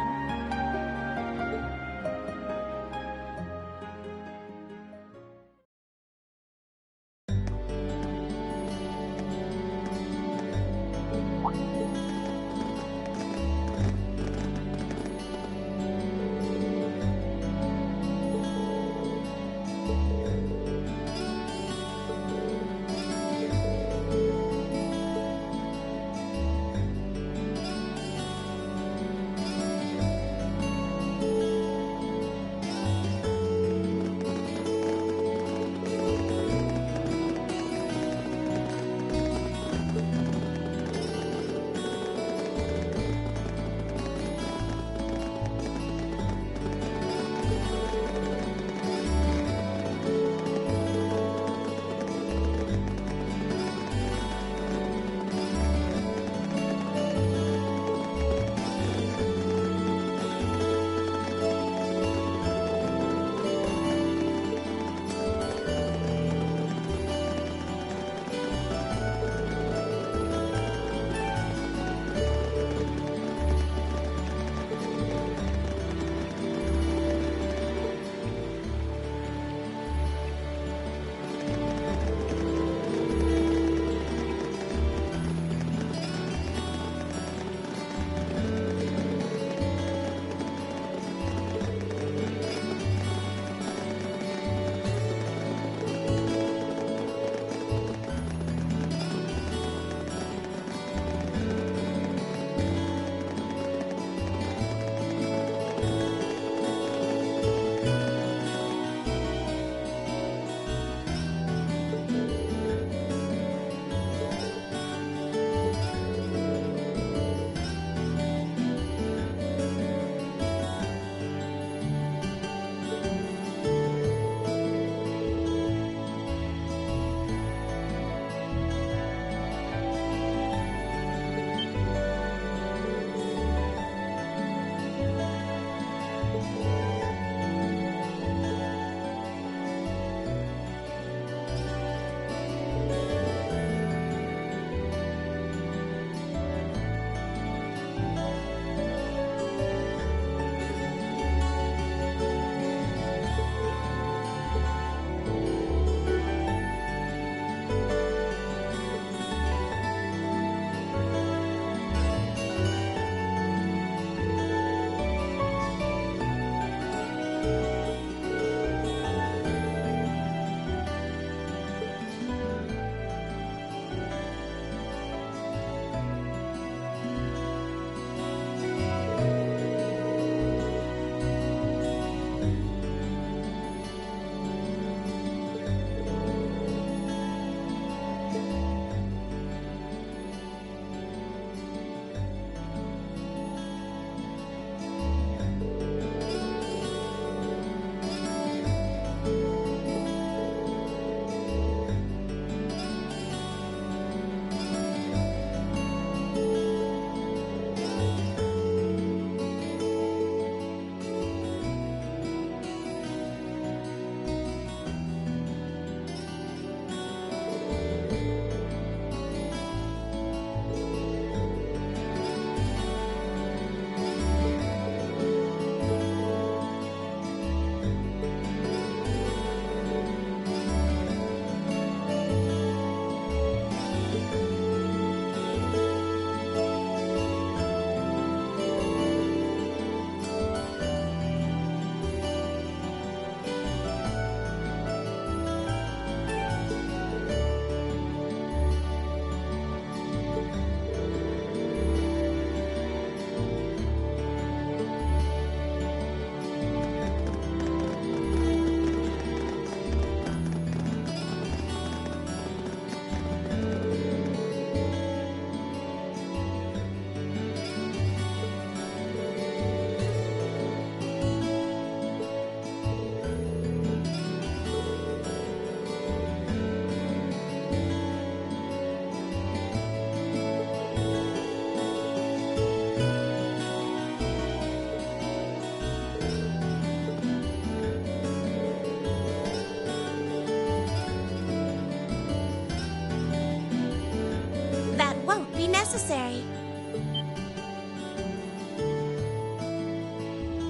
necessary.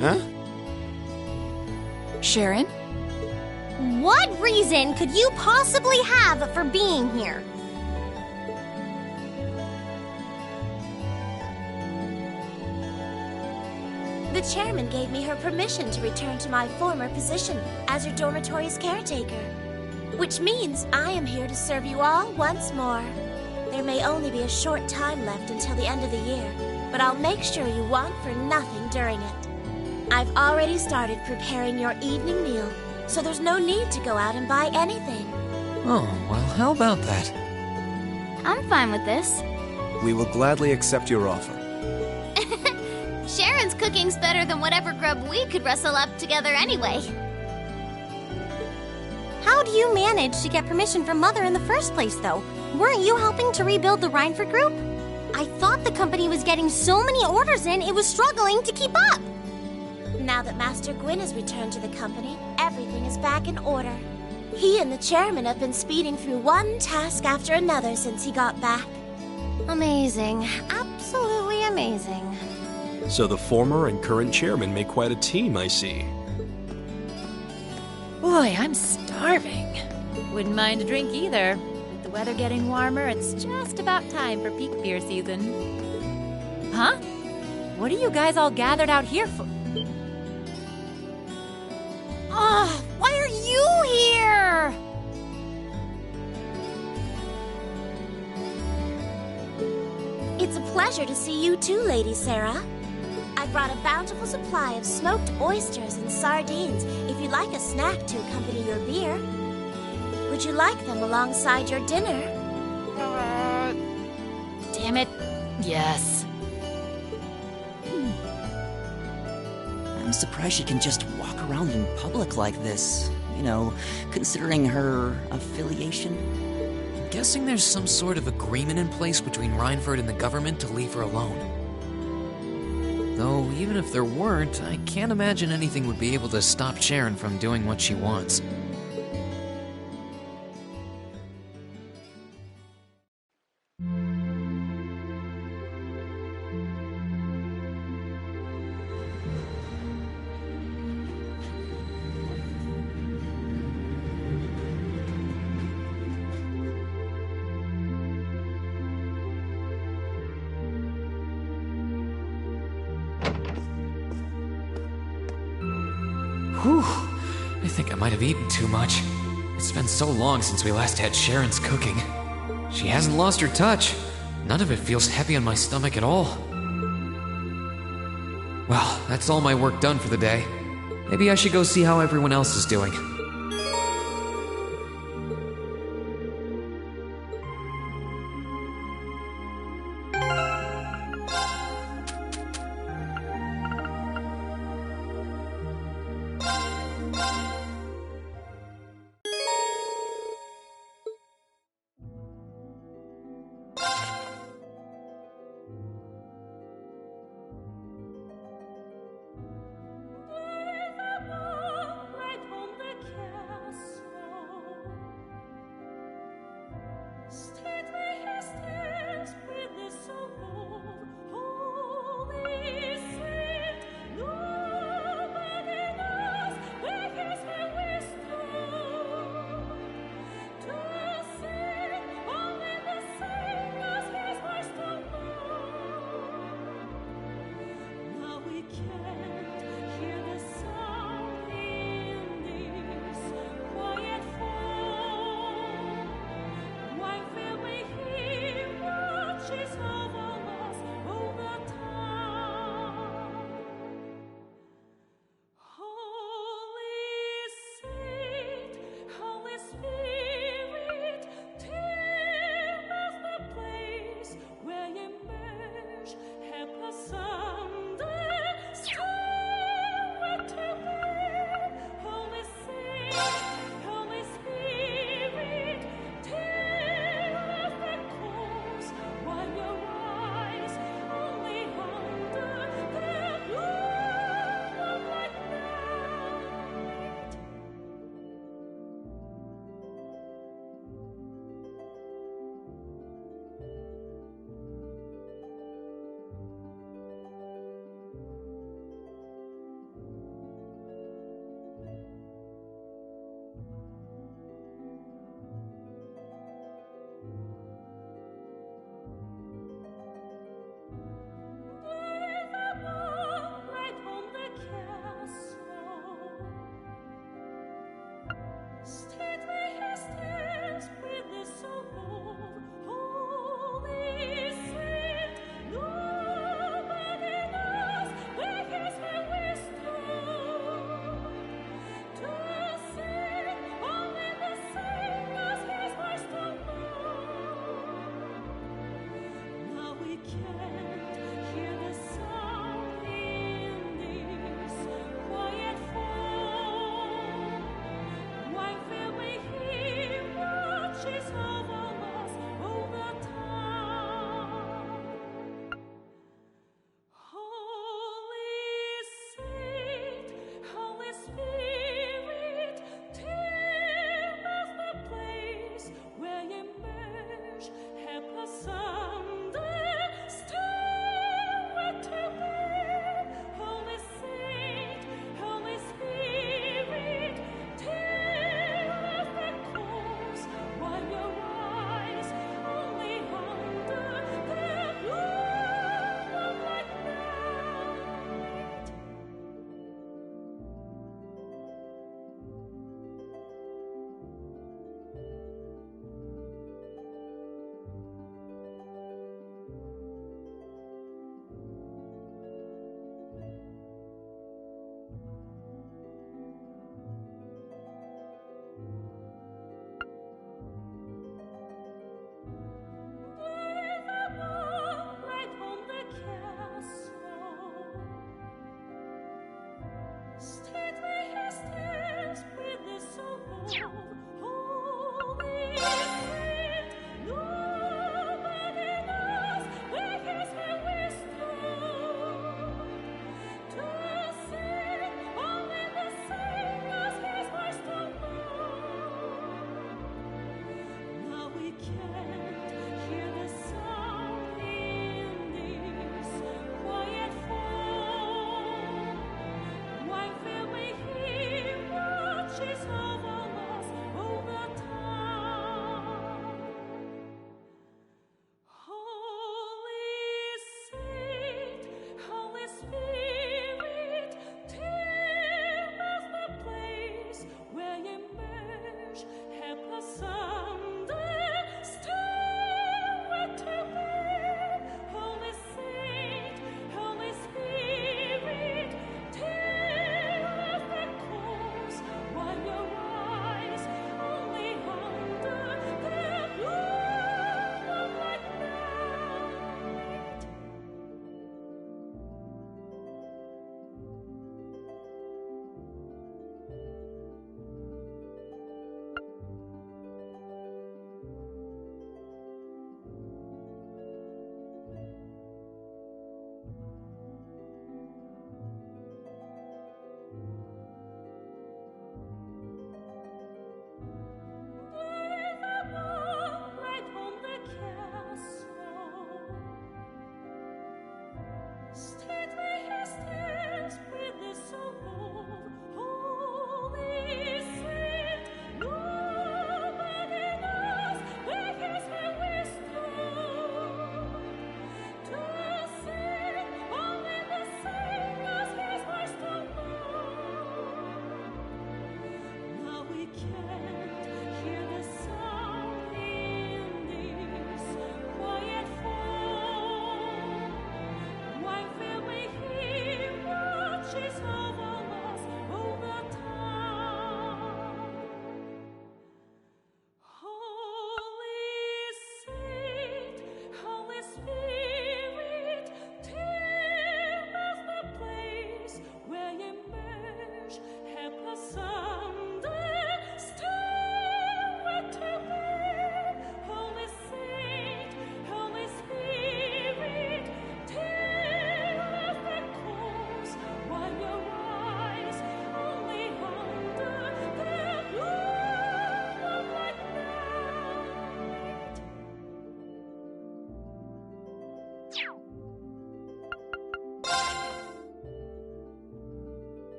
Huh? Sharon? What reason could you possibly have for being here? The chairman gave me her permission to return to my former position as your dormitory's caretaker. Which means I am here to serve you all once more. There may only be a short time left until the end of the year, but I'll make sure you want for nothing during it. I've already started preparing your evening meal, so there's no need to go out and buy anything. Oh, well, how about that? I'm fine with this. We will gladly accept your offer. Sharon's cooking's better than whatever grub we could rustle up together anyway. How do you manage to get permission from Mother in the first place, though? Weren't you helping to rebuild the Reinford group? I thought the company was getting so many orders in, it was struggling to keep up. Now that Master Gwyn has returned to the company, everything is back in order. He and the chairman have been speeding through one task after another since he got back. Amazing. Absolutely amazing. So the former and current chairman make quite a team, I see. Boy, I'm starving. Wouldn't mind a drink either. With the weather getting warmer, it's just about time for peak beer season. Huh? What are you guys all gathered out here for? Oh, why are you here? It's a pleasure to see you too, Lady Sarah. I brought a bountiful supply of smoked oysters and sardines if you'd like a snack to accompany your beer. Would you like them alongside your dinner? Damn it. Yes. I'm surprised she can just walk around in public like this. You know, considering her affiliation. I'm guessing there's some sort of agreement in place between Reinford and the government to leave her alone. Though, even if there weren't, I can't imagine anything would be able to stop Sharon from doing what she wants. Whew, I think I might have eaten too much. It's been so long since we last had Sharon's cooking. She hasn't lost her touch. None of it feels heavy on my stomach at all. Well, that's all my work done for the day. Maybe I should go see how everyone else is doing.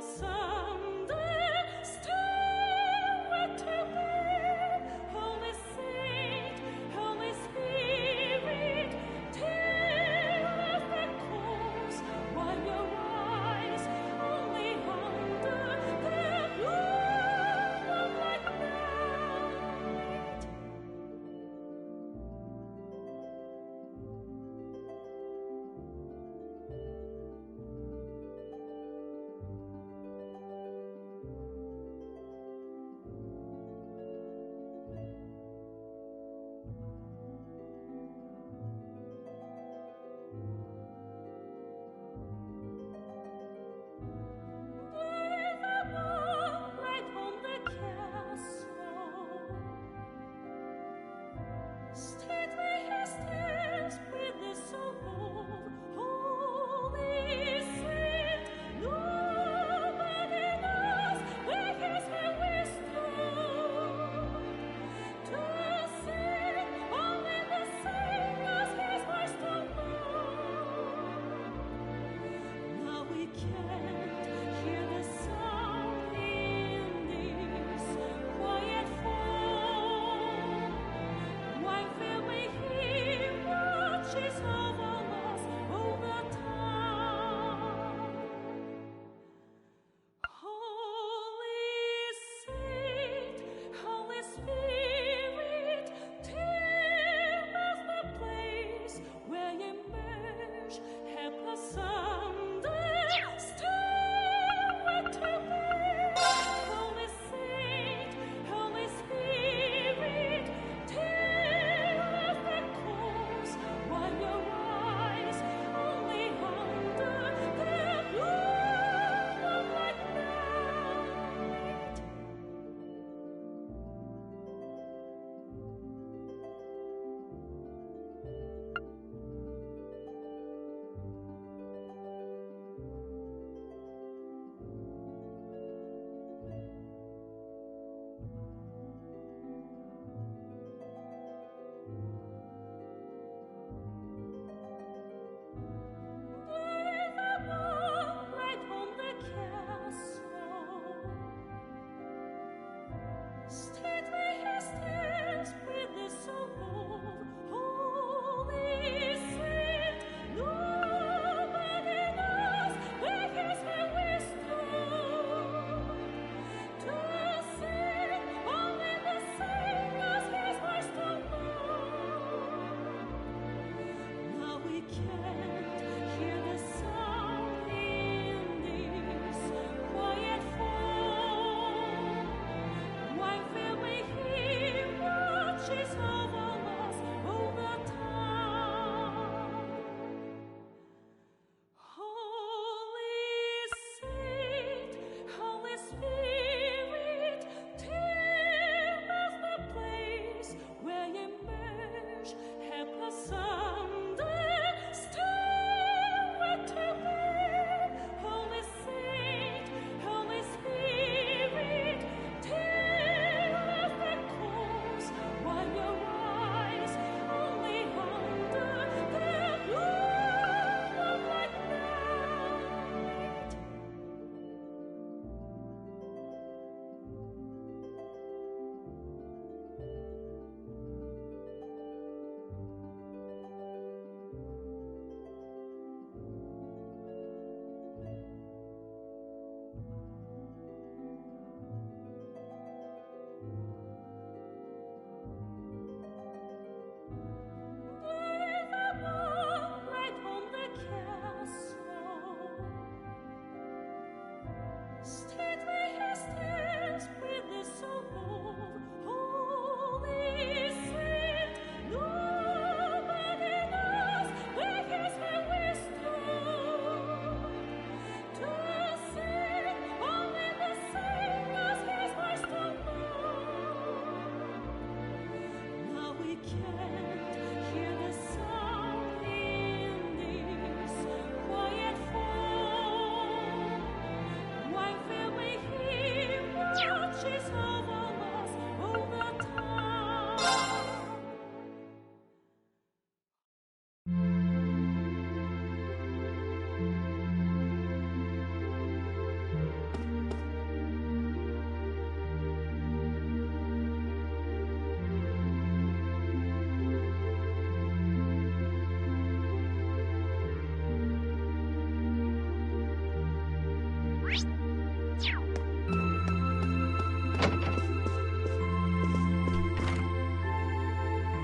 Asunder,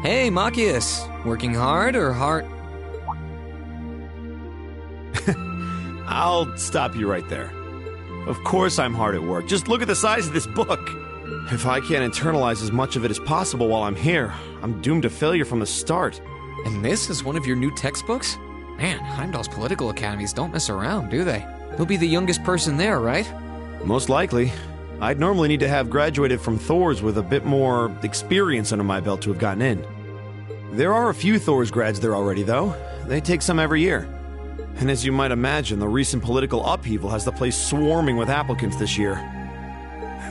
Hey, Machias. Working hard or hard? I'll stop you right there. Of course I'm hard at work. Just look at the size of this book. If I can't internalize as much of it as possible while I'm here, I'm doomed to failure from the start. And this is one of your new textbooks? Man, Heimdall's political academies don't mess around, do they? He'll be the youngest person there, right? Most likely. I'd normally need to have graduated from Thor's with a bit more experience under my belt to have gotten in. There are a few Thor's grads there already, though. They take some every year. And as you might imagine, the recent political upheaval has the place swarming with applicants this year.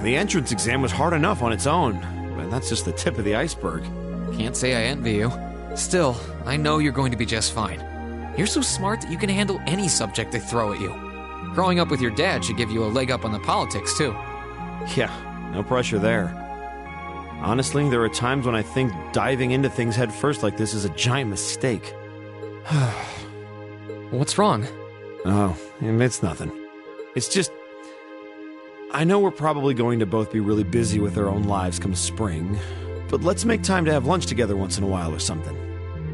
The entrance exam was hard enough on its own, but that's just the tip of the iceberg. Can't say I envy you. Still, I know you're going to be just fine. You're so smart that you can handle any subject they throw at you. Growing up with your dad should give you a leg up on the politics, too. Yeah, no pressure there. Honestly, there are times when I think diving into things head first like this is a giant mistake. What's wrong? Oh, it's nothing. It's just... I know we're probably going to both be really busy with our own lives come spring, but let's make time to have lunch together once in a while or something.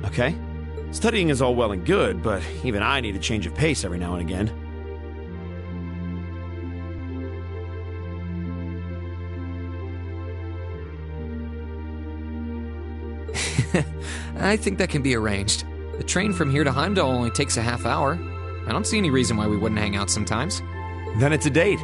Okay? Studying is all well and good, but even I need a change of pace every now and again. I think that can be arranged. The train from here to Heimdall only takes a half hour. I don't see any reason why we wouldn't hang out sometimes. Then it's a date.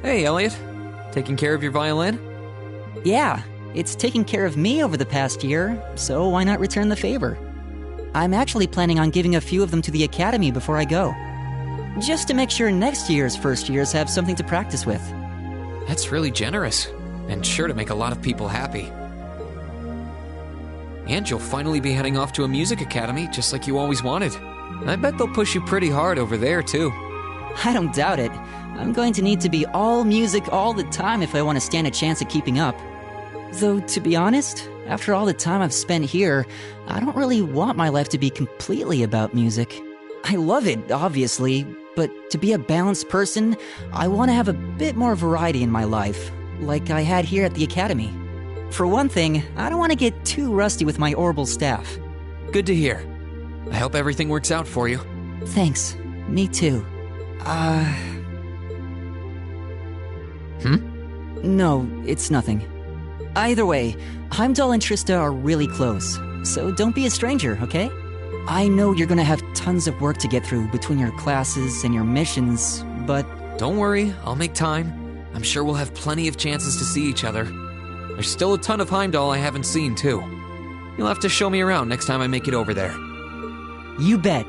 Hey, Elliot. Taking care of your violin? Yeah, it's taken care of me over the past year, so why not return the favor? I'm actually planning on giving a few of them to the Academy before I go. Just to make sure next year's first years have something to practice with. That's really generous, and sure to make a lot of people happy. And you'll finally be heading off to a music academy, just like you always wanted. I bet they'll push you pretty hard over there, too. I don't doubt it. I'm going to need to be all music all the time if I want to stand a chance at keeping up. Though, to be honest, after all the time I've spent here, I don't really want my life to be completely about music. I love it, obviously, but to be a balanced person, I want to have a bit more variety in my life, like I had here at the Academy. For one thing, I don't want to get too rusty with my orbital staff. Good to hear. I hope everything works out for you. Thanks. Me too. No, it's nothing. Either way, Heimdall and Trista are really close, so don't be a stranger, okay? I know you're gonna have tons of work to get through between your classes and your missions, but... Don't worry, I'll make time. I'm sure we'll have plenty of chances to see each other. There's still a ton of Heimdall I haven't seen, too. You'll have to show me around next time I make it over there. You bet.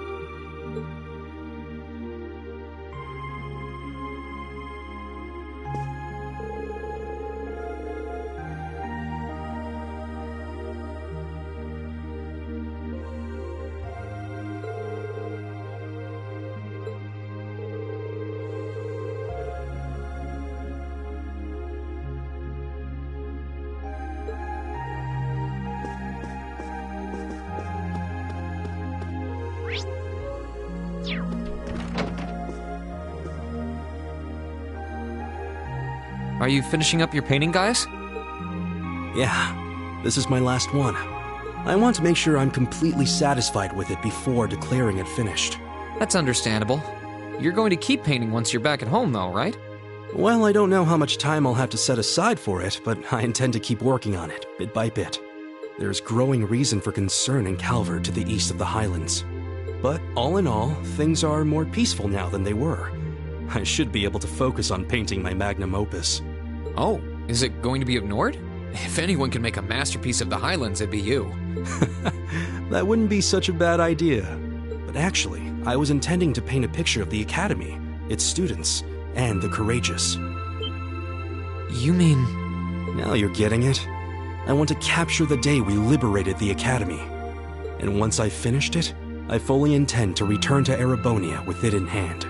Are you finishing up your painting, guys? Yeah, this is my last one. I want to make sure I'm completely satisfied with it before declaring it finished. That's understandable. You're going to keep painting once you're back at home, though, right? Well, I don't know how much time I'll have to set aside for it, but I intend to keep working on it, bit by bit. There's growing reason for concern in Calvert to the east of the Highlands. But all in all, things are more peaceful now than they were. I should be able to focus on painting my magnum opus. Oh, is it going to be ignored? If anyone can make a masterpiece of the Highlands, it'd be you. That wouldn't be such a bad idea. But actually, I was intending to paint a picture of the Academy, its students, and the courageous. You mean... Now you're getting it. I want to capture the day we liberated the Academy. And once I've finished it, I fully intend to return to Erebonia with it in hand.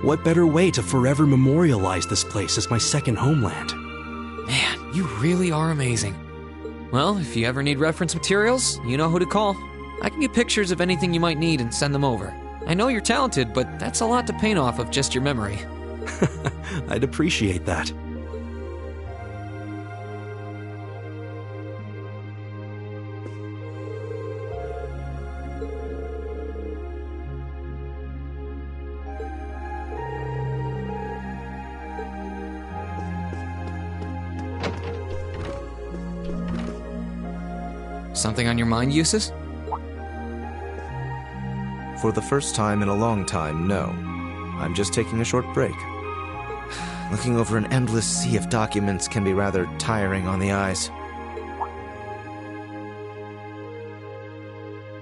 What better way to forever memorialize this place as my second homeland? Man, you really are amazing. Well, if you ever need reference materials, you know who to call. I can get pictures of anything you might need and send them over. I know you're talented, but that's a lot to paint off of just your memory. I'd appreciate that. Something on your mind, Eustace? For the first time in a long time, no. I'm just taking a short break. Looking over an endless sea of documents can be rather tiring on the eyes.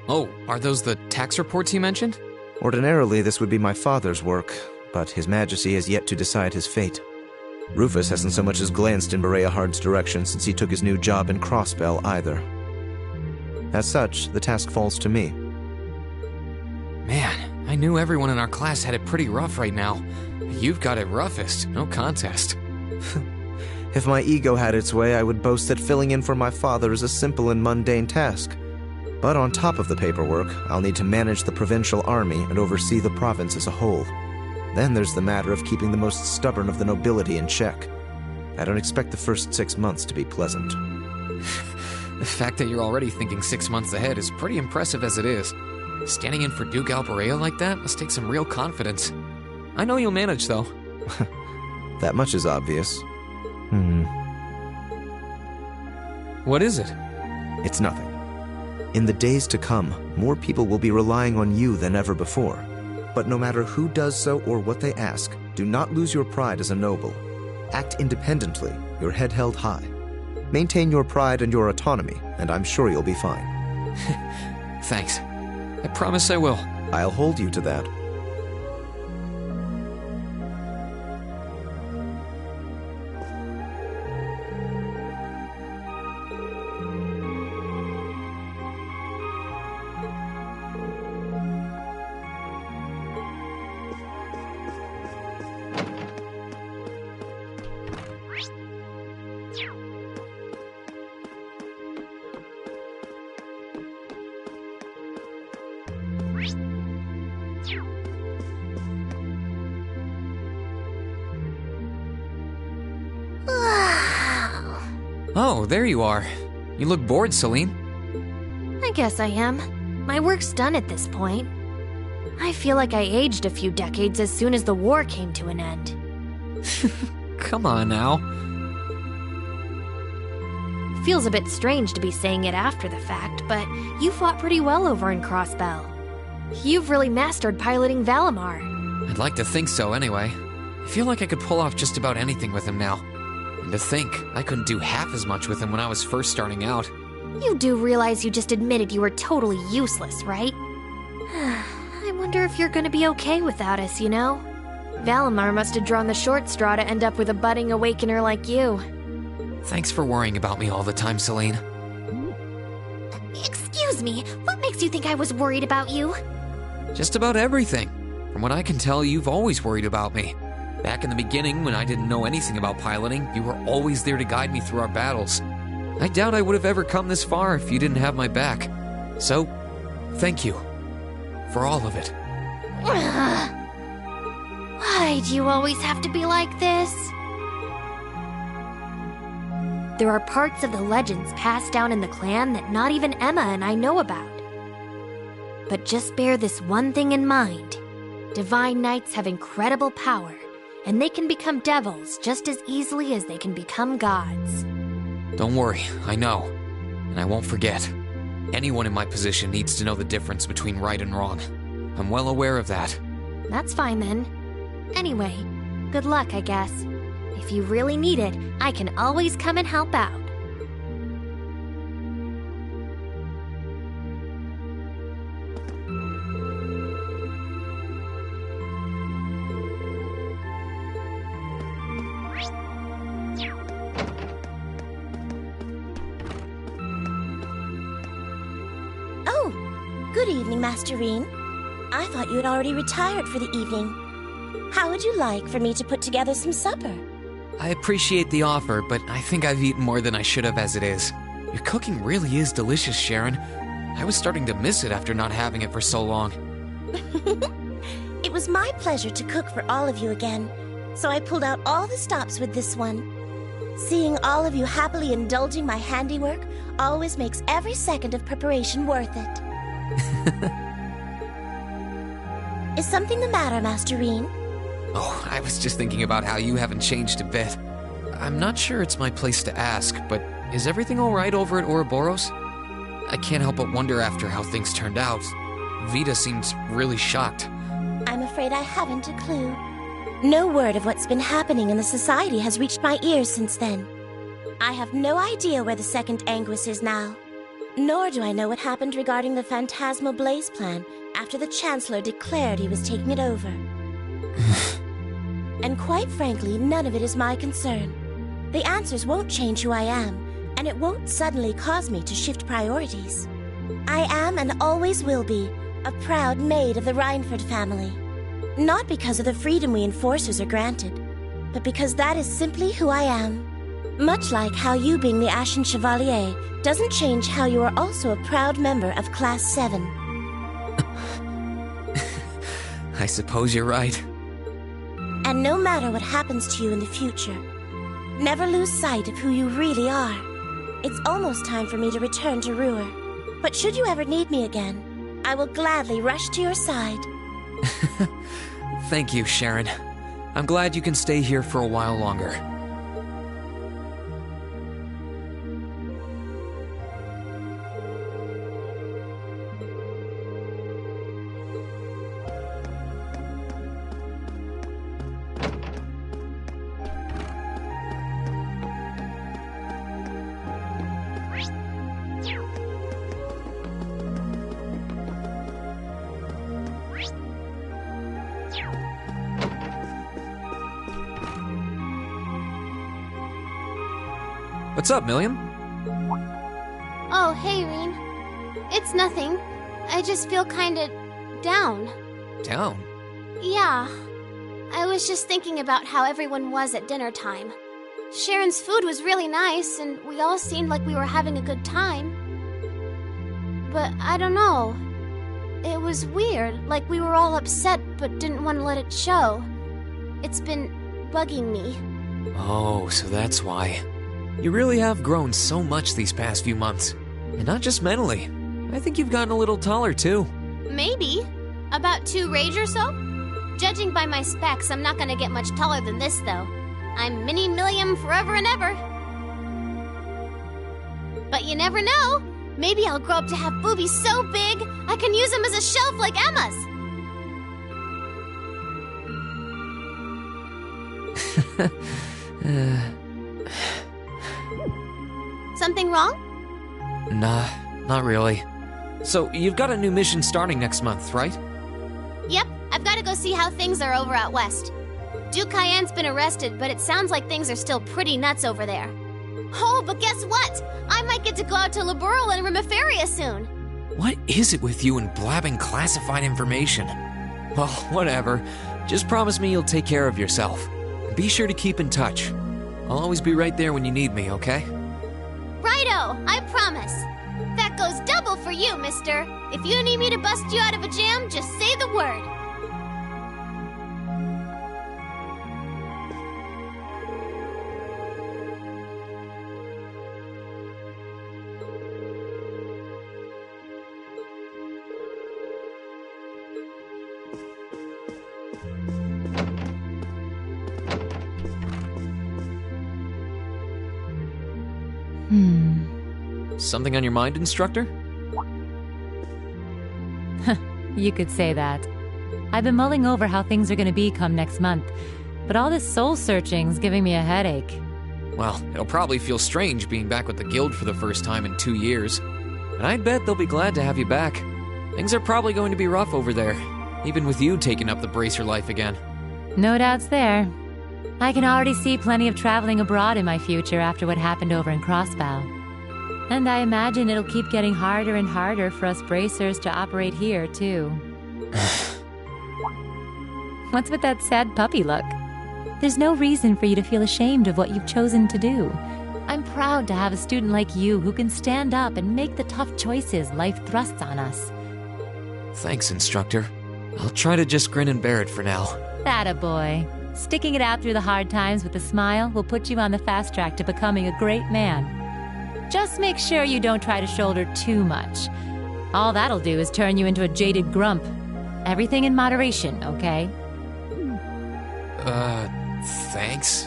Oh, are those the tax reports you mentioned? Ordinarily, this would be my father's work, but His Majesty has yet to decide his fate. Rufus hasn't so much as glanced in Berea Hard's direction since he took his new job in Crossbell either. As such, the task falls to me. Man, I knew everyone in our class had it pretty rough right now. You've got it roughest, no contest. If my ego had its way, I would boast that filling in for my father is a simple and mundane task. But on top of the paperwork, I'll need to manage the provincial army and oversee the province as a whole. Then there's the matter of keeping the most stubborn of the nobility in check. I don't expect the first 6 months to be pleasant. The fact that you're already thinking 6 months ahead is pretty impressive as it is. Standing in for Duke Alberea like that must take some real confidence. I know you'll manage, though. That much is obvious. What is it? It's nothing. In the days to come, more people will be relying on you than ever before. But no matter who does so or what they ask, do not lose your pride as a noble. Act independently, your head held high. Maintain your pride and your autonomy, and I'm sure you'll be fine. Thanks. I promise I will. I'll hold you to that. Oh, there you are. You look bored, Celine. I guess I am. My work's done at this point. I feel like I aged a few decades as soon as the war came to an end. Come on now. Feels a bit strange to be saying it after the fact, but you fought pretty well over in Crossbell. You've really mastered piloting Valimar. I'd like to think so, anyway. I feel like I could pull off just about anything with him now. And to think, I couldn't do half as much with him when I was first starting out. You do realize you just admitted you were totally useless, right? I wonder if you're gonna be okay without us, you know? Valimar must have drawn the short straw to end up with a budding awakener like you. Thanks for worrying about me all the time, Celine. Excuse me, what makes you think I was worried about you? Just about everything. From what I can tell, you've always worried about me. Back in the beginning, when I didn't know anything about piloting, you were always there to guide me through our battles. I doubt I would have ever come this far if you didn't have my back. So, thank you. For all of it. Why do you always have to be like this? There are parts of the legends passed down in the clan that not even Emma and I know about. But just bear this one thing in mind. Divine Knights have incredible power, and they can become devils just as easily as they can become gods. Don't worry, I know. And I won't forget. Anyone in my position needs to know the difference between right and wrong. I'm well aware of that. That's fine then. Anyway, good luck, I guess. If you really need it, I can always come and help out. Oh, good evening, Master Reen. I thought you had already retired for the evening. How would you like for me to put together some supper? I appreciate the offer, but I think I've eaten more than I should have as it is. Your cooking really is delicious, Sharon. I was starting to miss it after not having it for so long. It was my pleasure to cook for all of you again, so I pulled out all the stops with this one. Seeing all of you happily indulging my handiwork always makes every second of preparation worth it. Is something the matter, Master Reen? Oh, I was just thinking about how you haven't changed a bit. I'm not sure it's my place to ask, but is everything alright over at Ouroboros? I can't help but wonder after how things turned out. Vita seems really shocked. I'm afraid I haven't a clue. No word of what's been happening in the society has reached my ears since then. I have no idea where the second Anguis is now. Nor do I know what happened regarding the Phantasmal Blaze plan after the Chancellor declared he was taking it over. And quite frankly, none of it is my concern. The answers won't change who I am, and it won't suddenly cause me to shift priorities. I am and always will be a proud maid of the Reinford family. Not because of the freedom we enforcers are granted, but because that is simply who I am. Much like how you being the Ashen Chevalier doesn't change how you are also a proud member of Class 7. I suppose you're right. And no matter what happens to you in the future, never lose sight of who you really are. It's almost time for me to return to Ruhr. But should you ever need me again, I will gladly rush to your side. Thank you, Sharon. I'm glad you can stay here for a while longer. What's up, Milliam? Oh, hey, Reen. It's nothing. I just feel kinda down. Down? Yeah. I was just thinking about how everyone was at dinner time. Sharon's food was really nice, and we all seemed like we were having a good time. But I don't know. It was weird, like we were all upset but didn't want to let it show. It's been bugging me. Oh, so that's why. You really have grown so much these past few months. And not just mentally. I think you've gotten a little taller, too. Maybe. About 2 rage or so? Judging by my specs, I'm not gonna get much taller than this, though. I'm Mini Milliam forever and ever. But you never know. Maybe I'll grow up to have boobies so big, I can use them as a shelf like Emma's. Something wrong? Nah, not really. So, you've got a new mission starting next month, right? Yep, I've got to go see how things are over out west. Duke Cayenne's been arrested, but it sounds like things are still pretty nuts over there. Oh, but guess what? I might get to go out to Laburel and Rimiferia soon. What is it with you and blabbing classified information? Well, whatever. Just promise me you'll take care of yourself. And be sure to keep in touch. I'll always be right there when you need me, okay? Righto, I promise. That goes double for you, mister. If you need me to bust you out of a jam, just say the word. Something on your mind, instructor? You could say that. I've been mulling over how things are going to be come next month, but all this soul-searching's giving me a headache. Well, it'll probably feel strange being back with the guild for the first time in 2 years. And I'd bet they'll be glad to have you back. Things are probably going to be rough over there, even with you taking up the bracer life again. No doubts there. I can already see plenty of traveling abroad in my future after what happened over in Crossbow. And I imagine it'll keep getting harder and harder for us bracers to operate here, too. What's with that sad puppy look? There's no reason for you to feel ashamed of what you've chosen to do. I'm proud to have a student like you who can stand up and make the tough choices life thrusts on us. Thanks, instructor. I'll try to just grin and bear it for now. Attaboy. Sticking it out through the hard times with a smile will put you on the fast track to becoming a great man. Just make sure you don't try to shoulder too much. All that'll do is turn you into a jaded grump. Everything in moderation, okay? Thanks.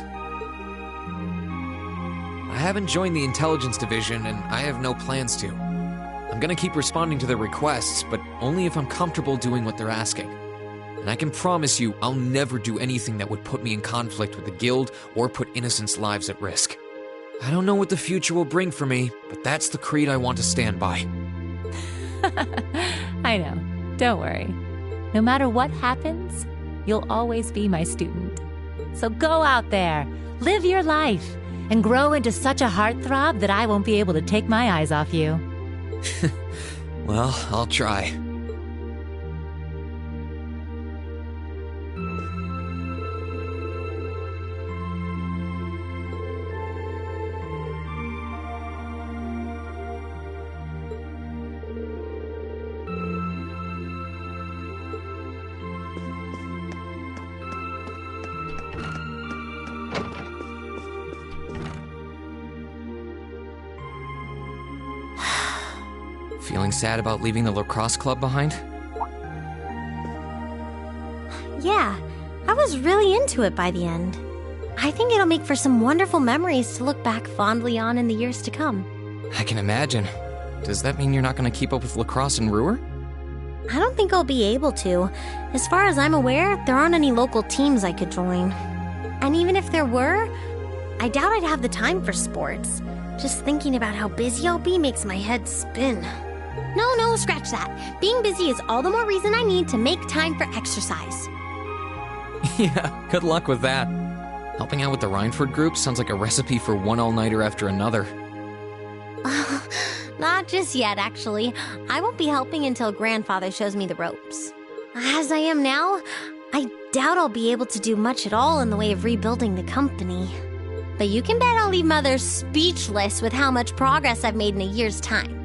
I haven't joined the intelligence division, and I have no plans to. I'm gonna keep responding to their requests, but only if I'm comfortable doing what they're asking. And I can promise you, I'll never do anything that would put me in conflict with the guild or put innocents' lives at risk. I don't know what the future will bring for me, but that's the creed I want to stand by. I know. Don't worry. No matter what happens, you'll always be my student. So go out there, live your life, and grow into such a heartthrob that I won't be able to take my eyes off you. Well, I'll try. Feeling sad about leaving the lacrosse club behind? Yeah, I was really into it by the end. I think it'll make for some wonderful memories to look back fondly on in the years to come. I can imagine. Does that mean you're not going to keep up with lacrosse in Ruhr? I don't think I'll be able to. As far as I'm aware, there aren't any local teams I could join. And even if there were, I doubt I'd have the time for sports. Just thinking about how busy I'll be makes my head spin. No, scratch that. Being busy is all the more reason I need to make time for exercise. Yeah, good luck with that. Helping out with the Rhineford group sounds like a recipe for one all-nighter after another. Not just yet, actually. I won't be helping until Grandfather shows me the ropes. As I am now, I doubt I'll be able to do much at all in the way of rebuilding the company. But you can bet I'll leave Mother speechless with how much progress I've made in a year's time.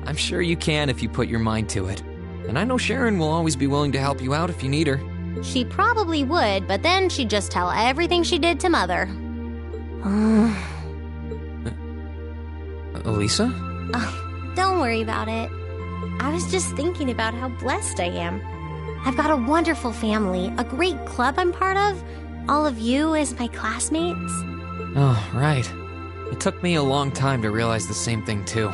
I'm sure you can if you put your mind to it. And I know Sharon will always be willing to help you out if you need her. She probably would, but then she'd just tell everything she did to Mother. Elisa? Oh, don't worry about it. I was just thinking about how blessed I am. I've got a wonderful family, a great club I'm part of, all of you as my classmates. Oh, right. It took me a long time to realize the same thing, too.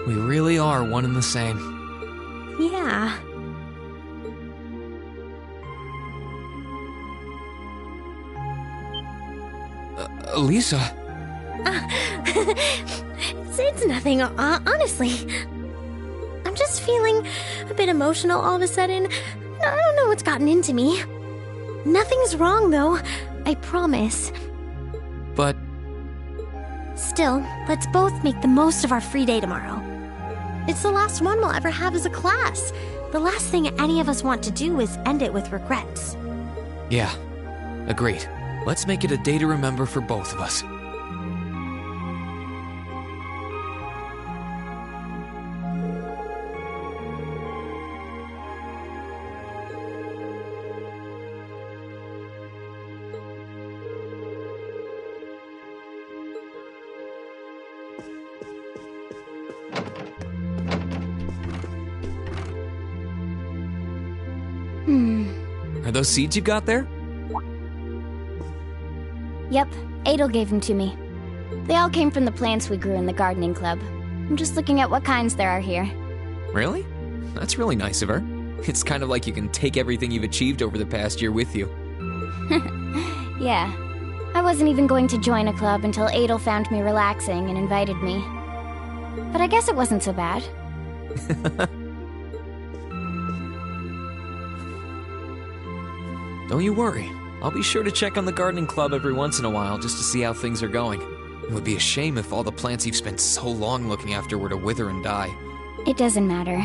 We really are one and the same. Yeah. Elisa? It's nothing, honestly. I'm just feeling a bit emotional all of a sudden. I don't know what's gotten into me. Nothing's wrong, though. I promise. But... Still, let's both make the most of our free day tomorrow. It's the last one we'll ever have as a class. The last thing any of us want to do is end it with regrets. Yeah, agreed. Let's make it a day to remember for both of us. Are those seeds you got there? Yep, Adel gave them to me. They all came from the plants we grew in the gardening club. I'm just looking at what kinds there are here. Really? That's really nice of her. It's kind of like you can take everything you've achieved over the past year with you. Yeah. I wasn't even going to join a club until Adel found me relaxing and invited me. But I guess it wasn't so bad. Don't you worry. I'll be sure to check on the gardening club every once in a while just to see how things are going. It would be a shame if all the plants you've spent so long looking after were to wither and die. It doesn't matter.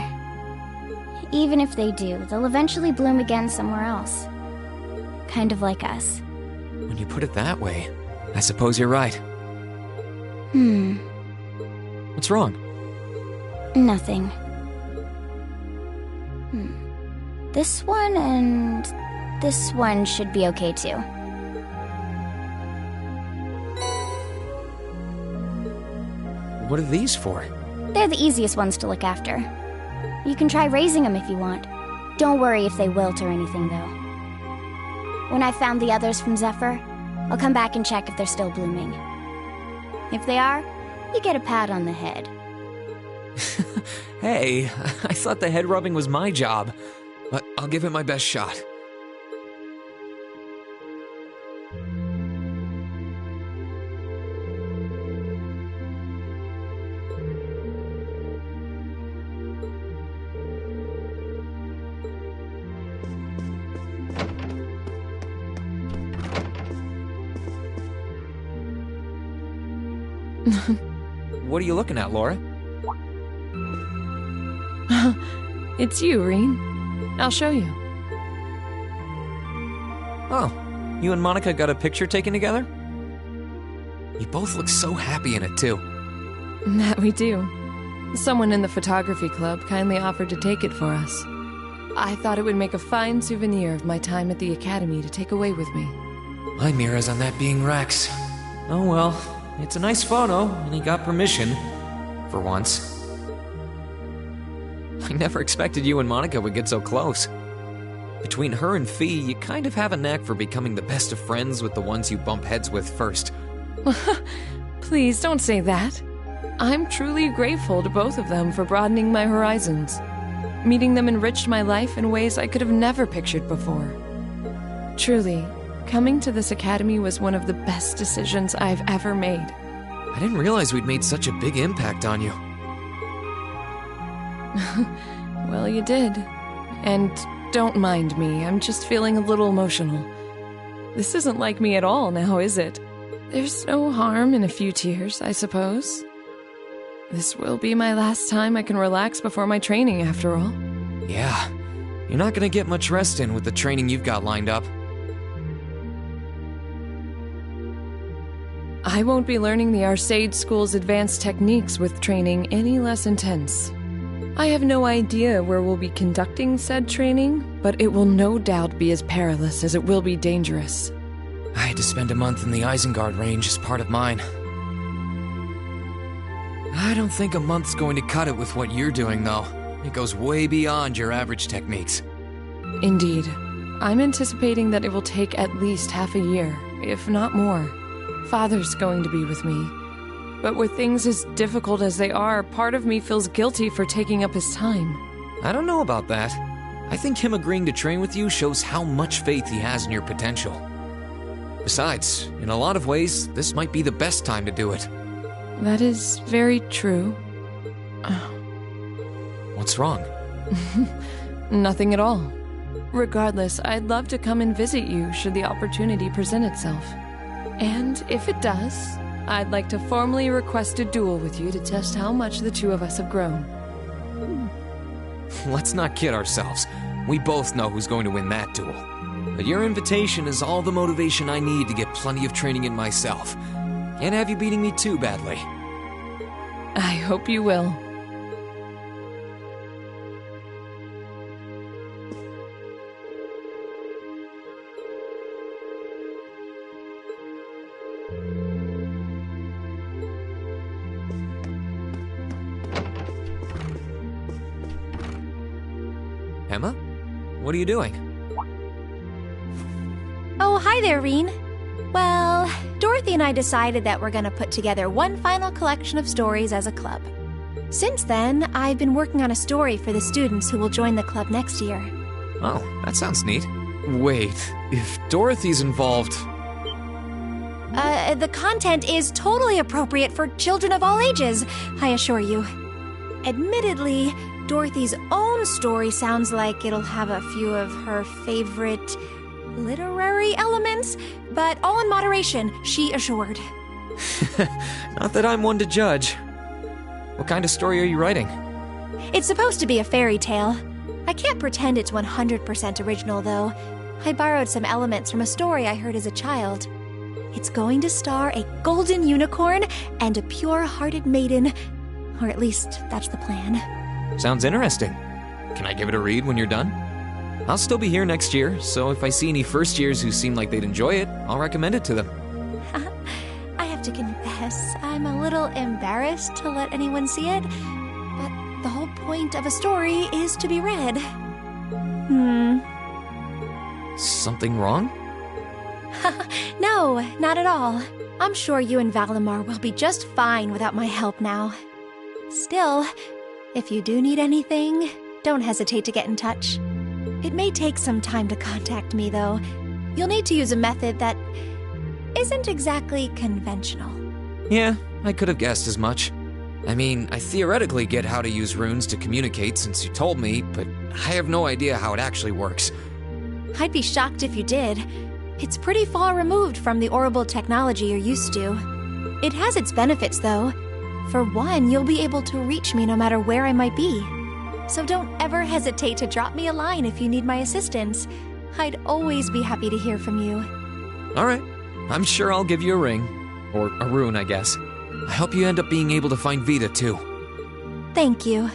Even if they do, they'll eventually bloom again somewhere else. Kind of like us. When you put it that way, I suppose you're right. What's wrong? Nothing. This one and this one should be okay too. What are these for? They're the easiest ones to look after. You can try raising them if you want. Don't worry if they wilt or anything, though. When I've found the others from Zephyr, I'll come back and check if they're still blooming. If they are, you get a pat on the head. Hey, I thought the head rubbing was my job, but I'll give it my best shot. What are you looking at, Laura? It's you, Reen. I'll show you. Oh, you and Monica got a picture taken together? You both look so happy in it, too. That we do. Someone in the photography club kindly offered to take it for us. I thought it would make a fine souvenir of my time at the academy to take away with me. My mirror's on that being Rex. Oh well, it's a nice photo, and he got permission. For once. I never expected you and Monica would get so close. Between her and Fee, you kind of have a knack for becoming the best of friends with the ones you bump heads with first. Please don't say that. I'm truly grateful to both of them for broadening my horizons. Meeting them enriched my life in ways I could have never pictured before. Truly, coming to this academy was one of the best decisions I've ever made. I didn't realize we'd made such a big impact on you. Well, you did. And don't mind me, I'm just feeling a little emotional. This isn't like me at all now, is it? There's no harm in a few tears, I suppose. This will be my last time I can relax before my training, after all. Yeah, you're not gonna get much rest in with the training you've got lined up. I won't be learning the Arcade School's advanced techniques with training any less intense. I have no idea where we'll be conducting said training, but it will no doubt be as perilous as it will be dangerous. I had to spend a month in the Isengard range as part of mine. I don't think a month's going to cut it with what you're doing, though. It goes way beyond your average techniques. Indeed. I'm anticipating that it will take at least half a year, if not more. Father's going to be with me. But with things as difficult as they are, part of me feels guilty for taking up his time. I don't know about that. I think him agreeing to train with you shows how much faith he has in your potential. Besides, in a lot of ways, this might be the best time to do it. That is very true. What's wrong? Nothing at all. Regardless, I'd love to come and visit you should the opportunity present itself. And if it does, I'd like to formally request a duel with you to test how much the two of us have grown. Let's not kid ourselves. We both know who's going to win that duel. But your invitation is all the motivation I need to get plenty of training in myself. Can't have you beating me too badly. I hope you will. Emma? What are you doing? Oh, hi there, Reen. Well, Dorothy and I decided that we're gonna put together one final collection of stories as a club. Since then, I've been working on a story for the students who will join the club next year. Oh, that sounds neat. Wait, if Dorothy's involved... The content is totally appropriate for children of all ages, I assure you. Admittedly, Dorothy's own story sounds like it'll have a few of her favorite literary elements, but all in moderation, she assured. Not that I'm one to judge. What kind of story are you writing? It's supposed to be a fairy tale. I can't pretend it's 100% original, though. I borrowed some elements from a story I heard as a child. It's going to star a golden unicorn and a pure-hearted maiden. Or at least, that's the plan. Sounds interesting. Can I give it a read when you're done? I'll still be here next year, so if I see any first years who seem like they'd enjoy it, I'll recommend it to them. I have to confess, I'm a little embarrassed to let anyone see it, but the whole point of a story is to be read. Something wrong? No, not at all. I'm sure you and Valimar will be just fine without my help now. Still, if you do need anything, don't hesitate to get in touch. It may take some time to contact me, though. You'll need to use a method that isn't exactly conventional. Yeah, I could have guessed as much. I mean, I theoretically get how to use runes to communicate since you told me, but I have no idea how it actually works. I'd be shocked if you did. It's pretty far removed from the orbital technology you're used to. It has its benefits, though. For one, you'll be able to reach me no matter where I might be. So don't ever hesitate to drop me a line if you need my assistance. I'd always be happy to hear from you. All right, I'm sure I'll give you a ring. Or a rune, I guess. I hope you end up being able to find Vita, too. Thank you.